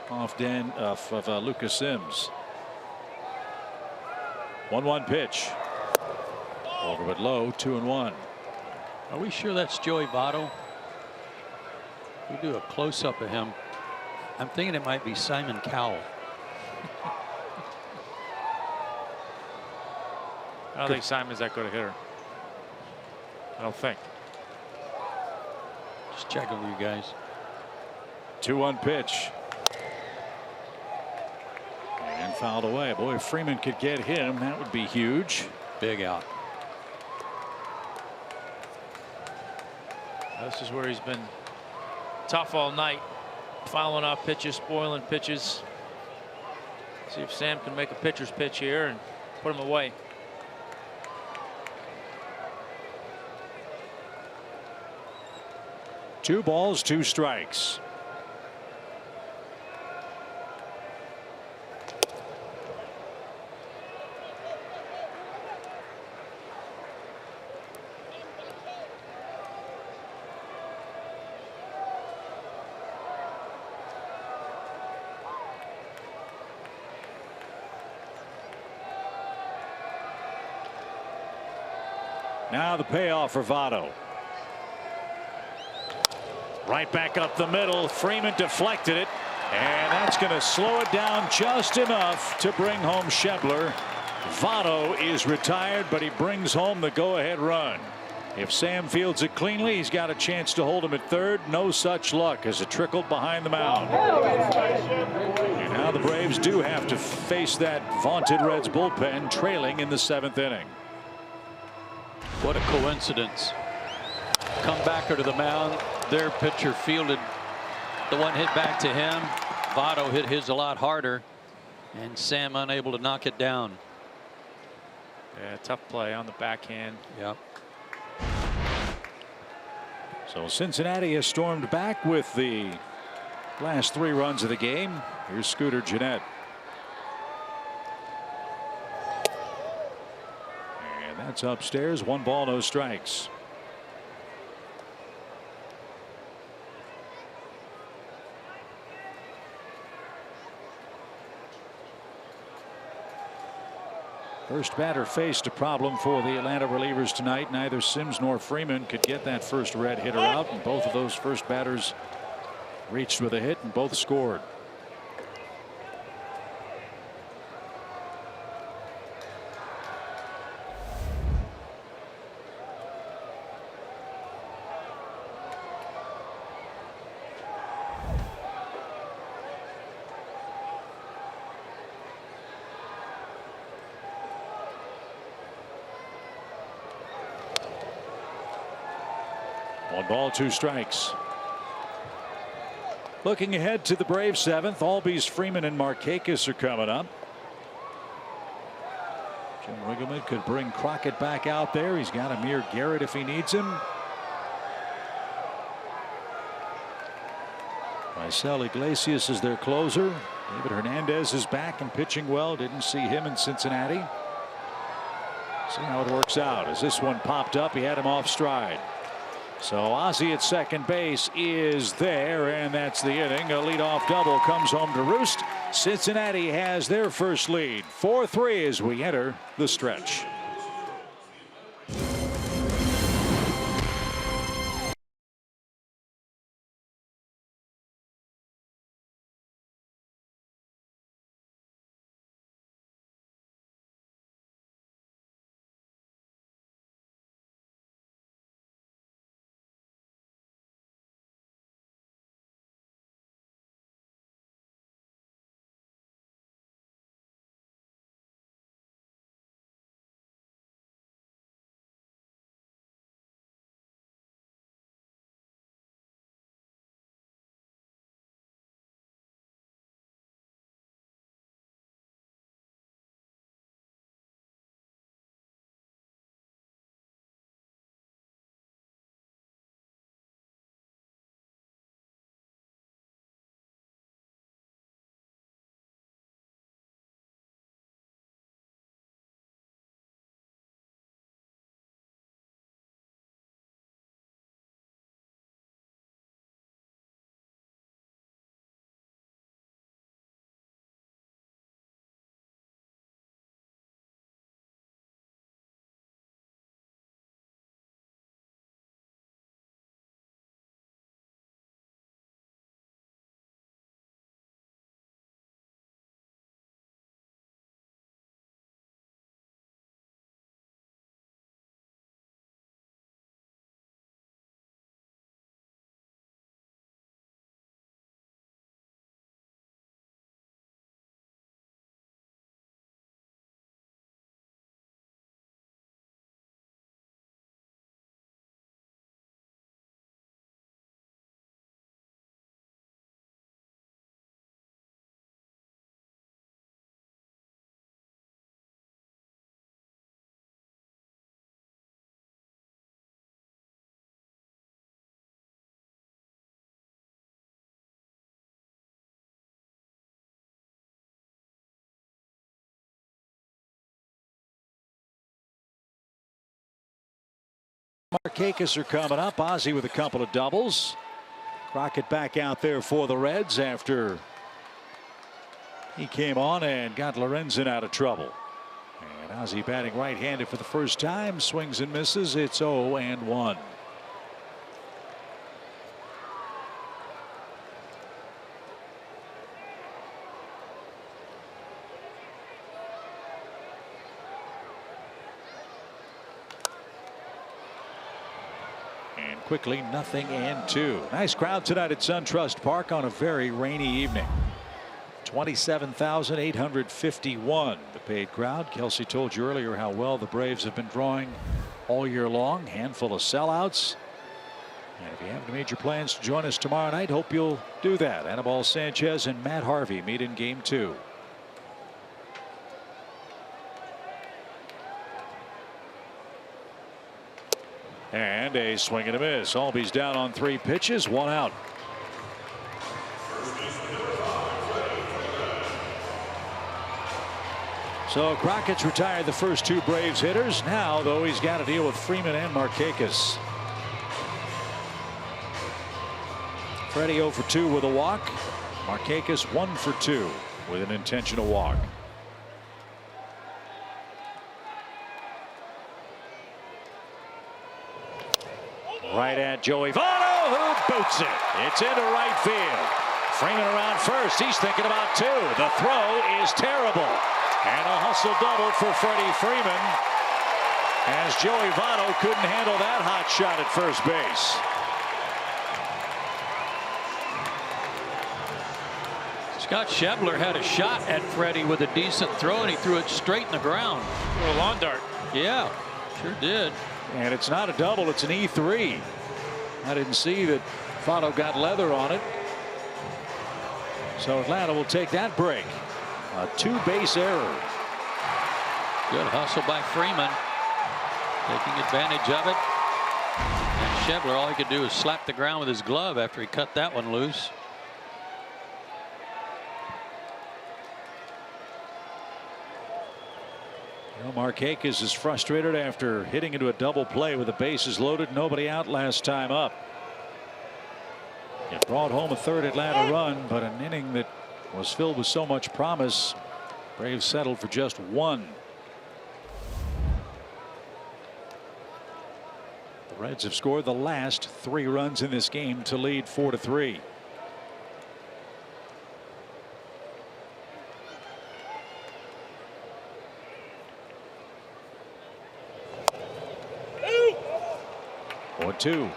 off Lucas Sims. 1-1 pitch over but low, 2-1. Are we sure that's Joey Votto? We do a close-up of him. I'm thinking it might be Simon Cowell. I don't think Simon's that good a hitter. I don't think. Just checking with you guys. 2-1 pitch. And fouled away. Boy, if Freeman could get him, that would be huge. Big out. This is where he's been tough all night, fouling off pitches, spoiling pitches. See if Sam can make a pitcher's pitch here and put him away. Two balls, 2 strikes. Now the payoff for Votto. Right back up the middle. Freeman deflected it. And that's going to slow it down just enough to bring home Schebler. Votto is retired, but he brings home the go-ahead run. If Sam fields it cleanly, he's got a chance to hold him at third. No such luck as it trickled behind the mound. And now the Braves do have to face that vaunted Reds bullpen trailing in the 7th inning. What a coincidence. Come back to the mound. Their pitcher fielded the one hit back to him. Votto hit his a lot harder, and Sam unable to knock it down. Yeah, tough play on the backhand. Yep. So Cincinnati has stormed back with the last 3 runs of the game. Here's Scooter Gennett. And that's upstairs. 1 ball, no strikes. First batter faced a problem for the Atlanta relievers tonight. Neither Sims nor Freeman could get that first red hitter out, and both of those first batters reached with a hit and both scored. One ball, 2 strikes. Looking ahead to the Braves 7th, Albies, Freeman, and Markakis are coming up. Jim Riggleman could bring Crockett back out there. He's got Amir Garrett if he needs him. Marcel Iglesias is their closer. David Hernandez is back and pitching well. Didn't see him in Cincinnati. See how it works out. As this one popped up, he had him off stride. So Ozzie at second base is there, and that's the inning. A leadoff double comes home to roost. Cincinnati has their first lead, 4-3 as we enter the stretch. Markakis are coming up. Ozzie with a couple of doubles. Crockett back out there for the Reds after he came on and got Lorenzen out of trouble. And Ozzie batting right-handed for the first time. Swings and misses. It's 0-1. quickly. 0-2. Nice crowd tonight at SunTrust Park on a very rainy evening. 27,851 the paid crowd. Kelsey told you earlier how well the Braves have been drawing all year long. Handful of sellouts. And if you have any major plans to join us tomorrow night, hope you'll do that. Anibal Sanchez and Matt Harvey meet in game 2. And a swing and a miss. Albies down on 3 pitches, 1 out. So Crockett's retired the first 2 Braves hitters. Now, though, he's got to deal with Freeman and Markakis. Freddie 0 for 2 with a walk. Markakis 1 for 2 with an intentional walk. Right at Joey Votto, who boots it. It's into right field. Freeman around first. He's thinking about 2. The throw is terrible. And a hustle double for Freddie Freeman, as Joey Votto couldn't handle that hot shot at first base. Scott Schebler had a shot at Freddie with a decent throw, and he threw it straight in the ground. A lawn dart. Yeah, sure did. And it's not a double, it's an E3. I didn't see that Votto got leather on it. So Atlanta will take that break. A 2-base error. Good hustle by Freeman, taking advantage of it. And Schebler, all he could do is slap the ground with his glove after he cut that one loose. Markakis is frustrated after hitting into a double play with the bases loaded, nobody out last time up. It brought home a third Atlanta run, but an inning that was filled with so much promise. Braves settled for just 1. The Reds have scored the last 3 runs in this game to lead 4-3. Or 2.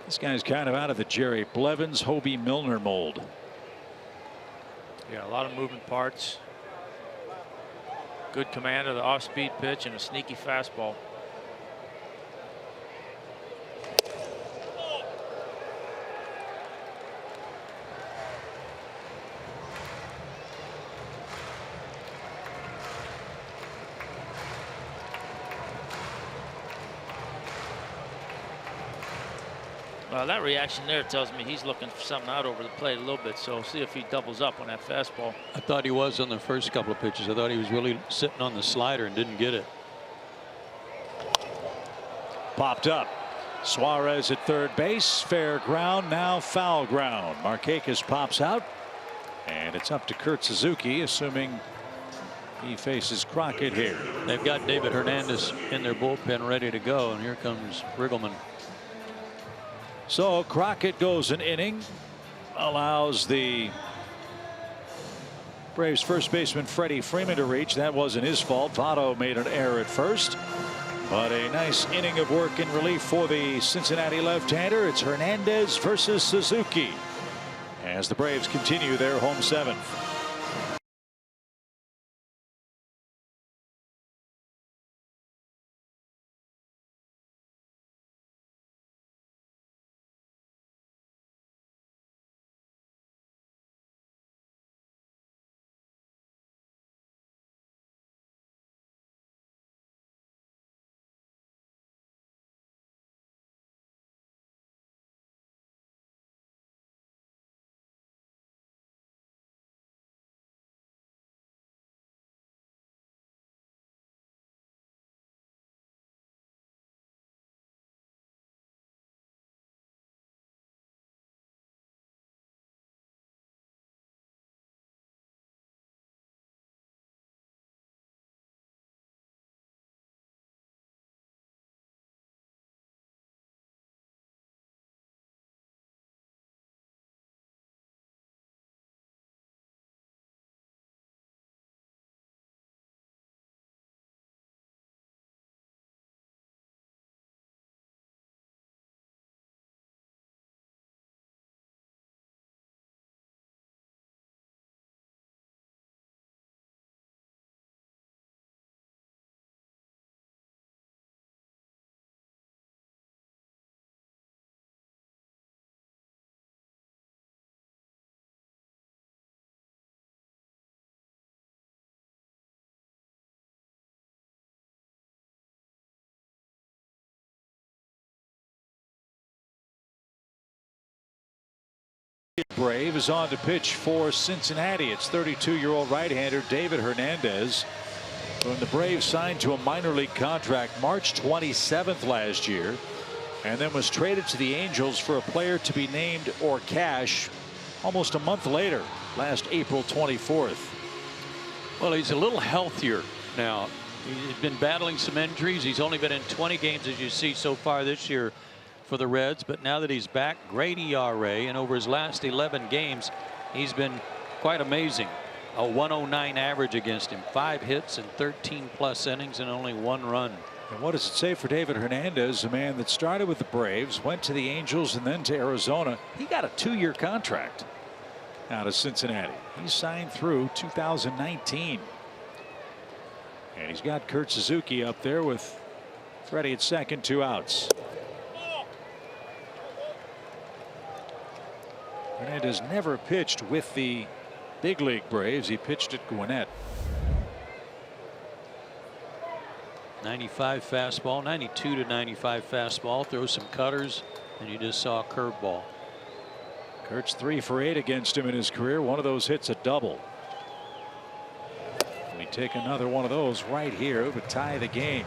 This guy's kind of out of the Jerry Blevins, Hobie Milner mold. Yeah, a lot of moving parts. Good command of the off-speed pitch and a sneaky fastball. Well, that reaction there tells me he's looking for something out over the plate a little bit. So see if he doubles up on that fastball. I thought he was on the first couple of pitches. I thought he was really sitting on the slider and didn't get it. Popped up. Suarez at third base. Fair ground, now foul ground. Markakis pops out. And it's up to Kurt Suzuki, assuming he faces Crockett here. They've got David Hernandez in their bullpen ready to go. And here comes Riggleman. So Crockett goes an inning, allows the Braves first baseman Freddie Freeman to reach. That wasn't his fault. Votto made an error at first, but a nice inning of work in relief for the Cincinnati left-hander. It's Hernandez versus Suzuki as the Braves continue their home 7th. Brave is on to pitch for Cincinnati. It's 32-year-old right-hander David Hernandez, when the Braves signed to a minor league contract March 27th last year, and then was traded to the Angels for a player to be named or cash almost a month later, last April 24th. Well, he's a little healthier now. He's been battling some injuries. He's only been in 20 games, as you see, so far this year for the Reds. But now that he's back, great ERA, and over his last 11 games, he's been quite amazing. A 109 average against him, 5 hits and 13+ innings and only 1 run. And what does it say for David Hernandez, a man that started with the Braves, went to the Angels and then to Arizona? He got a 2-year contract out of Cincinnati. He signed through 2019. And he's got Kurt Suzuki up there with Freddie at second, 2 outs. Hernandez never pitched with the big league Braves. He pitched at Gwinnett. 95 fastball, 92 to 95 fastball, throws some cutters, and you just saw a curveball. Kurt's 3 for 8 against him in his career. One of those hits a double. We take another one of those right here to tie the game.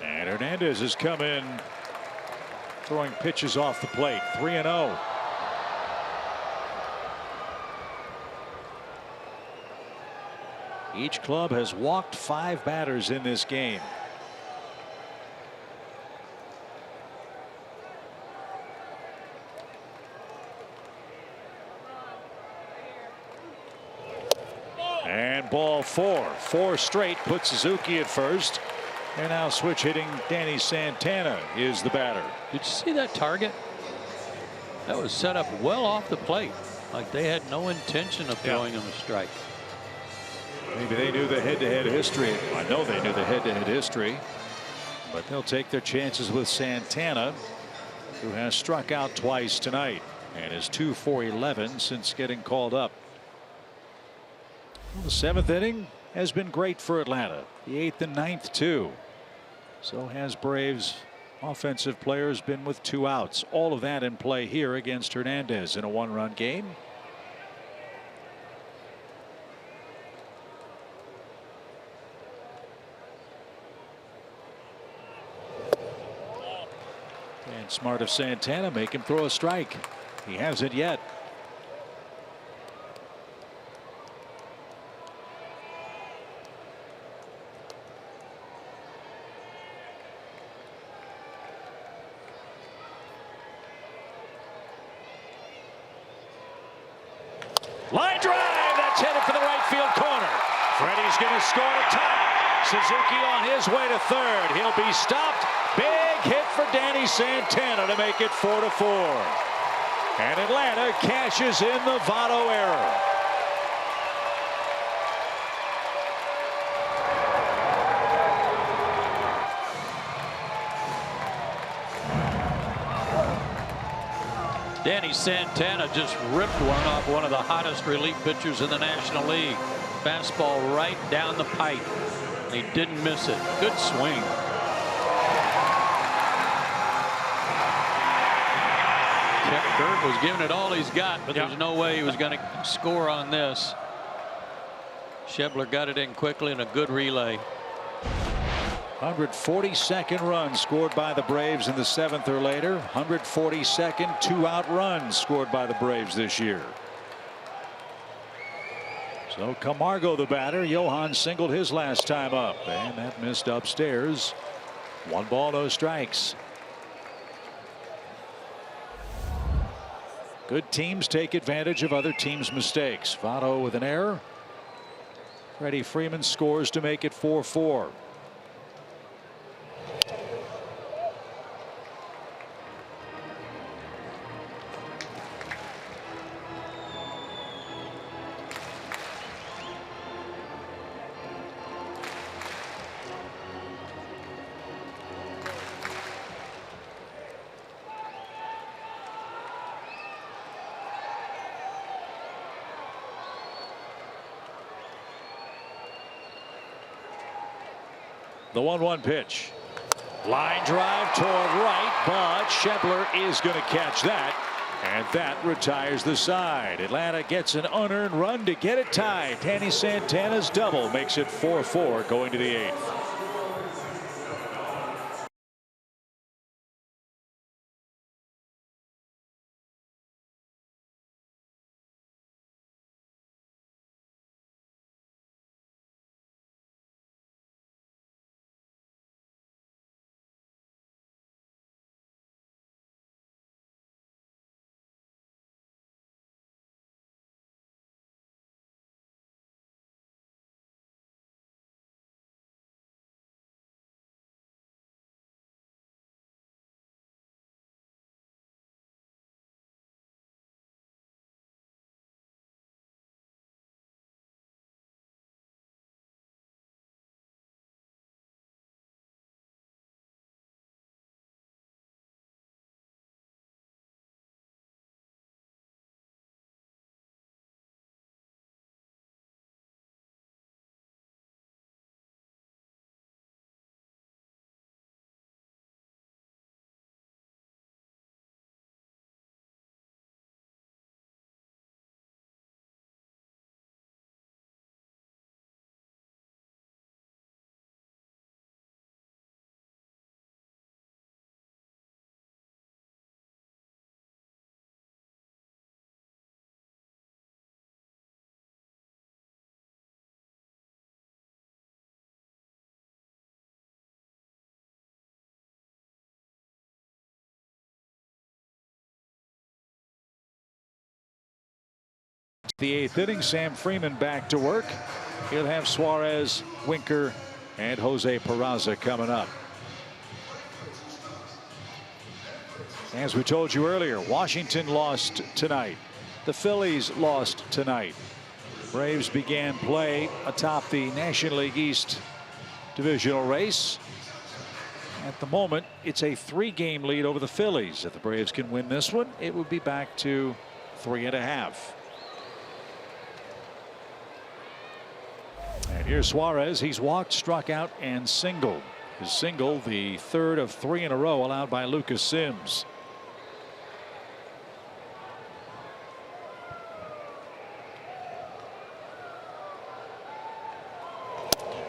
And Hernandez has come in throwing pitches off the plate. 3-0. Each club has walked 5 batters in this game. And ball 4. 4 straight puts Suzuki at first. And now switch hitting Danny Santana is the batter. Did you see that target? That was set up well off the plate, like they had no intention of throwing him a strike. Maybe they knew the head-to-head history. I know they knew the head-to-head history, but they'll take their chances with Santana, who has struck out twice tonight and is 2 for 11 since getting called up. Well, the 7th inning has been great for Atlanta. The 8th and 9th too. So has Braves offensive players been with 2 outs. All of that in play here against Hernandez in a 1-run game. And smart of Santana, make him throw a strike. He hasn't yet. Line drive, that's headed for the right field corner. Freddie's going to score a tie. Suzuki on his way to third. He'll be stopped. Big hit for Danny Santana to make it 4-4. And Atlanta cashes in the Votto error. Danny Santana just ripped one off one of the hottest relief pitchers in the National League. Fastball right down the pipe. He didn't miss it. Good swing. Kurt was giving it all he's got, but there's no way he was going to score on this. Schebler got it in quickly and a good relay. 142nd run scored by the Braves in the 7th or later. 142nd 2-out run scored by the Braves this year. So Camargo the batter. Johan singled his last time up, and that missed upstairs. 1 ball, no strikes. Good teams take advantage of other teams' mistakes. Votto with an error. Freddie Freeman scores to make it 4-4. The 1-1 pitch. Line drive toward right, but Schebler is going to catch that. And that retires the side. Atlanta gets an unearned run to get it tied. Danny Santana's double makes it 4-4 going to the 8th. The 8th inning, Sam Freeman back to work. He'll have Suarez, Winker, and Jose Peraza coming up. As we told you earlier, Washington lost tonight. The Phillies lost tonight. Braves began play atop the National League East divisional race. At the moment, it's a 3-game lead over the Phillies. If the Braves can win this one, it would be back to 3.5. And here's Suarez. He's walked, struck out, and singled. His single, the 3rd of 3 in a row allowed by Lucas Sims.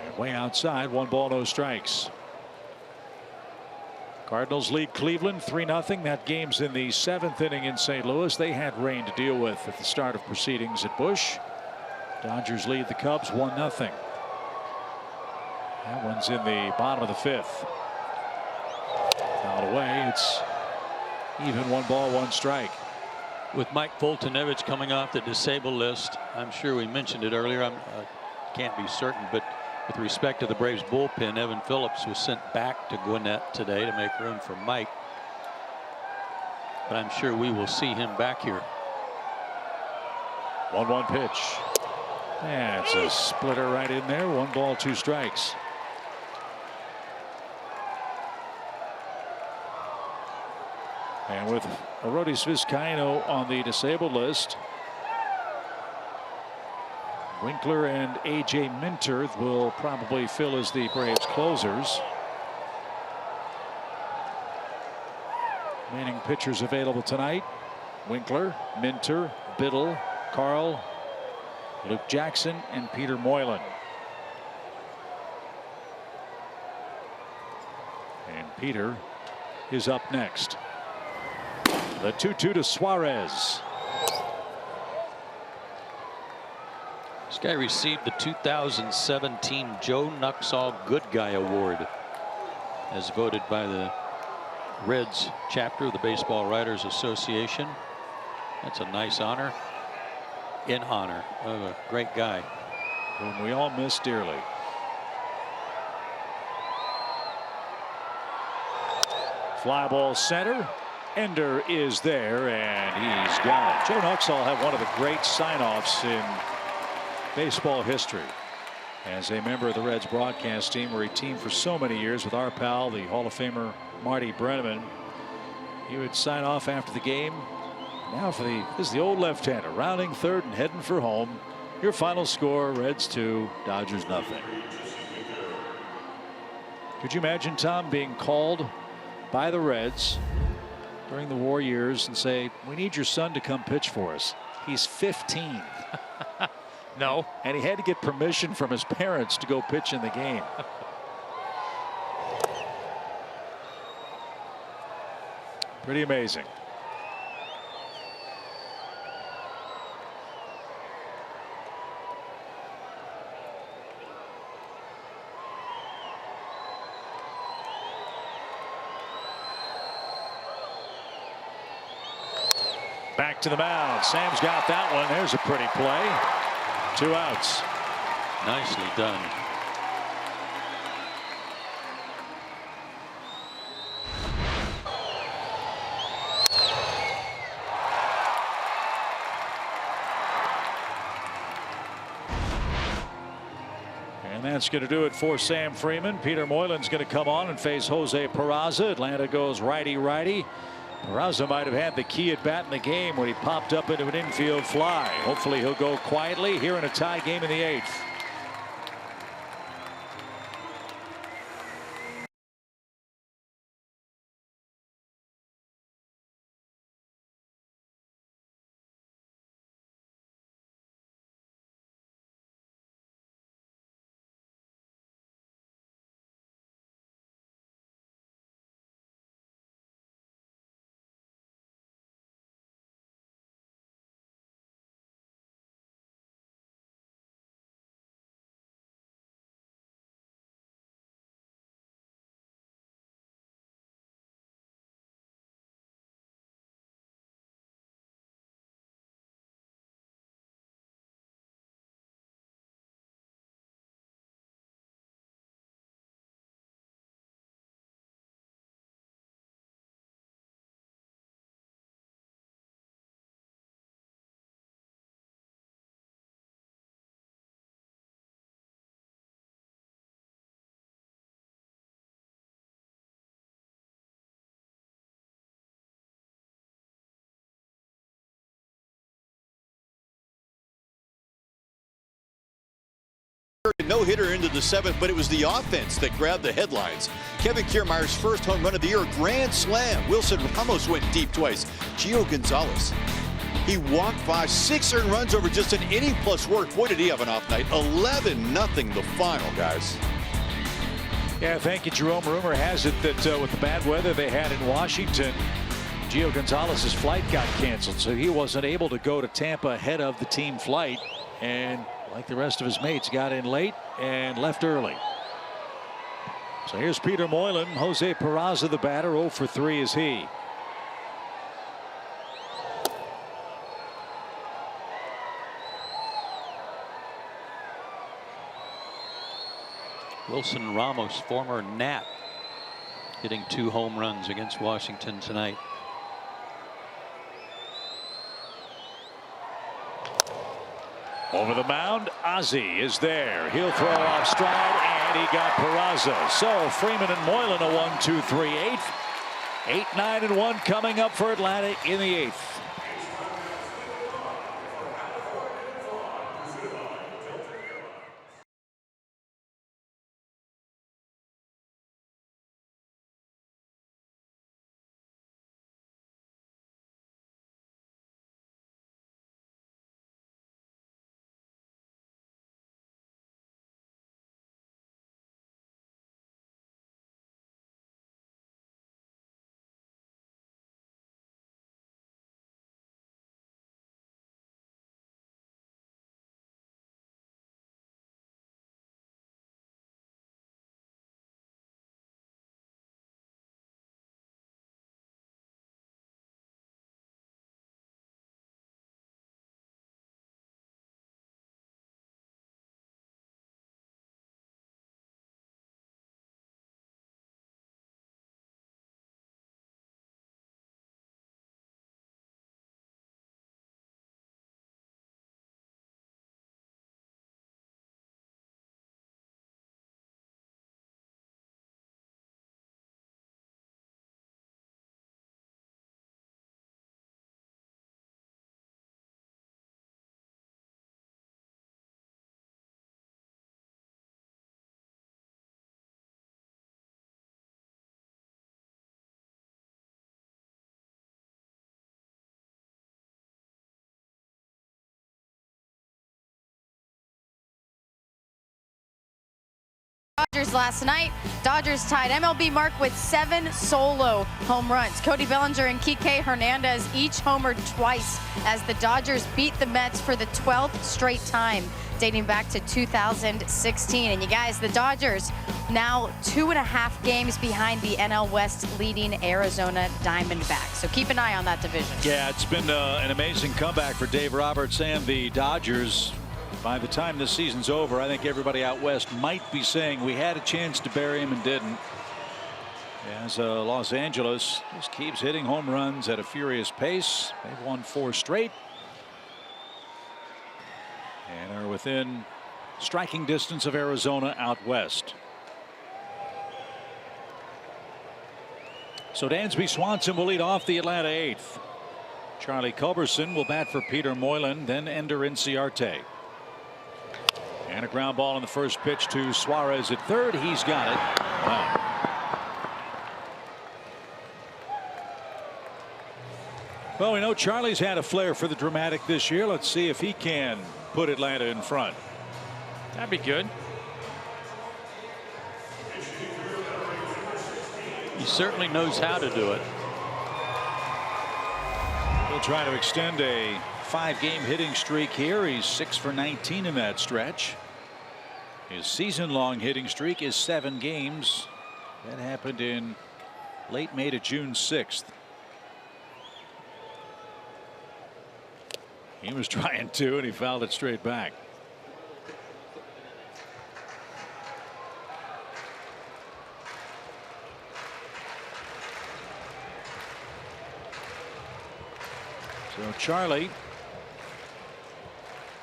And way outside, 1 ball, no strikes. Cardinals lead Cleveland 3-0. That game's in the 7th inning in St. Louis. They had rain to deal with at the start of proceedings at Busch. Dodgers lead the Cubs 1-0. That one's in the bottom of the 5th. Fouled away. It's even, 1 ball, 1 strike. With Mike Foltynewicz coming off the disabled list, I'm sure we mentioned it earlier. I can't be certain, but with respect to the Braves bullpen, Evan Phillips was sent back to Gwinnett today to make room for Mike. But I'm sure we will see him back here. 1-1 pitch. Yeah, it's a splitter right in there. 1 ball, 2 strikes. And with Arodys Vizcaino on the disabled list, Winkler and A.J. Minter will probably fill as the Braves closers. Remaining pitchers available tonight: Winkler, Minter, Biddle, Carl, Luke Jackson, and Peter Moylan. And Peter is up next. The 2-2 to Suarez. This guy received the 2017 Joe Nuxall Good Guy Award, as voted by the Reds chapter of the Baseball Writers Association. That's a nice honor, in honor of a great guy whom we all miss dearly. Fly ball center. Ender is there, and he's got it. Joe Nuxall had one of the great sign-offs in baseball history. As a member of the Reds broadcast team, where he teamed for so many years with our pal, the Hall of Famer Marty Brennaman, he would sign off after the game. Now this is the old left-hander, rounding third and heading for home. Your final score: Reds 2, Dodgers 0. Could you imagine, Tom, being called by the Reds during the war years and say, we need your son to come pitch for us? He's 15. No. And he had to get permission from his parents to go pitch in the game. Pretty amazing. Back to the mound. Sam's got that one. There's a pretty play. 2 outs. Nicely done. And that's going to do it for Sam Freeman. Peter Moylan's going to come on and face Jose Peraza. Atlanta goes righty-righty. Peraza might have had the key at bat in the game when he popped up into an infield fly. Hopefully he'll go quietly here in a tie game in the 8th. No-hitter into the 7th, but it was the offense that grabbed the headlines. Kevin Kiermaier's first home run of the year, grand slam. Wilson Ramos went deep twice. Gio Gonzalez, he walked 6 earned runs over just an inning plus work. Boy, did he have an off night. 11-0 the final, guys. Yeah, thank you, Jerome. Rumor has it that with the bad weather they had in Washington, Gio Gonzalez's flight got canceled, so he wasn't able to go to Tampa ahead of the team flight. And like the rest of his mates, got in late and left early. So here's Peter Moylan. Jose Peraza, the batter, 0 for 3 is he. Wilson Ramos, former Nat, hitting 2 home runs against Washington tonight. Over the mound, Ozzie is there. He'll throw off stride, and he got Peraza. So Freeman and Moylan a 1-2-3 8th. 8-9-1 coming up for Atlanta in the 8th. Dodgers last night. Dodgers tied MLB mark with 7 solo home runs. Cody Bellinger and Kike Hernandez each homered twice as the Dodgers beat the Mets for the 12th straight time, dating back to 2016. And you guys, the Dodgers now 2.5 games behind the NL West leading Arizona Diamondbacks. So keep an eye on that division. Yeah, it's been an amazing comeback for Dave Roberts and the Dodgers. By the time this season's over, I think everybody out west might be saying we had a chance to bury him and didn't. As Los Angeles just keeps hitting home runs at a furious pace. They've won 4 straight and are within striking distance of Arizona out west. So Dansby Swanson will lead off the Atlanta 8th. Charlie Culberson will bat for Peter Moylan, then Ender Inciarte. And a ground ball on the first pitch to Suarez at third. He's got it. Wow. Well, we know Charlie's had a flair for the dramatic this year. Let's see if he can put Atlanta in front. That'd be good. He certainly knows how to do it. He'll try to extend a 5-game hitting streak here. He's 6 for 19 in that stretch. His season-long hitting streak is 7 games. That happened in late May to June 6th. He was trying to, and he fouled it straight back. So Charlie,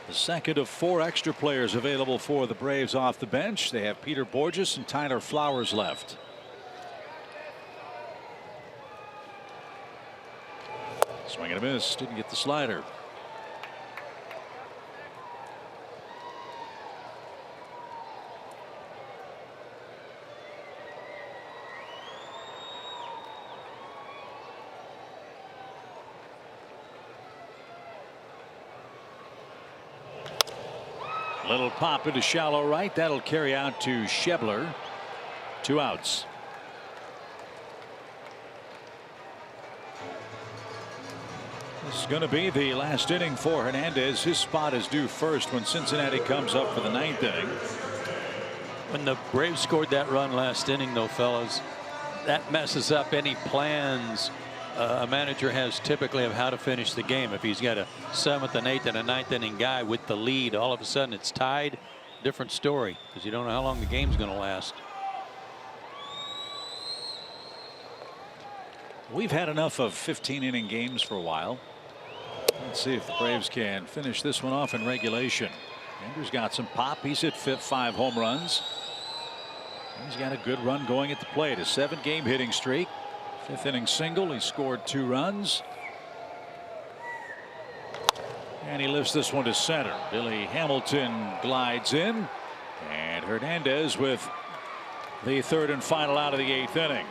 the second of 4 extra players available for the Braves off the bench. They have Peter Borges and Tyler Flowers left. Swing and a miss. Didn't get the slider. Little pop into shallow right. That'll carry out to Schebler. 2 outs. This is going to be the last inning for Hernandez. His spot is due first when Cincinnati comes up for the 9th inning. When the Braves scored that run last inning, though, fellas, that messes up any plans a manager has typically of how to finish the game. If he's got a 7th and 8th and a 9th inning guy with the lead, all of a sudden it's tied. Different story, because you don't know how long the game's going to last. We've had enough of 15-inning games for a while. Let's see if the Braves can finish this one off in regulation. Ender's got some pop. He's hit 5 home runs. He's got a good run going at the plate. A 7-game hitting streak. 5th inning single. He scored 2 runs. And he lifts this one to center. Billy Hamilton glides in. And Hernandez with the 3rd and final out of the 8th inning.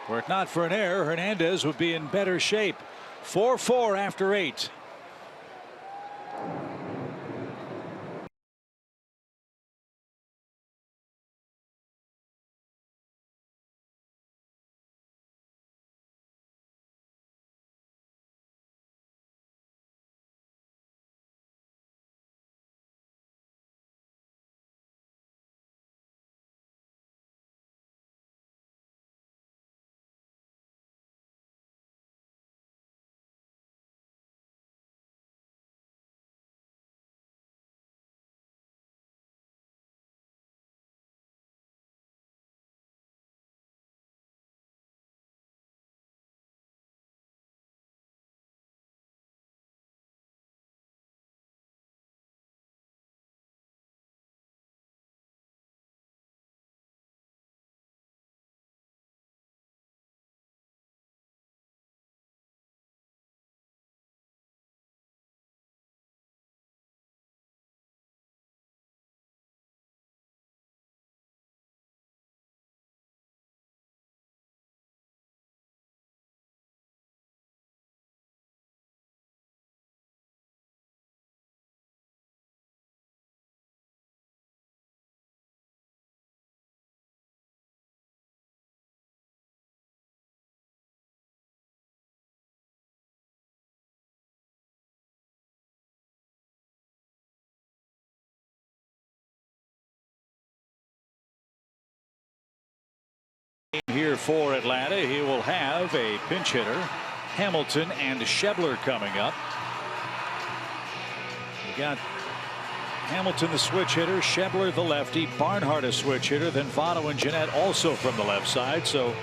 Were it not for an error, Hernandez would be in better shape. 4-4 after 8. here for Atlanta. He will have a pinch hitter, Hamilton and Schebler coming up. We got Hamilton the switch hitter, Schebler the lefty, Barnhart a switch hitter, then Votto and Jeanette also from the left side. So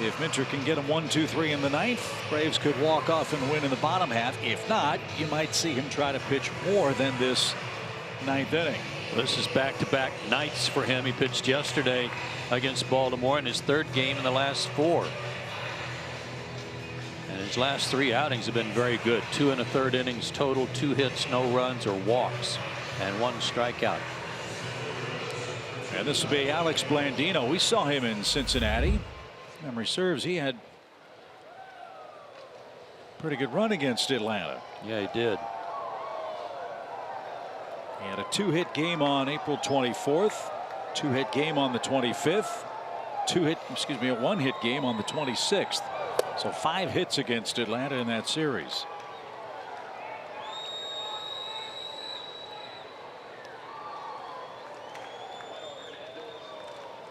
if Minter can get him 1-2-3 in the ninth, Braves could walk off and win in the bottom half. If not, you might see him try to pitch more than this ninth inning. This is back-to-back nights for him. He pitched yesterday against Baltimore in his third game in the last 4. And his last 3 outings have been very good. 2 1/3 innings total, 2 hits, no runs or walks, and 1 strikeout. And this will be Alex Blandino. We saw him in Cincinnati. Memory serves, he had a pretty good run against Atlanta. Yeah, he did. He had a 2-hit game on April 24th, 2-hit game on the 25th, a 1-hit game on the 26th. So 5 hits against Atlanta in that series.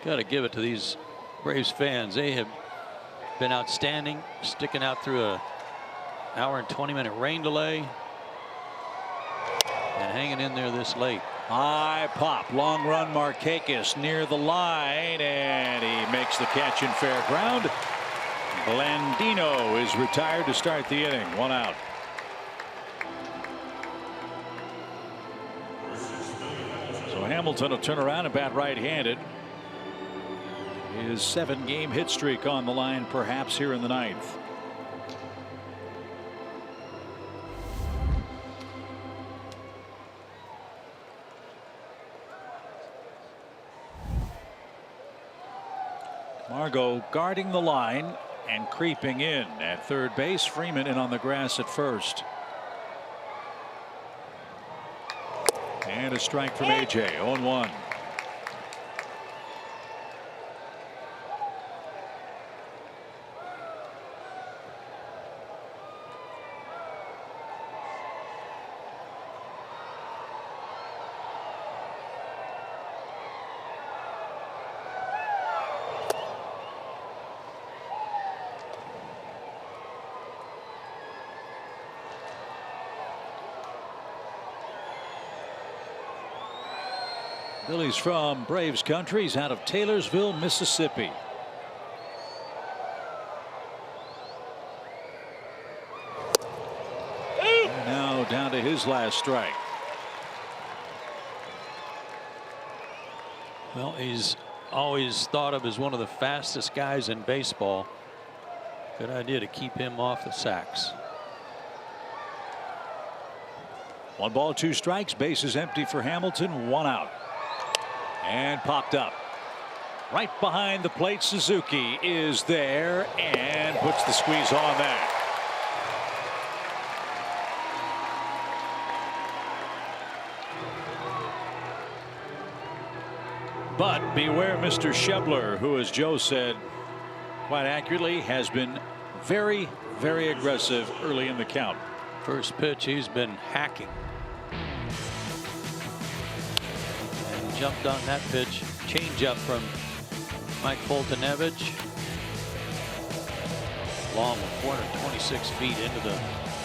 Got to give it to these Braves fans. They have been outstanding, sticking out through a hour and 20-minute rain delay and hanging in there this late. High pop, long run, Markakis near the line, and he makes the catch in fair ground. Blandino is retired to start the inning. 1 out. So Hamilton will turn around and bat right-handed. His 7-game hit streak on the line, perhaps here in the ninth. Margot guarding the line and creeping in at third base. Freeman in on the grass at first. And a strike from AJ. 0-1. Billy's from Braves country. He's out of Taylorsville, Mississippi. And now down to his last strike. Well, he's always thought of as one of the fastest guys in baseball. Good idea to keep him off the sacks. 1 ball, 2 strikes. Bases empty for Hamilton. 1 out. And popped up right behind the plate. Suzuki is there and puts the squeeze on that. But beware Mr. Schebler, who, as Joe said quite accurately, has been very, very aggressive early in the count. First pitch, he's been hacking. Jumped on that pitch. Change up from Mike Foltynewicz. Long with 426 feet into the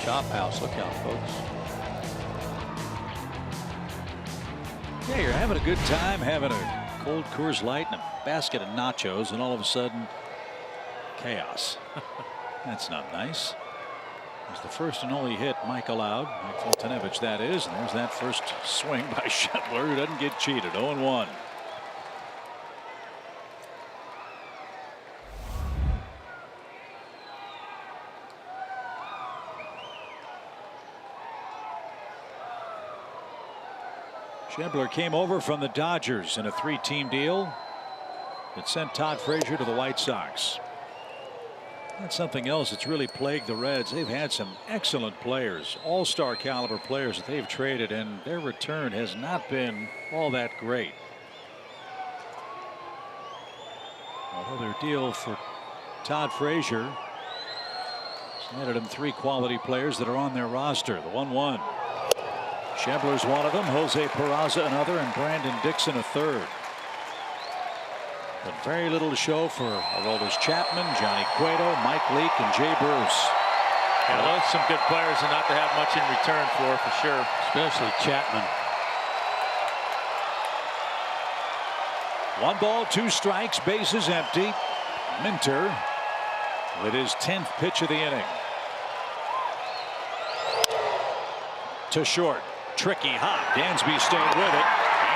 chop house. Look out, folks. Yeah, you're having a good time, having a cold Coors Light and a basket of nachos, and all of a sudden, chaos. That's not nice. It's the first and only hit Mike allowed. Mike Foltynewicz, that is. And there's that first swing by Schebler, who doesn't get cheated. 0-1. Schebler came over from the Dodgers in a 3-team deal that sent Todd Frazier to the White Sox. That's something else that's really plagued the Reds. They've had some excellent players, all-star caliber players that they've traded, and their return has not been all that great. Although their deal for Todd Frazier has netted him 3 quality players that are on their roster. The 1-1. Schebler's one of them, Jose Peraza another, and Brandon Dixon a third. But very little to show for Aroldis Chapman, Johnny Cueto, Mike Leake, and Jay Bruce. Yeah, those are some good players and not to have much in return for sure. Especially Chapman. 1 ball, 2 strikes, bases empty. Minter with his 10th pitch of the inning. To short. Tricky hop. Dansby stayed with it.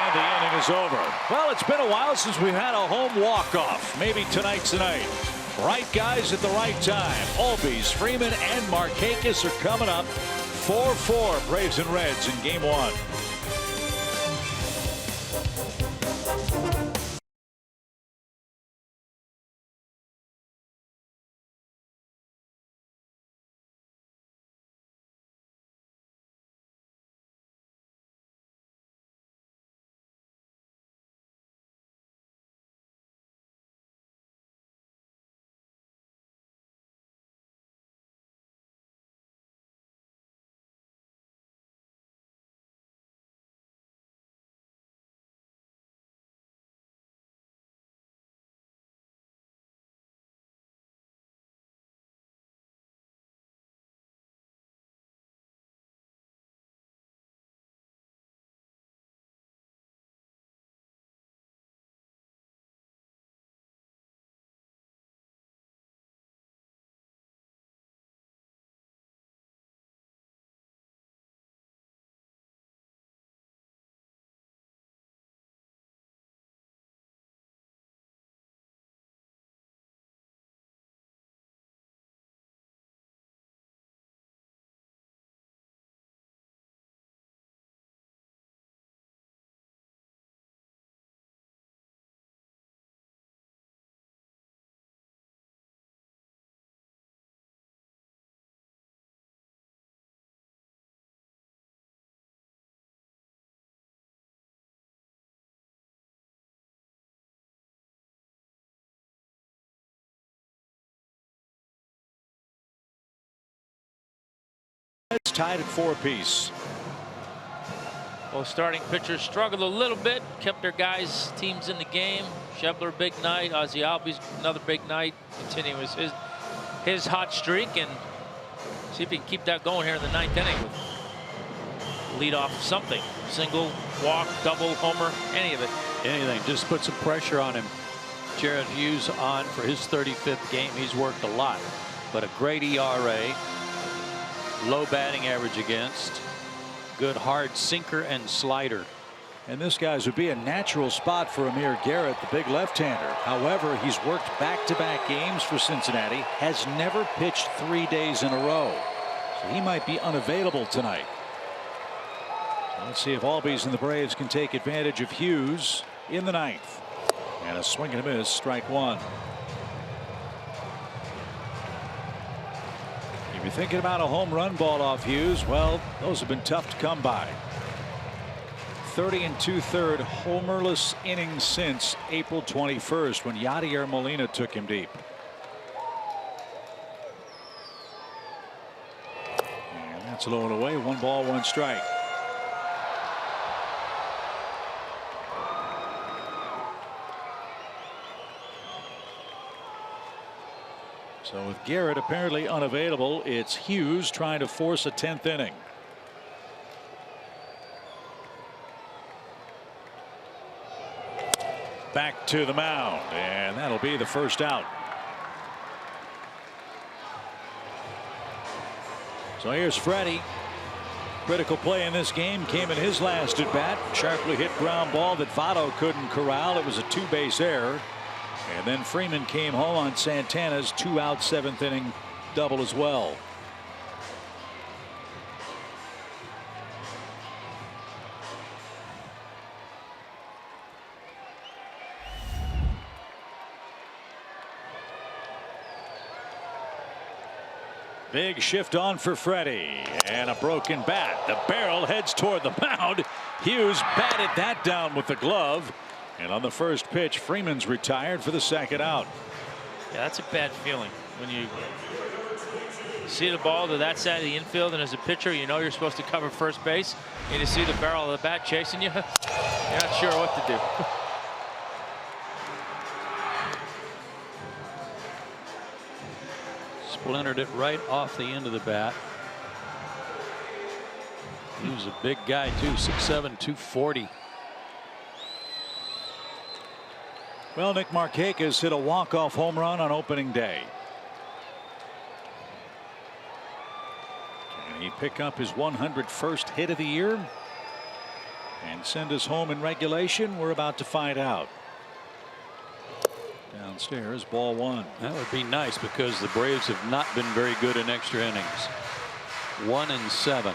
And the inning is over. Well, it's been a while since we've had a home walk-off. Maybe tonight's the night. Right guys at the right time. Albies, Freeman, and Markakis are coming up. 4-4 Braves and Reds in game 1. It's tied at 4 apiece. Well, starting pitchers struggled a little bit, kept their guys, teams in the game. Schebler, big night. Ozzie Albies, another big night. Continuing his hot streak, and see if he can keep that going here in the 9th inning. Lead off something. Single, walk, double, homer, any of it. Anything. Just put some pressure on him. Jared Hughes on for his 35th game. He's worked a lot, but a great ERA. Low batting average against. Good hard sinker and slider. And this, guys, would be a natural spot for Amir Garrett, the big left-hander. However, he's worked back-to-back games for Cincinnati, has never pitched 3 days in a row. So he might be unavailable tonight. So let's see if Albies and the Braves can take advantage of Hughes in the 9th. And a swing and a miss, strike 1. If you're thinking about a home run ball off Hughes, well, those have been tough to come by. 30 2/3 homerless innings since April 21st when Yadier Molina took him deep. And that's low and away. 1 ball, 1 strike. So with Garrett apparently unavailable, it's Hughes trying to force a 10th inning. Back to the mound, and that'll be the first out. So here's Freddie. Critical play in this game came in his last at bat. Sharply hit ground ball that Votto couldn't corral. It was a 2-base error. And then Freeman came home on Santana's 2-out 7th inning double as well. Big shift on for Freddie, and a broken bat. The barrel heads toward the mound. Hughes batted that down with the glove. And on the first pitch, Freeman's retired for the 2nd out. Yeah, that's a bad feeling when you see the ball to that side of the infield, and as a pitcher, you know you're supposed to cover first base, and you see the barrel of the bat chasing you. You're not sure what to do. splintered it right off the end of the bat. He was a big guy too, 6'7", 240. Well, Nick Markakis hit a walk-off home run on opening day. Can he pick up his 101st hit of the year and send us home in regulation? We're about to find out. Downstairs, ball one. That would be nice because the Braves have not been very good in extra innings. 1-7.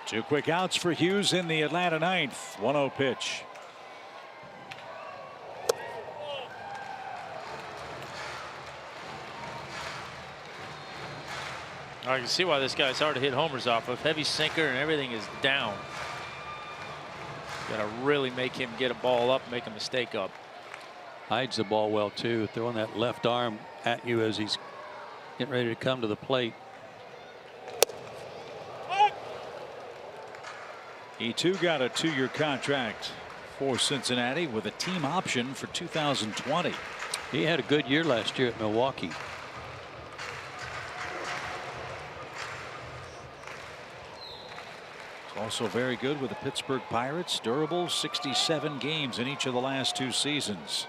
Two quick outs for Hughes in the Atlanta ninth. 1-0 pitch. I can see why this guy's hard to hit homers off of. Heavy sinker and everything is down. Got to really make him get a ball up, make a mistake up. Hides the ball well too, throwing that left arm at you as he's getting ready to come to the plate. He too got a 2-year contract for Cincinnati with a team option for 2020. He had a good year last year at Milwaukee. Also very good with the Pittsburgh Pirates. Durable, 67 games in each of the last 2 seasons.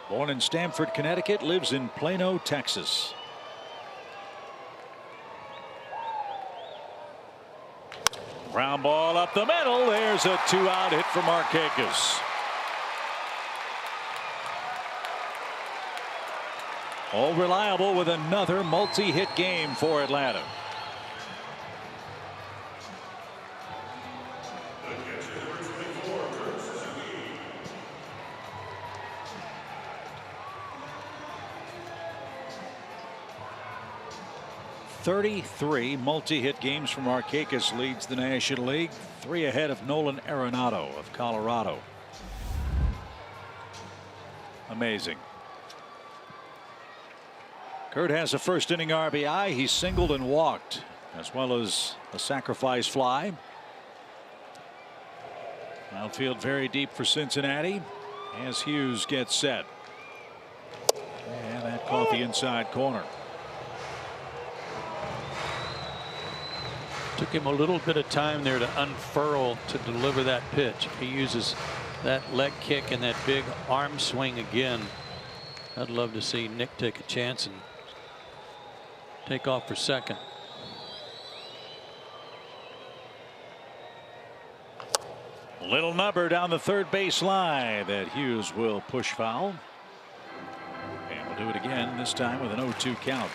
Born in Stamford, Connecticut, lives in Plano, Texas. Ground ball up the middle. There's a 2-out hit for Markakis. All reliable with another multi-hit game for Atlanta. .33 multi-hit games from Markakis leads the National League, 3 ahead of Nolan Arenado of Colorado. Amazing. Kurt has a first inning RBI. He singled and walked, as well as a sacrifice fly. Outfield very deep for Cincinnati as Hughes gets set. And that caught the inside corner. Took him a little bit of time there to unfurl to deliver that pitch. He uses that leg kick and that big arm swing again. I'd love to see Nick take a chance and take off for second. Little number down the third base line that Hughes will push foul. And we'll do it again, this time with an 0-2 count.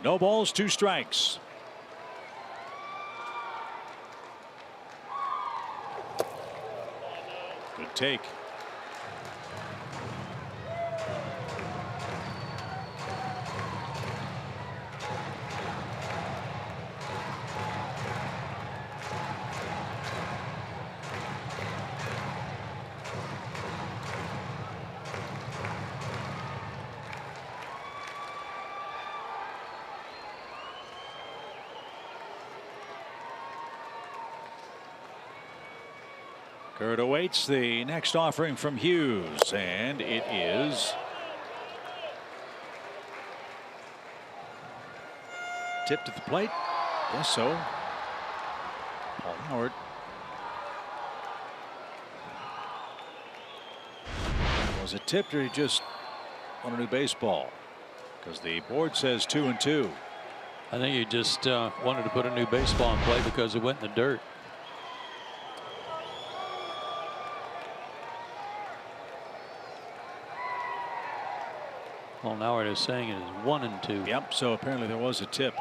No balls, 2 strikes. Good take. Kurt awaits the next offering from Hughes, and it is tipped at the plate. Yes, so. Paul Howard. Was it tipped, or he just on a new baseball? Because the board says 2-2. I think he just wanted to put a new baseball in play because it went in the dirt. Well, now what it's saying is 1-2. Yep. So apparently there was a tip.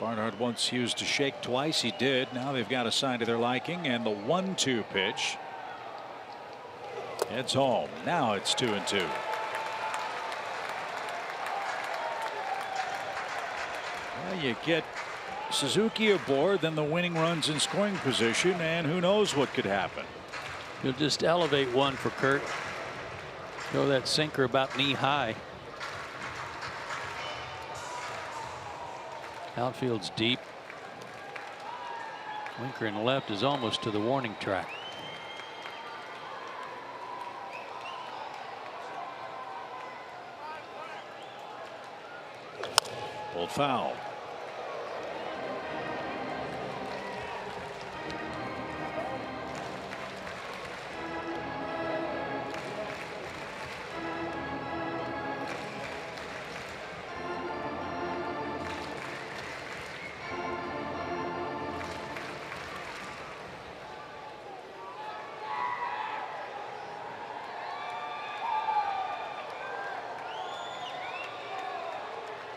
Barnhart once used to shake twice. He did. Now they've got a sign to their liking, and the 1-2 pitch heads home. Now it's 2-2. Well, you get Suzuki aboard, then the winning runs in scoring position, and who knows what could happen. You'll just elevate one for Kurt. Throw that sinker about knee high. Outfield's deep. Winker in left is almost to the warning track. Pulled foul.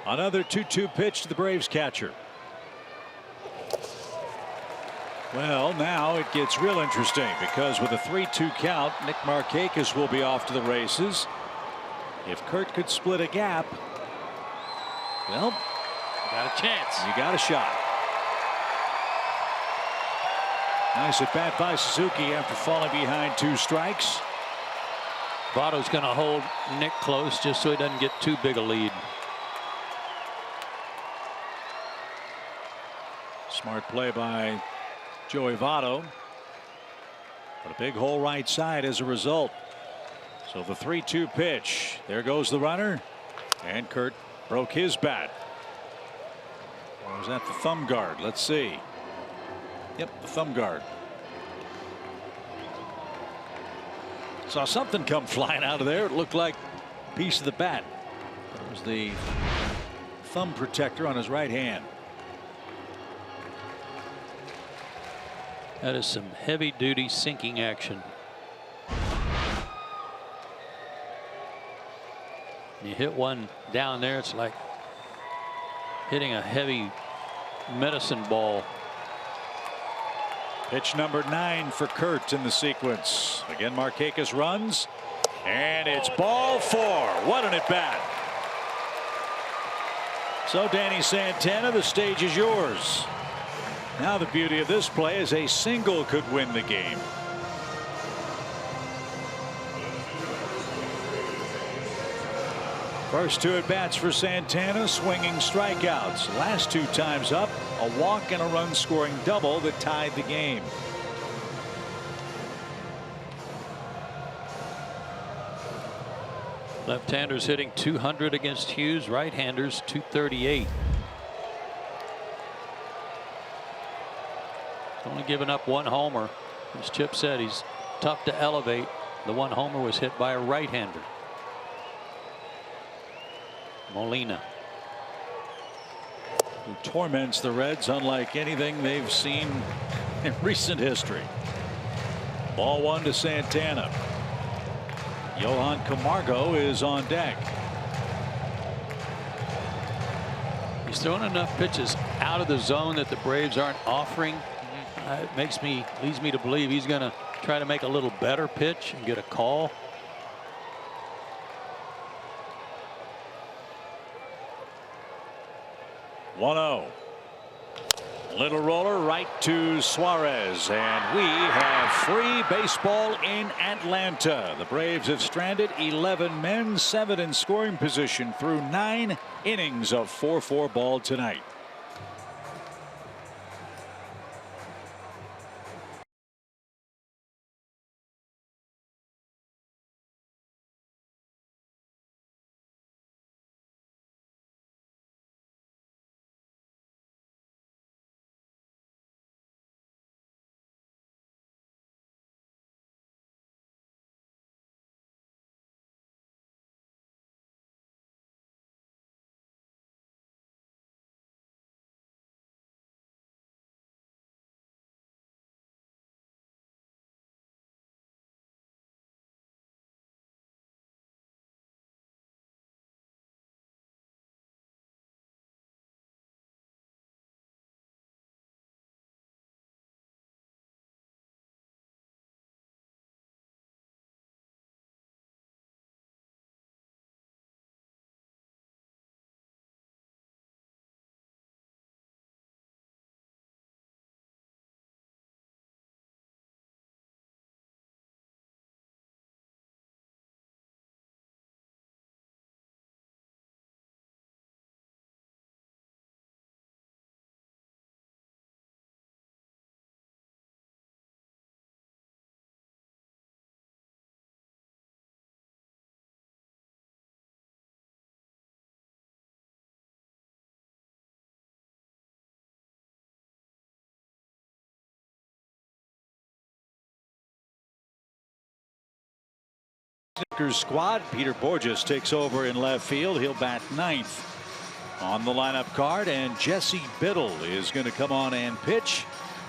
Another 2-2 pitch to the Braves catcher. Well, now it gets real interesting because with a 3-2 count, Nick Markakis will be off to the races. If Kurt could split a gap, well, Got a chance. you got a shot. Nice at bat by Suzuki after falling behind 2 strikes. Votto's going to hold Nick close just so he doesn't get too big a lead. Smart play by Joey Votto. But a big hole right side as a result. So the 3-2 pitch. There goes the runner. And Kurt broke his bat. Or was that the thumb guard? Let's see. Yep, the thumb guard. Saw something come flying out of there. It looked like a piece of the bat. It was the thumb protector on his right hand. That is some heavy duty sinking action. You hit one down there, it's like hitting a heavy medicine ball. Pitch number 9 for Kurt in the sequence. Again, Markakis runs, and it's ball 4. What an at bat. So Danny Santana, the stage is yours. Now the beauty of this play is a single could win the game. First 2 at bats for Santana, swinging strikeouts. Last 2 times up, a walk and a run scoring double that tied the game. Left-handers hitting 200 against Hughes, right-handers 238. Only giving up 1 homer. As Chip said, he's tough to elevate. The 1 homer was hit by a right-hander. Molina, who torments the Reds unlike anything they've seen in recent history. Ball 1 to Santana. Johan Camargo is on deck. He's throwing enough pitches out of the zone that the Braves aren't offering. It leads me to believe he's going to try to make a little better pitch and get a call. One-0. Little roller right to Suarez, and we have free baseball in Atlanta. The Braves have stranded 11 men, 7 in scoring position through 9 innings of 4-4 ball tonight. Snitker's squad. Peter Borges takes over in left field. He'll bat ninth on the lineup card, and Jesse Biddle is going to come on and pitch.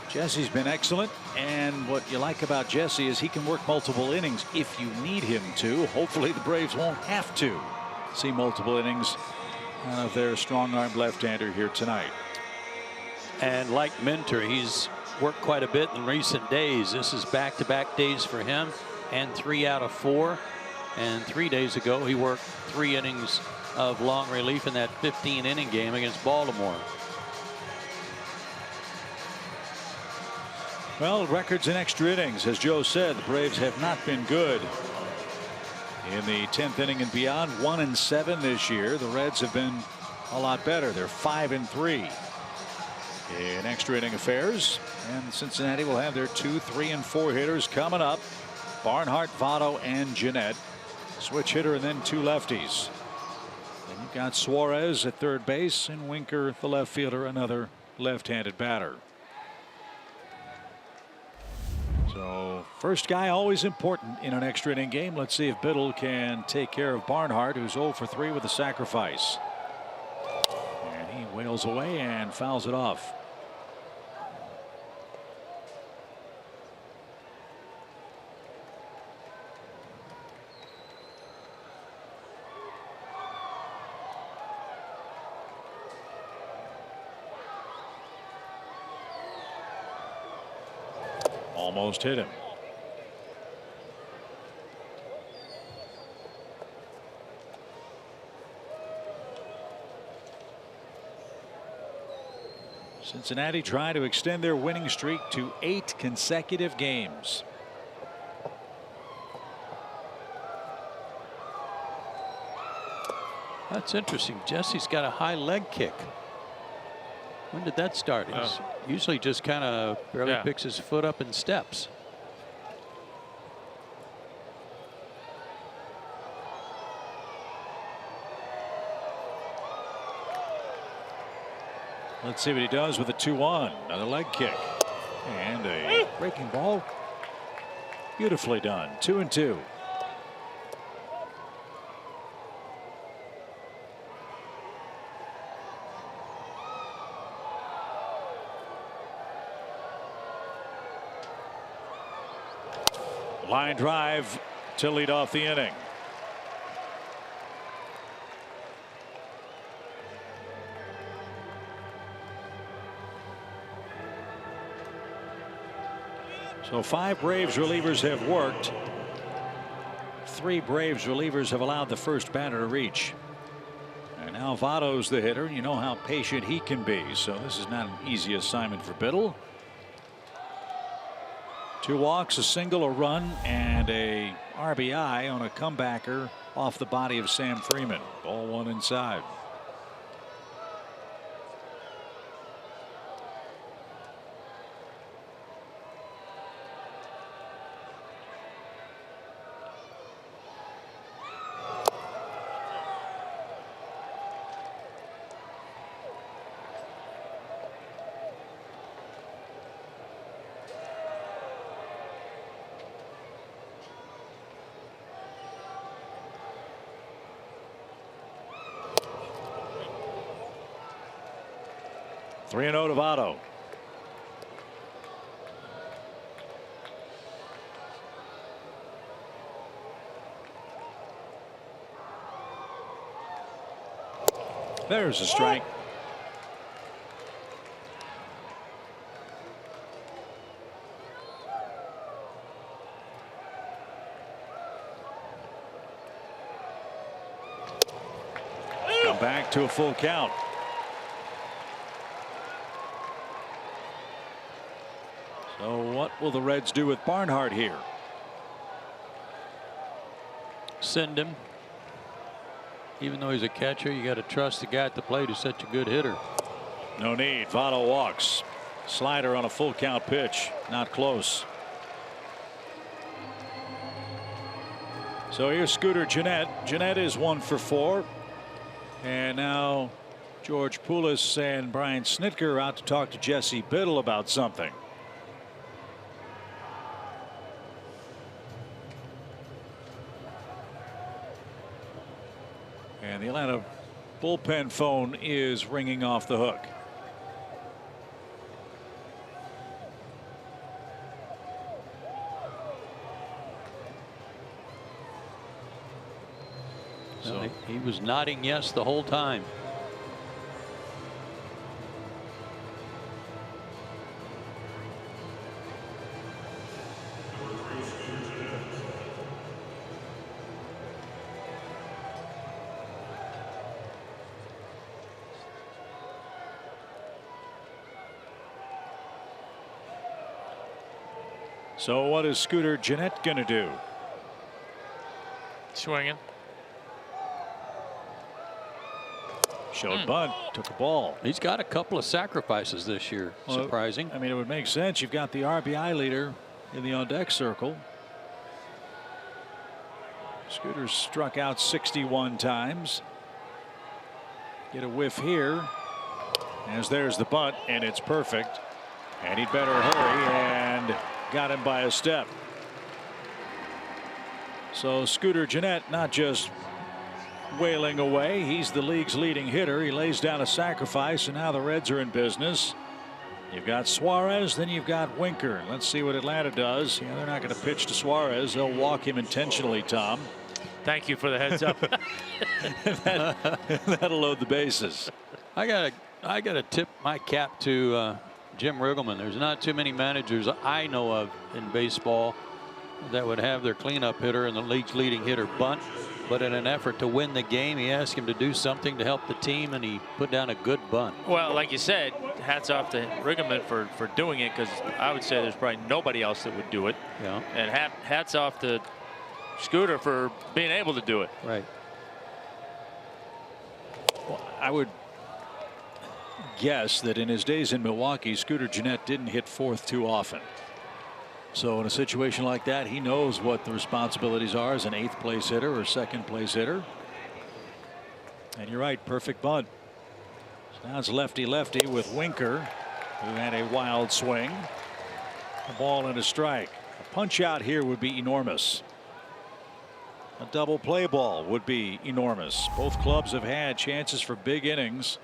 Jesse's been excellent, and what you like about Jesse is he can work multiple innings if you need him to. Hopefully the Braves won't have to see multiple innings out of their strong-armed left-hander here tonight. And like Minter, he's worked quite a bit in recent days. This is back-to-back days for him, and 3 out of 4. And 3 days ago, he worked 3 innings of long relief in that 15-inning game against Baltimore. Well, records in extra innings, as Joe said, the Braves have not been good in the 10th inning and beyond. 1-7 this year. The Reds have been a lot better. They're 5-3 in extra inning affairs, and Cincinnati will have their 2, 3, and 4 hitters coming up. Barnhart, Votto, and Jeanette. Switch hitter and then 2 lefties. Then you've got Suarez at third base and Winker, the left fielder, another left-handed batter. So first guy always important in an extra inning game. Let's see if Biddle can take care of Barnhart, who's 0 for 3 with a sacrifice. And he wails away and fouls it off. Almost hit him. Cincinnati trying to extend their winning streak to 8 consecutive games. That's interesting. Jesse's got a high leg kick. When did that start? He's usually just kind of barely picks his foot up and steps. Let's see what he does with a 2-1. Another leg kick and a breaking ball. Beautifully done. 2-2. Line drive to lead off the inning. So 5 Braves relievers have worked. 3 Braves relievers have allowed the first batter to reach. And now Votto's the hitter. You know how patient he can be. So this is not an easy assignment for Biddle. 2 walks, a single, a run, and a RBI on a comebacker off the body of Sam Freeman. Ball 1 inside. Three and 0 to Votto. There's a strike. Come back to a full count. So what will the Reds do with Barnhart here? Send him. Even though he's a catcher, you got to trust the guy at the plate who's such a good hitter. No need. Votto walks. Slider on a full count pitch. Not close. So here's Scooter Jeanette. Jeanette is 1 for 4. And now George Poulos and Brian Snitker out to talk to Jesse Biddle about something. And the Atlanta bullpen phone is ringing off the hook. So he was nodding yes the whole time. So what is Scooter Gennett going to do? Swinging. Showed bunt, took a ball. He's got a couple of sacrifices this year. Well, surprising. I mean, it would make sense. You've got the RBI leader in the on deck circle. Scooter's struck out 61 times. Get a whiff here, as there's the bunt, and it's perfect. And he'd better hurry, and got him by a step. So Scooter Gennett not just wailing away. He's the league's leading hitter. He lays down a sacrifice, and now the Reds are in business. You've got Suarez, then you've got Winker. Let's see what Atlanta does. Yeah, they're not going to pitch to Suarez. They'll walk him intentionally, Tom. Thank you for the heads up. That'll load the bases. I gotta tip my cap to Jim Riggleman. There's not too many managers I know of in baseball that would have their cleanup hitter and the league's leading hitter bunt. But in an effort to win the game, he asked him to do something to help the team, and he put down a good bunt. Well, like you said, hats off to Riggleman for doing it, because I would say there's probably nobody else that would do it. Yeah. And hats off to Scooter for being able to do it. Right. Well, I would guess that in his days in Milwaukee, Scooter Gennett didn't hit fourth too often. So in a situation like that, he knows what the responsibilities are as an 8th place hitter or 2nd place hitter. And you're right, perfect bunt. So now it's lefty-lefty with Winker, who had a wild swing. A ball and a strike. A punch out here would be enormous. A double play ball would be enormous. Both clubs have had chances for big innings.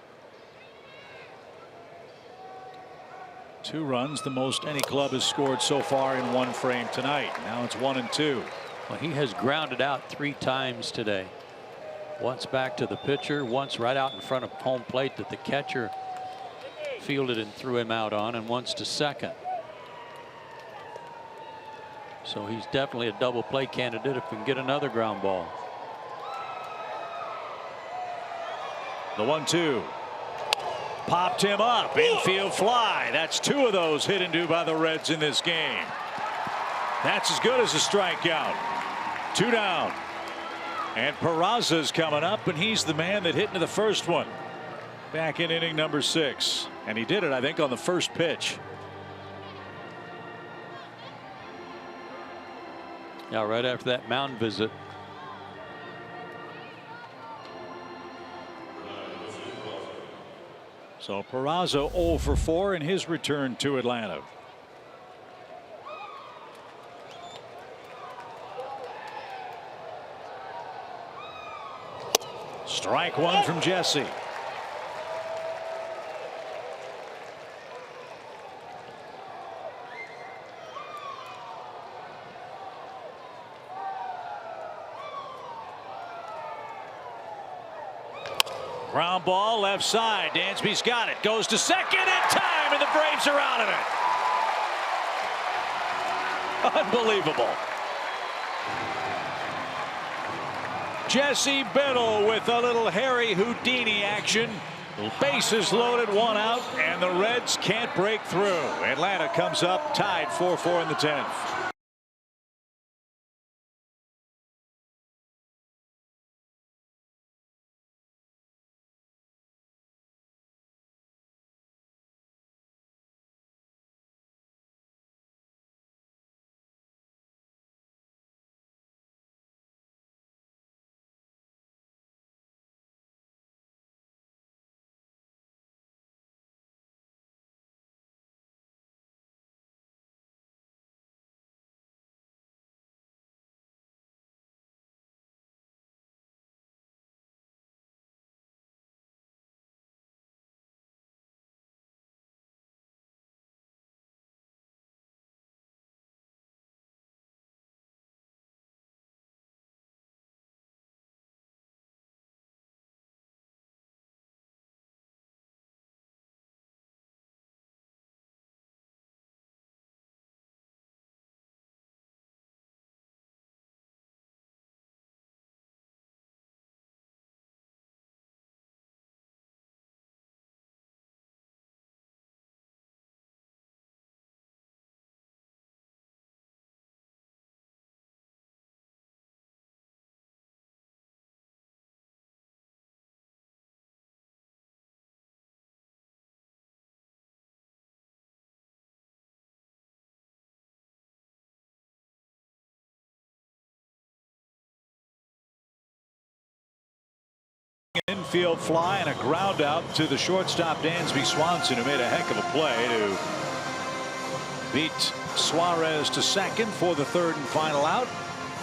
2 runs, the most any club has scored so far in one frame tonight. Now it's 1 and 2. Well, he has grounded out 3 times today. Once back to the pitcher, once right out in front of home plate that the catcher fielded and threw him out on, and once to second. So he's definitely a double play candidate if we can get another ground ball. The 1-2. Popped him up. Infield fly. That's 2 of those hit into by the Reds in this game. That's as good as a strikeout. 2 down. And Peraza's coming up, and he's the man that hit into the first one back in inning number 6. And he did it, I think, on the first pitch. Yeah, right after that mound visit. So Peraza 0 for 4 in his return to Atlanta. Strike 1 from Jesse. Ground ball left side. Dansby's got it. Goes to second in time, and the Braves are out of it. Unbelievable. Jesse Biddle with a little Harry Houdini action. Bases loaded, 1 out, and the Reds can't break through. Atlanta comes up tied 4-4 in the 10th. Infield fly and a ground out to the shortstop Dansby Swanson, who made a heck of a play to beat Suarez to second for the third and final out.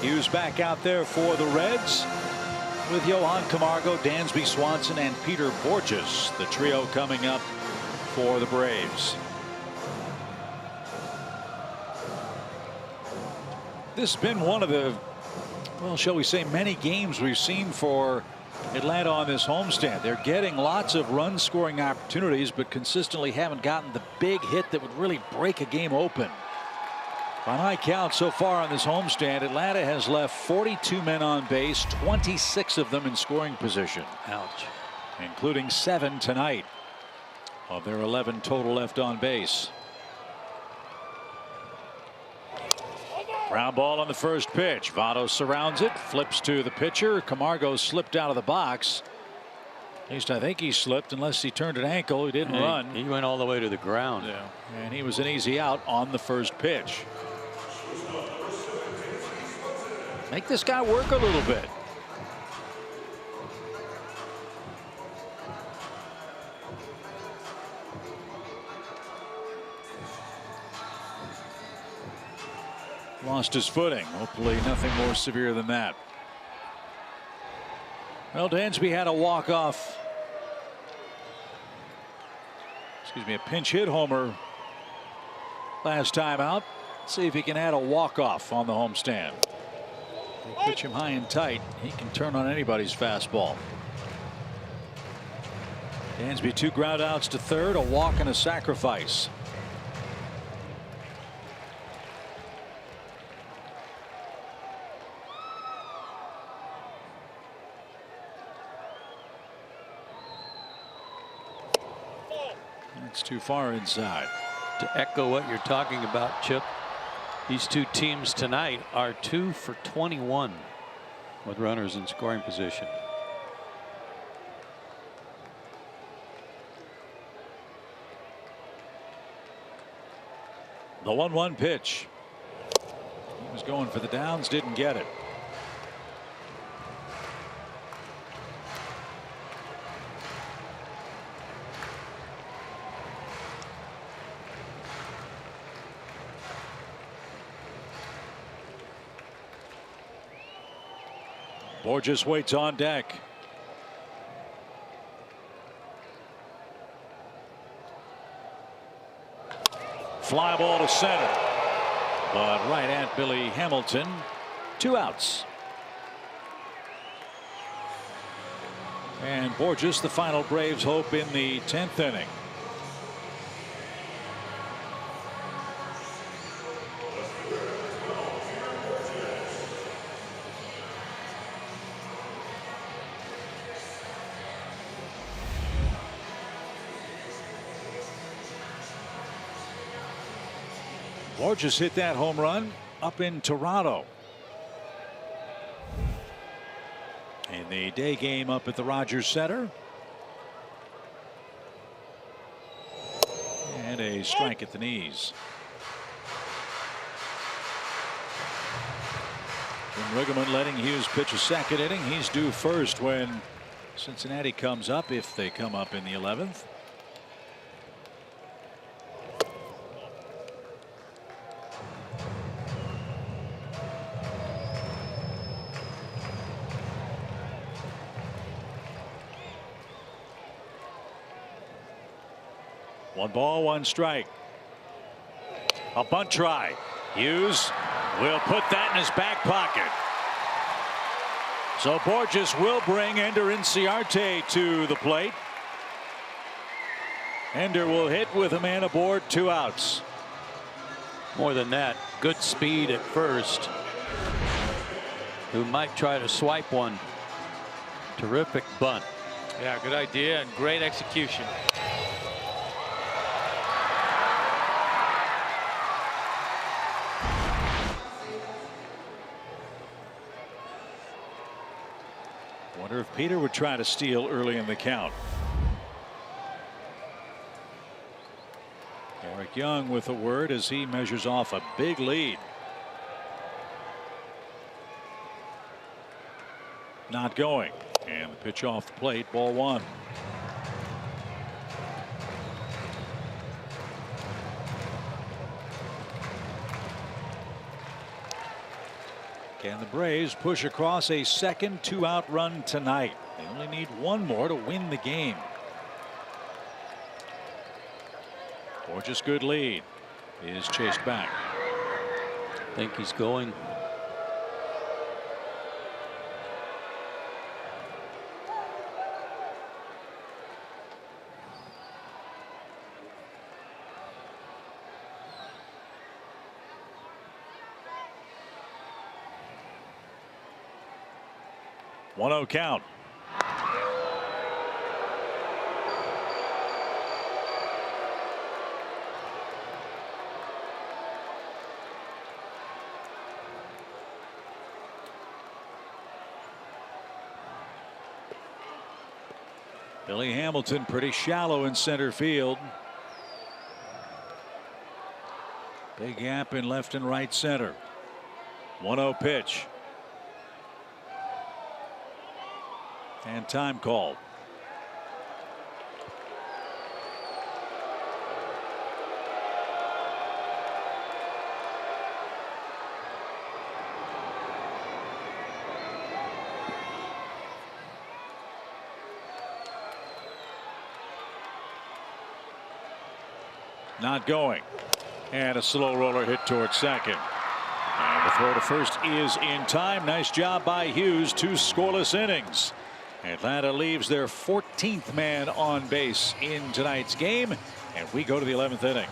Hughes back out there for the Reds with Johan Camargo, Dansby Swanson, and Peter Borges, the trio coming up for the Braves. This has been one of the, well, shall we say, many games we've seen for Atlanta on this homestand. They're getting lots of run scoring opportunities, but consistently haven't gotten the big hit that would really break a game open. By my count so far on this homestand, Atlanta has left 42 men on base, 26 of them in scoring position. Ouch. Including 7 tonight of their 11 total left on base. Ground ball on the first pitch. Votto surrounds it, flips to the pitcher. Camargo slipped out of the box. At least I think he slipped, unless he turned an ankle. He didn't run. He went all the way to the ground. Yeah. And he was an easy out on the first pitch. Make this guy work a little bit. Lost his footing. Hopefully nothing more severe than that. Well, Dansby had a walk-off. Excuse me, a pinch hit homer last time out. Let's see if he can add a walk-off on the homestand. They pitch him high and tight. He can turn on anybody's fastball. Dansby 2 ground outs to third, a walk and a sacrifice. It's too far inside. To echo what you're talking about, Chip, these two teams tonight are 2 for 21 with runners in scoring position. The 1-1 pitch. He was going for the downs, didn't get it. Borges waits on deck. Fly ball to center, but right at Billy Hamilton. 2 outs. And Borges, the final Braves hope in the 10th inning. Borges hit that home run up in Toronto in the day game up at the Rogers Center. And a strike at the knees. Jim Riggleman letting Hughes pitch a second inning. He's due first when Cincinnati comes up, if they come up in the 11th. One ball, 1 strike. A bunt try. Hughes will put that in his back pocket. So Borges will bring Ender Inciarte to the plate. Ender will hit with a man aboard, 2 outs. More than that, good speed at first. Who might try to swipe one. Terrific bunt. Yeah, good idea and great execution. Wonder if Peter would try to steal early in the count. Eric Young with a word as he measures off a big lead. Not going. And the pitch off the plate, ball one. Can the Braves push across a second 2-out run tonight? They only need one more to win the game. Gorgeous good lead is chased back. I think he's going. One 0 count. Billy Hamilton pretty shallow in center field. Big gap in left and right center. 1-0 pitch. And time called. Not going. And a slow roller hit towards second. And the throw to first is in time. Nice job by Hughes. 2 scoreless innings. Atlanta leaves their 14th man on base in tonight's game, and we go to the 11th inning.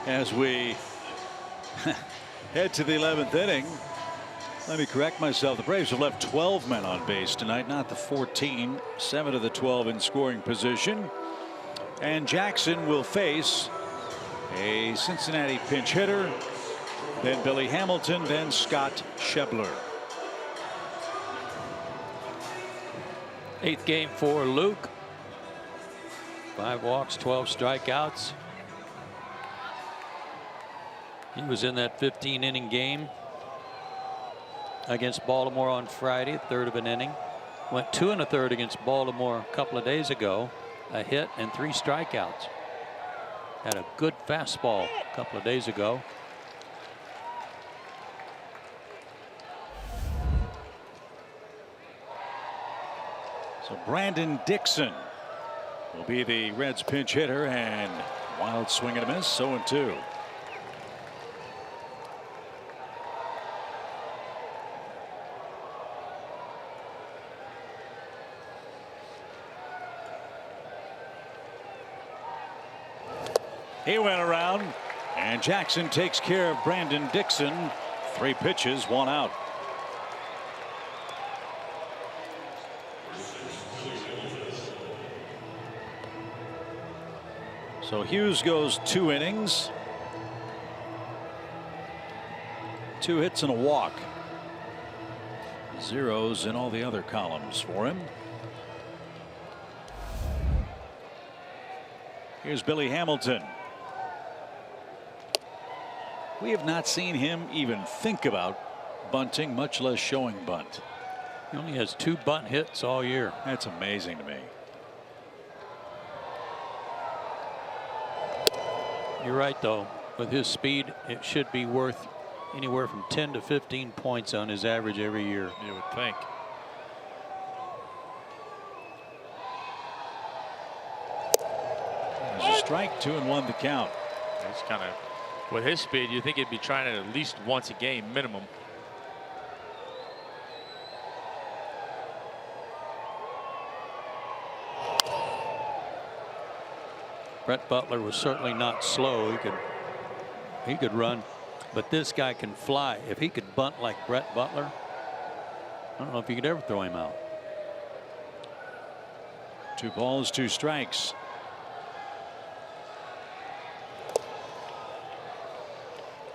As we head to the 11th inning, let me correct myself. The Braves have left 12 men on base tonight, not the 14. 7 of the 12 in scoring position. And Jackson will face a Cincinnati pinch hitter, then Billy Hamilton, then Scott Schebler. 8th game for Luke. 5 walks, 12 strikeouts. He was in that 15-inning game against Baltimore on Friday, 1/3 of an inning. Went 2 1/3 against Baltimore a couple of days ago. A hit and 3 strikeouts. Had a good fastball a couple of days ago. So Brandon Dixon will be the Reds pinch hitter, and wild swing and a miss. 0-2. He went around, and Jackson takes care of Brandon Dixon. 3 pitches, 1 out. So Hughes goes 2 innings. 2 hits and a walk. Zeros in all the other columns for him. Here's Billy Hamilton. We have not seen him even think about bunting, much less showing bunt. He only has 2 bunt hits all year. That's amazing to me. You're right, though. With his speed, it should be worth anywhere from 10 to 15 points on his average every year. You would think. There's a strike, 2-1 the count. It's kind of, with his speed, you think he'd be trying it at least once a game minimum. Brett Butler was certainly not slow. He could run, but this guy can fly. If he could bunt like Brett Butler, I don't know if you could ever throw him out. 2 balls, 2 strikes.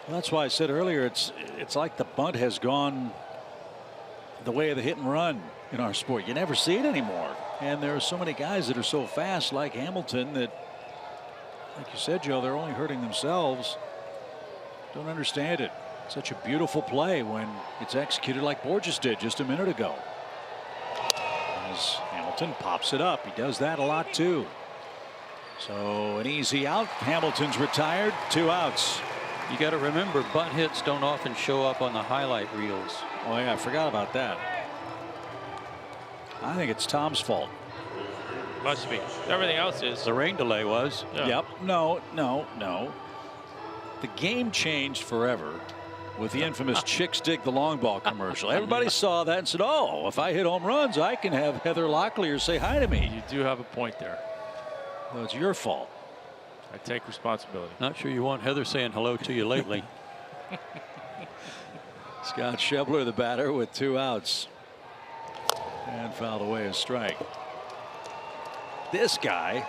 Well, that's why I said earlier it's like the bunt has gone the way of the hit and run in our sport. You never see it anymore, and there are so many guys that are so fast like Hamilton that, like you said, Joe, they're only hurting themselves. Don't understand it. Such a beautiful play when it's executed like Borges did just a minute ago. As Hamilton pops it up, he does that a lot too. So an easy out. Hamilton's retired. 2 outs. You got to remember, bunt hits don't often show up on the highlight reels. Oh yeah, I forgot about that. I think it's Tom's fault. Must be. Everything else is. The rain delay was. Yeah. Yep. No. The game changed forever with the infamous Chicks Dig the Long Ball commercial. Everybody saw that and said, oh, if I hit home runs, I can have Heather Locklear say hi to me. You do have a point there. Well, it's your fault. I take responsibility. Not sure you want Heather saying hello to you lately. Scott Schebler, the batter, with 2 outs. And fouled away a strike. This guy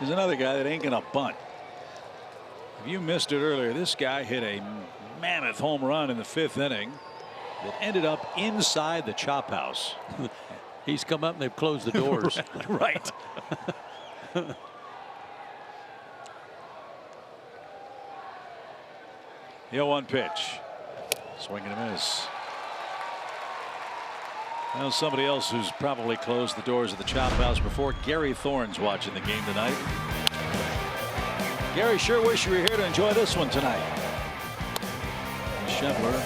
is another guy that ain't going to bunt. If you missed it earlier, this guy hit a mammoth home run in the 5th inning that ended up inside the chop house. He's come up and they've closed the doors. Right. The 0-1 pitch. Swing and a miss. Well, somebody else who's probably closed the doors of the chop house before. Gary Thorne's watching the game tonight. Gary, sure wish you were here to enjoy this one tonight. Schebler.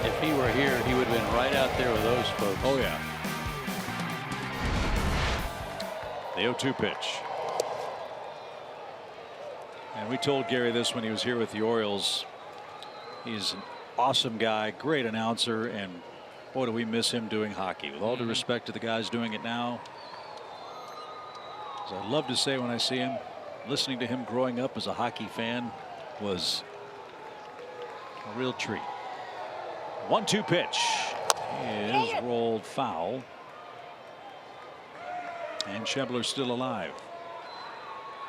If he were here, he would have been right out there with those folks. Oh, yeah. The 0-2 pitch. And we told Gary this when he was here with the Orioles. He's an awesome guy, great announcer, and boy, do we miss him doing hockey. With all due respect to the guys doing it now, as I love to say when I see him, listening to him growing up as a hockey fan was a real treat. 1-2 pitch is rolled foul, and Schebler's still alive.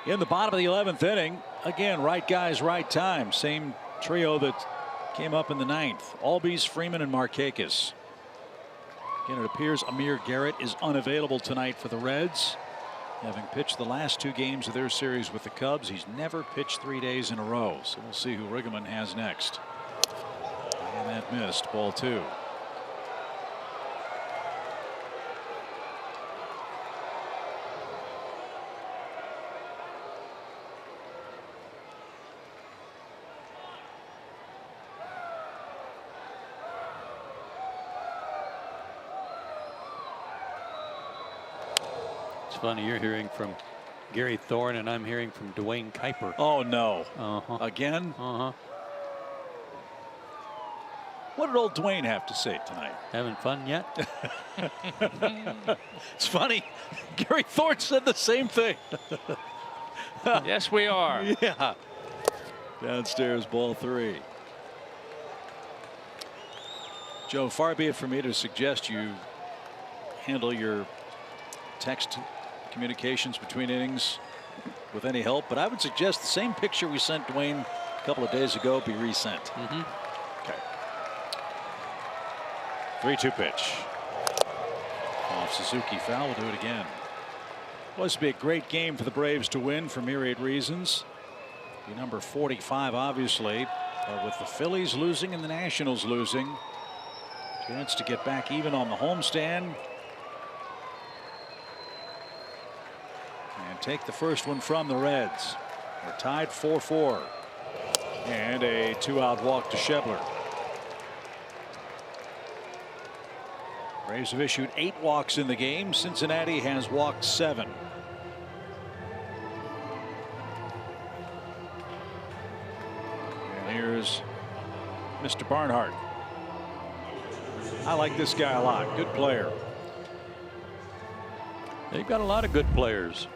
In the bottom of the 11th inning, again, right guys, right time. Same trio that came up in the 9th. Albies, Freeman, and Markakis. Again, it appears Amir Garrett is unavailable tonight for the Reds. Having pitched the last 2 games of their series with the Cubs, he's never pitched 3 days in a row. So we'll see who Riggleman has next. And that missed. Ball 2. It's funny, you're hearing from Gary Thorne and I'm hearing from Dwayne Kuiper. Oh no. Uh-huh. Again? Uh-huh. What did old Dwayne have to say tonight? Having fun yet? It's funny. Gary Thorne said the same thing. Yes, we are. Yeah. Downstairs, ball 3. Joe, far be it from me to suggest you handle your text communications between innings with any help, but I would suggest the same picture we sent Dwayne a couple of days ago be resent. Okay. 3-2 pitch. Off Suzuki, foul. Will do it again. Was to be a great game for the Braves to win for myriad reasons. Be number 45, obviously, but with the Phillies losing and the Nationals losing, chance to get back even on the homestand and take the first one from the Reds. We're tied 4-4, and a 2-out walk to Schebler. Braves have issued 8 walks in the game. Cincinnati has walked 7. And here's Mr. Barnhart. I like this guy a lot. Good player. They've got a lot of good players.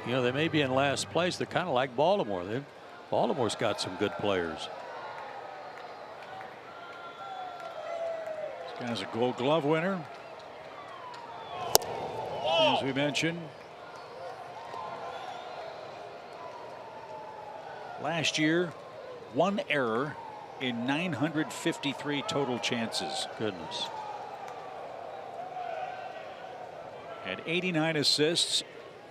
You know, they may be in last place. They're kind of like Baltimore. Baltimore's got some good players. This guy's a Gold Glove winner, as we mentioned. Last year, 1 error in 953 total chances. Goodness. Had 89 assists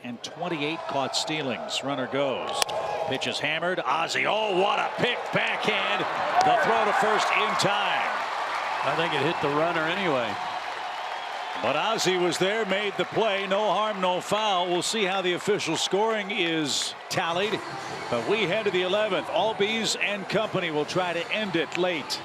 and 28 caught stealings. Runner goes. Pitch is hammered. Ozzie. Oh, what a pick backhand. The throw to first in time. I think it hit the runner anyway. But Ozzie was there, made the play. No harm, no foul. We'll see how the official scoring is tallied. But we head to the 11th. Albies and company will try to end it late.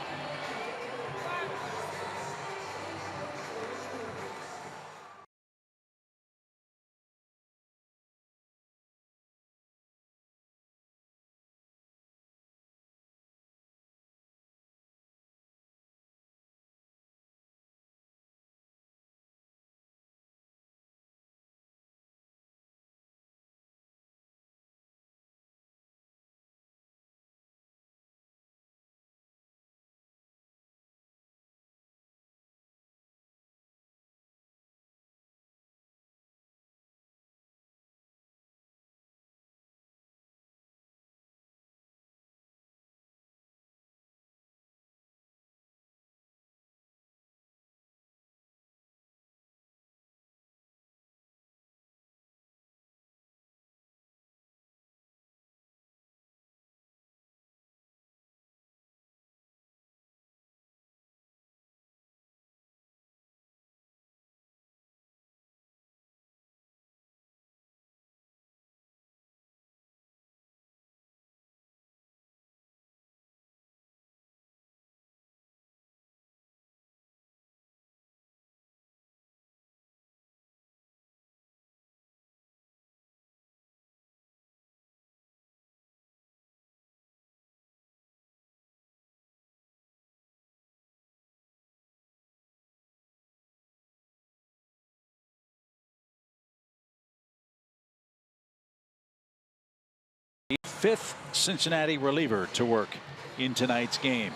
The 5th Cincinnati reliever to work in tonight's game.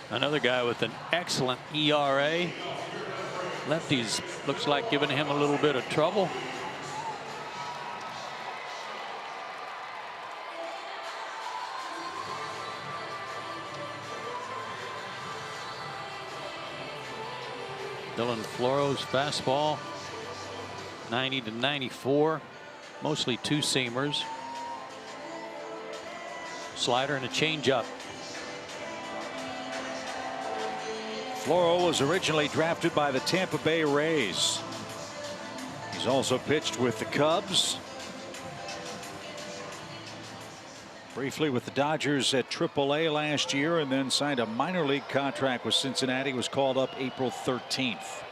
Another guy with an excellent ERA. Lefties looks like giving him a little bit of trouble. Dylan Floro's fastball, 90 to 94. Mostly 2-seamers. Slider and a changeup. Floro was originally drafted by the Tampa Bay Rays. He's also pitched with the Cubs. Briefly with the Dodgers at AAA last year, and then signed a minor league contract with Cincinnati. Was called up April 13th.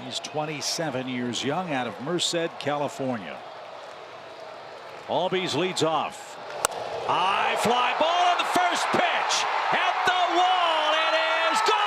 He's 27 years young, out of Merced, California. Albies leads off. High fly ball on the first pitch. At the wall. It is gone.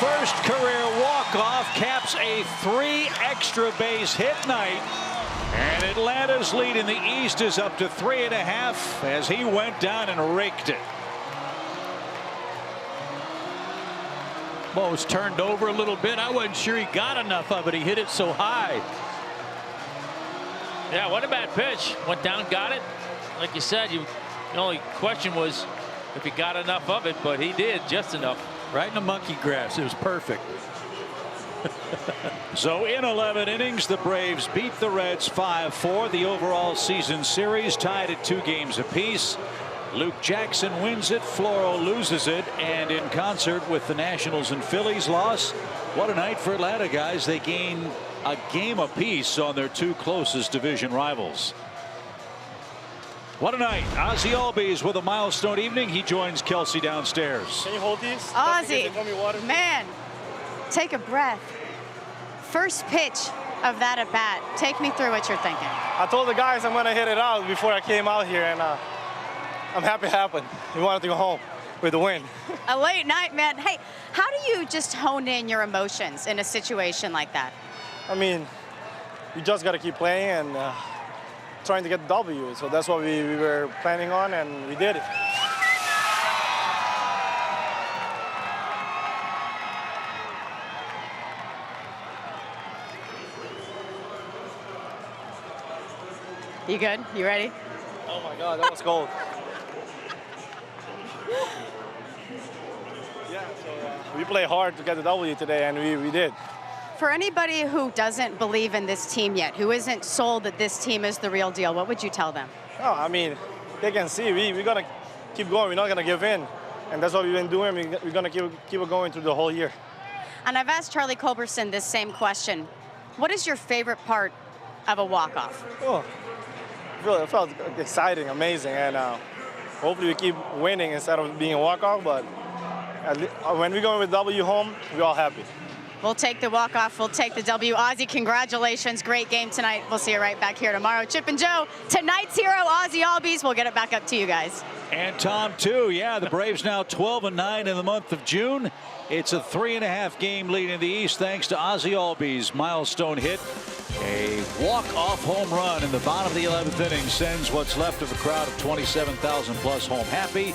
first career walk-off caps a 3 extra base hit night. And Atlanta's lead in the East is up to 3.5 as he went down and raked it. Ball was turned over a little bit. I wasn't sure he got enough of it. He hit it so high. Yeah, what a bad pitch. Went down, got it. Like you said, the only question was if he got enough of it, but he did just enough. Right in the monkey grass. It was perfect. So in 11 innings, the Braves beat the Reds 5-4. The overall season series tied at 2 games apiece. Luke Jackson wins it, Floro loses it, and in concert with the Nationals and Phillies loss, what a night for Atlanta, guys. They gain a game apiece on their 2 closest division rivals. What a night. Ozzie Albies with a milestone evening. He joins Kelsey downstairs. Can you hold these? Ozzie, man, take a breath. First pitch of that at bat. Take me through what you're thinking. I told the guys I'm going to hit it out before I came out here, and I'm happy it happened. We wanted to go home with the win. A late night, man. Hey, how do you just hone in your emotions in a situation like that? I mean, you just got to keep playing and trying to get the W. So that's what we were planning on, and we did it. You good? You ready? Oh my God, that was cold. Yeah, so we play hard to get the W today, and we did. For anybody who doesn't believe in this team yet, who isn't sold that this team is the real deal, what would you tell them? Oh, I mean, they can see we're going to keep going. We're not going to give in. And that's what we've been doing. We're going to keep it going through the whole year. And I've asked Charlie Culberson this same question. What is your favorite part of a walk-off? Oh, it felt exciting, amazing. And hopefully we keep winning instead of being a walk-off. But when we're going with W home, we're all happy. We'll take the walk-off. We'll take the W. Ozzie, congratulations. Great game tonight. We'll see you right back here tomorrow. Chip and Joe, tonight's hero, Ozzie Albies. We'll get it back up to you guys. And Tom, too. Yeah, the Braves now 12-9 in the month of June. It's a 3.5 game lead in the East thanks to Ozzie Albies' milestone hit. A walk-off home run in the bottom of the 11th inning sends what's left of a crowd of 27,000 plus home happy.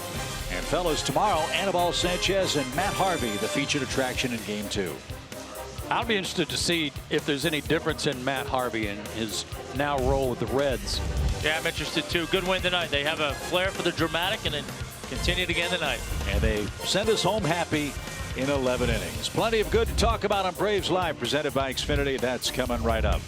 And fellas, tomorrow, Anibal Sanchez and Matt Harvey, the featured attraction in Game 2. I'll be interested to see if there's any difference in Matt Harvey and his now role with the Reds. Yeah, I'm interested too. Good win tonight. They have a flair for the dramatic and then continued again tonight. And they send us home happy in 11 innings. Plenty of good to talk about on Braves Live, presented by Xfinity. That's coming right up.